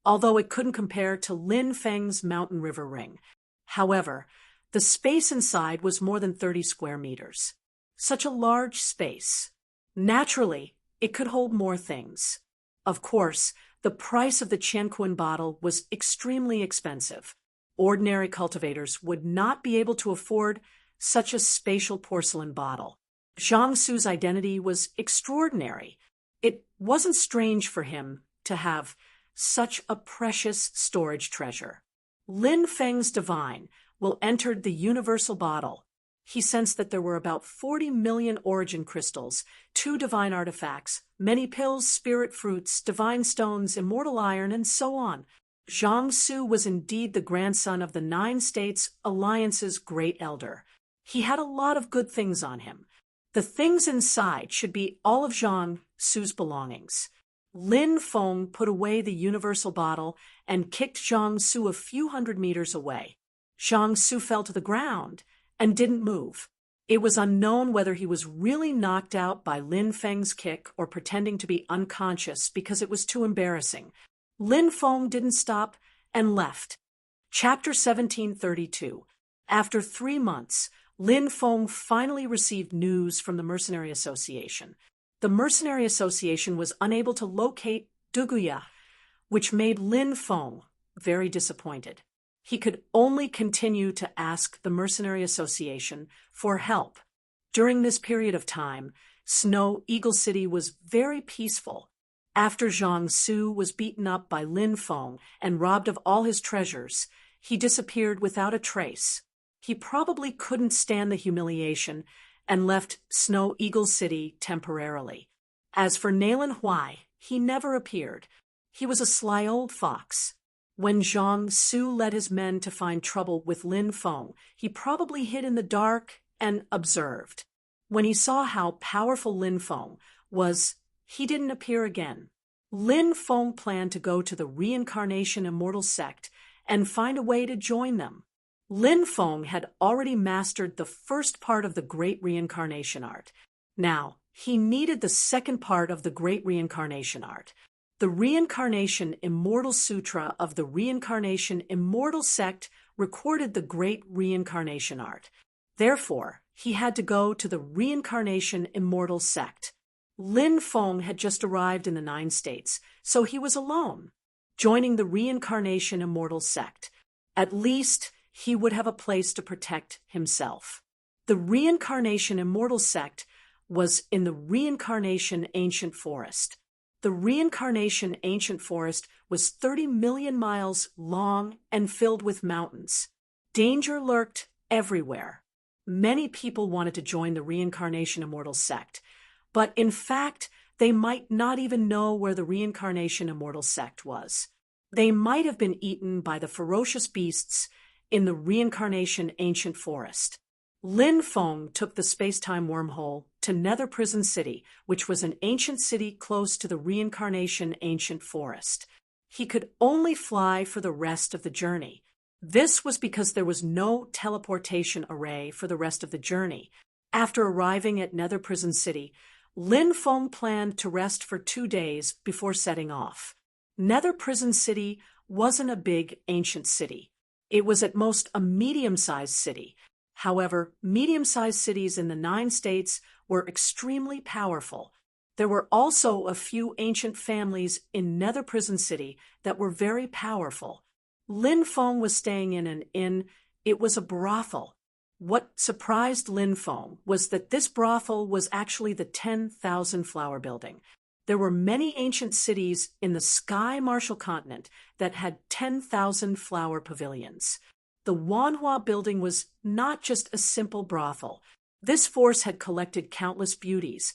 although it couldn't compare to Lin Feng's Mountain River Ring. However, the space inside was more than 30 square meters. Such a large space. Naturally, it could hold more things. Of course, the price of the Qianquan bottle was extremely expensive. Ordinary cultivators would not be able to afford such a spatial porcelain bottle. Zhang Su's identity was extraordinary. It wasn't strange for him to have such a precious storage treasure. Lin Feng's divine will entered the universal bottle. He sensed that there were about 40 million origin crystals, 2 divine artifacts, many pills, spirit fruits, divine stones, immortal iron, and so on. Zhang Su was indeed the grandson of the 9 States Alliance's great elder. He had a lot of good things on him. The things inside should be all of Zhang Su's belongings. Lin Feng put away the universal bottle and kicked Zhang Su a few hundred meters away. Zhang Su fell to the ground and didn't move. It was unknown whether he was really knocked out by Lin Feng's kick or pretending to be unconscious because it was too embarrassing. Lin Feng didn't stop and left. Chapter 1732. After 3 months, Lin Feng finally received news from the Mercenary Association. The Mercenary Association was unable to locate Duguya, which made Lin Feng very disappointed. He could only continue to ask the Mercenary Association for help. During this period of time, Snow Eagle City was very peaceful. After Zhang Su was beaten up by Lin Feng and robbed of all his treasures, he disappeared without a trace. He probably couldn't stand the humiliation and left Snow Eagle City temporarily. As for Nalen Huai, he never appeared. He was a sly old fox. When Zhang Su led his men to find trouble with Lin Feng, he probably hid in the dark and observed. When he saw how powerful Lin Feng was, he didn't appear again. Lin Feng planned to go to the Reincarnation Immortal Sect and find a way to join them. Lin Feng had already mastered the first part of the Great Reincarnation Art. Now, he needed the second part of the Great Reincarnation Art. The Reincarnation Immortal Sutra of the Reincarnation Immortal Sect recorded the Great Reincarnation Art. Therefore, he had to go to the Reincarnation Immortal Sect. Lin Feng had just arrived in the 9 States, so he was alone, joining the Reincarnation Immortal Sect. At least, he would have a place to protect himself. The Reincarnation Immortal Sect was in the Reincarnation Ancient Forest. The Reincarnation Ancient Forest was 30 million miles long and filled with mountains. Danger lurked everywhere. Many people wanted to join the Reincarnation Immortal Sect, but in fact, they might not even know where the Reincarnation Immortal Sect was. They might have been eaten by the ferocious beasts in the Reincarnation Ancient Forest. Lin Feng took the space-time wormhole to Nether Prison City, which was an ancient city close to the Reincarnation Ancient Forest. He could only fly for the rest of the journey. This was because there was no teleportation array for the rest of the journey. After arriving at Nether Prison City, Lin Feng planned to rest for 2 days before setting off. Nether Prison City wasn't a big ancient city. It was at most a medium-sized city. However, medium-sized cities in the 9 States were extremely powerful. There were also a few ancient families in Nether Prison City that were very powerful. Lin Feng was staying in an inn. It was a brothel. What surprised Lin Feng was that this brothel was actually the 10,000 Flower Building. There were many ancient cities in the Sky Martial Continent that had 10,000 flower pavilions. The Wanhua Building was not just a simple brothel. This force had collected countless beauties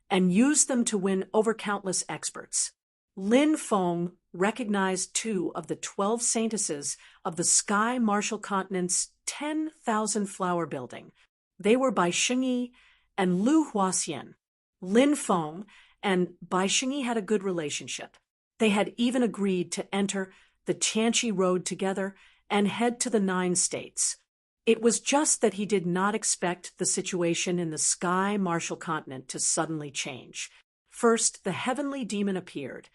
and used them to win over countless experts. Lin Feng recognized 2 of the 12 saintesses of the Sky Martial Continent's 10,000 Flower Building. They were Bai Xingyi and Lu Huaxian. Lin Feng and Bai Xingyi had a good relationship. They had even agreed to enter the Tianqi Road together and head to the 9 States. It was just that he did not expect the situation in the Sky Martial Continent to suddenly change. First, the heavenly demon appeared,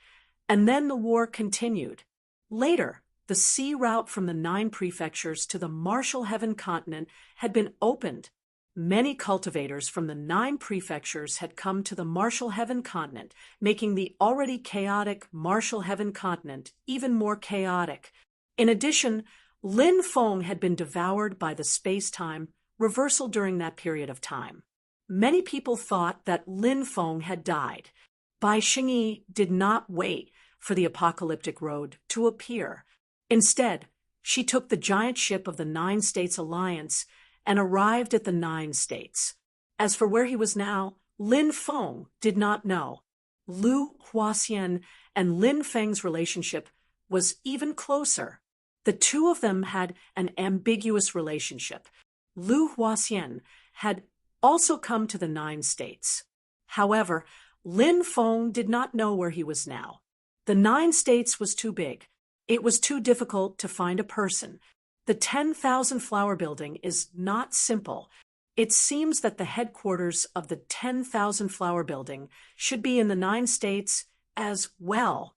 and then the war continued. Later, the sea route from the 9 prefectures to the Martial Heaven continent had been opened. Many cultivators from the 9 prefectures had come to the Martial Heaven continent, making the already chaotic Martial Heaven continent even more chaotic. In addition, Lin Feng had been devoured by the space-time reversal during that period of time. Many people thought that Lin Feng had died. Bai Xingyi did not wait for the apocalyptic road to appear. Instead, she took the giant ship of the Nine States Alliance and arrived at the Nine States. As for where he was now, Lin Feng did not know. Lu Huaxian and Lin Feng's relationship was even closer. The two of them had an ambiguous relationship. Lu Huaxian had also come to the Nine States. However, Lin Feng did not know where he was now. The Nine States was too big. It was too difficult to find a person. The 10,000 Flower Building is not simple. It seems that the headquarters of the 10,000 Flower Building should be in the Nine States as well.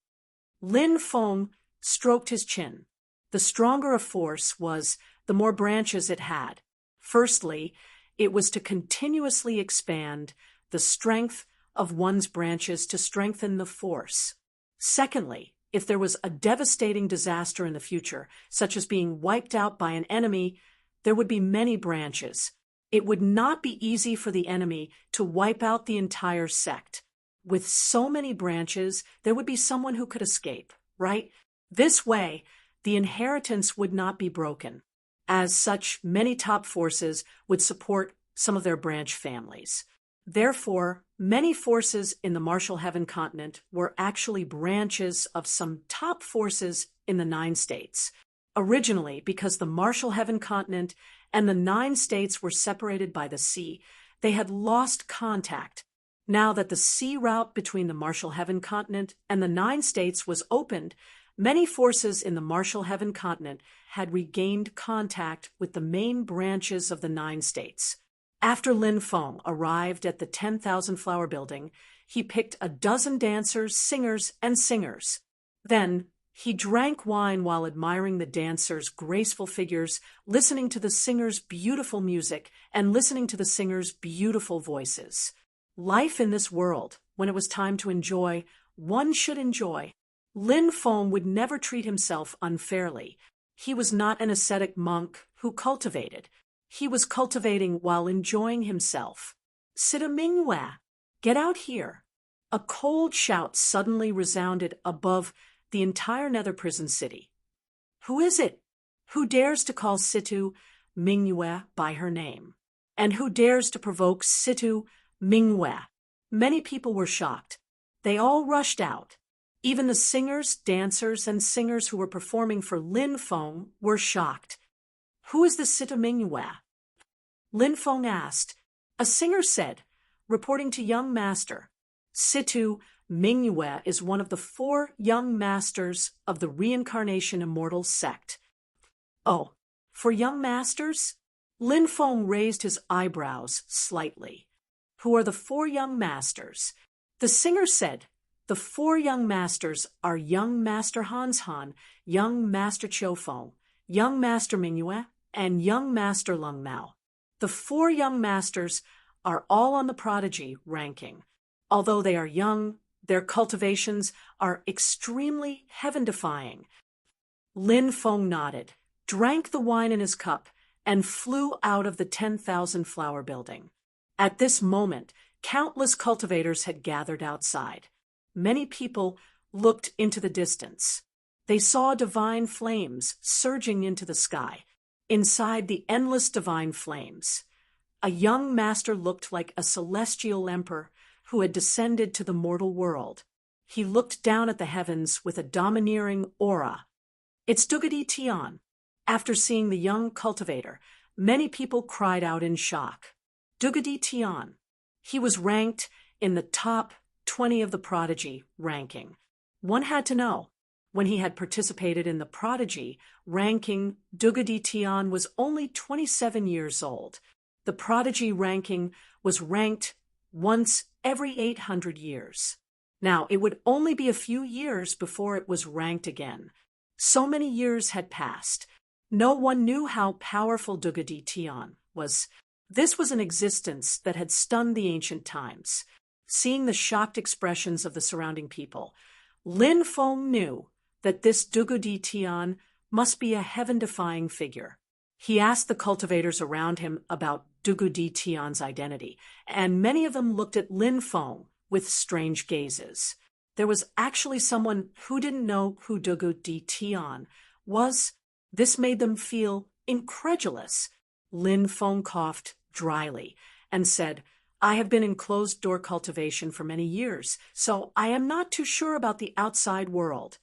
Lin Feng stroked his chin. The stronger a force was, the more branches it had. Firstly, it was to continuously expand the strength of one's branches to strengthen the force. Secondly, if there was a devastating disaster in the future, such as being wiped out by an enemy, there would be many branches. It would not be easy for the enemy to wipe out the entire sect. With so many branches, there would be someone who could escape, right? This way, the inheritance would not be broken. As such, many top forces would support some of their branch families. Therefore, many forces in the Martial Heaven continent were actually branches of some top forces in the Nine States. Originally, because the Martial Heaven continent and the Nine States were separated by the sea, they had lost contact. Now that the sea route between the Martial Heaven continent and the Nine States was opened, many forces in the Martial Heaven continent had regained contact with the main branches of the Nine States. After Lin Feng arrived at the 10,000 Flower Building, he picked a dozen dancers, singers, and singers. Then, he drank wine while admiring the dancers' graceful figures, listening to the singers' beautiful music, and listening to the singers' beautiful voices. Life in this world, when it was time to enjoy, one should enjoy. Lin Feng would never treat himself unfairly. He was not an ascetic monk who cultivated. He was cultivating while enjoying himself. Sita Mingyue, get out here. A cold shout suddenly resounded above the entire nether prison city. Who is it? Who dares to call Situ Mingyue by her name? And who dares to provoke Situ Mingyue? Many people were shocked. They all rushed out. Even the singers, dancers, and singers who were performing for Lin Feng were shocked. Who is the Situ Mingyue? Lin Feng asked. A singer said, reporting to young master, Situ Mingyue is one of the 4 young masters of the Reincarnation Immortal sect. Oh, for young masters? Lin Feng raised his eyebrows slightly. Who are the 4 young masters? The singer said, the 4 young masters are young Master Hans Han, young Master Qiu Feng, young Master Mingyue, and young Master Lung Mao. The 4 young masters are all on the prodigy ranking. Although they are young, their cultivations are extremely heaven-defying. Lin Feng nodded, drank the wine in his cup, and flew out of the 10,000 Flower Building. At this moment, countless cultivators had gathered outside. Many people looked into the distance. They saw divine flames surging into the sky. Inside the endless divine flames, a young master looked like a celestial emperor who had descended to the mortal world. He looked down at the heavens with a domineering aura. It's Dugadi Tian. After seeing the young cultivator, many people cried out in shock. Dugadi Tian. He was ranked in the top 20 of the prodigy ranking. One had to know. When he had participated in the prodigy ranking, Dugadi Tian was only 27 years old. The prodigy ranking was ranked once every 800 years. Now, it would only be a few years before it was ranked again. So many years had passed. No one knew how powerful Dugadi Tian was. This was an existence that had stunned the ancient times. Seeing the shocked expressions of the surrounding people, Lin Feng knew that this Dugadi Tian must be a heaven-defying figure. He asked the cultivators around him about Dugu Di Tian's identity, and many of them looked at Lin Feng with strange gazes. There was actually someone who didn't know who Dugu Di Tian was. This made them feel incredulous. Lin Feng coughed dryly and said, I have been in closed-door cultivation for many years, so I am not too sure about the outside world.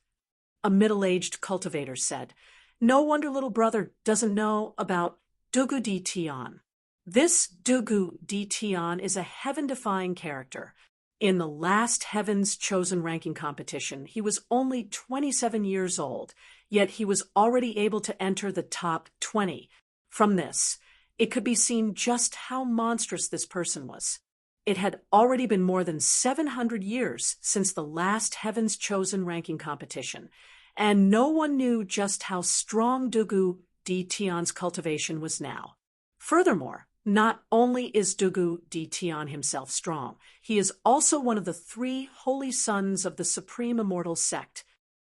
A middle-aged cultivator said, No wonder little brother doesn't know about Dugu Di Tian. This Dugu Di Tian is a heaven-defying character. In the last Heaven's Chosen ranking competition, he was only 27 years old, yet he was already able to enter the top 20. From this, it could be seen just how monstrous this person was. It had already been more than 700 years since the last Heaven's Chosen ranking competition, and no one knew just how strong Dugu Di Tian's cultivation was now. Furthermore, not only is Dugu Di Tian himself strong, he is also one of the 3 holy sons of the Supreme Immortal Sect,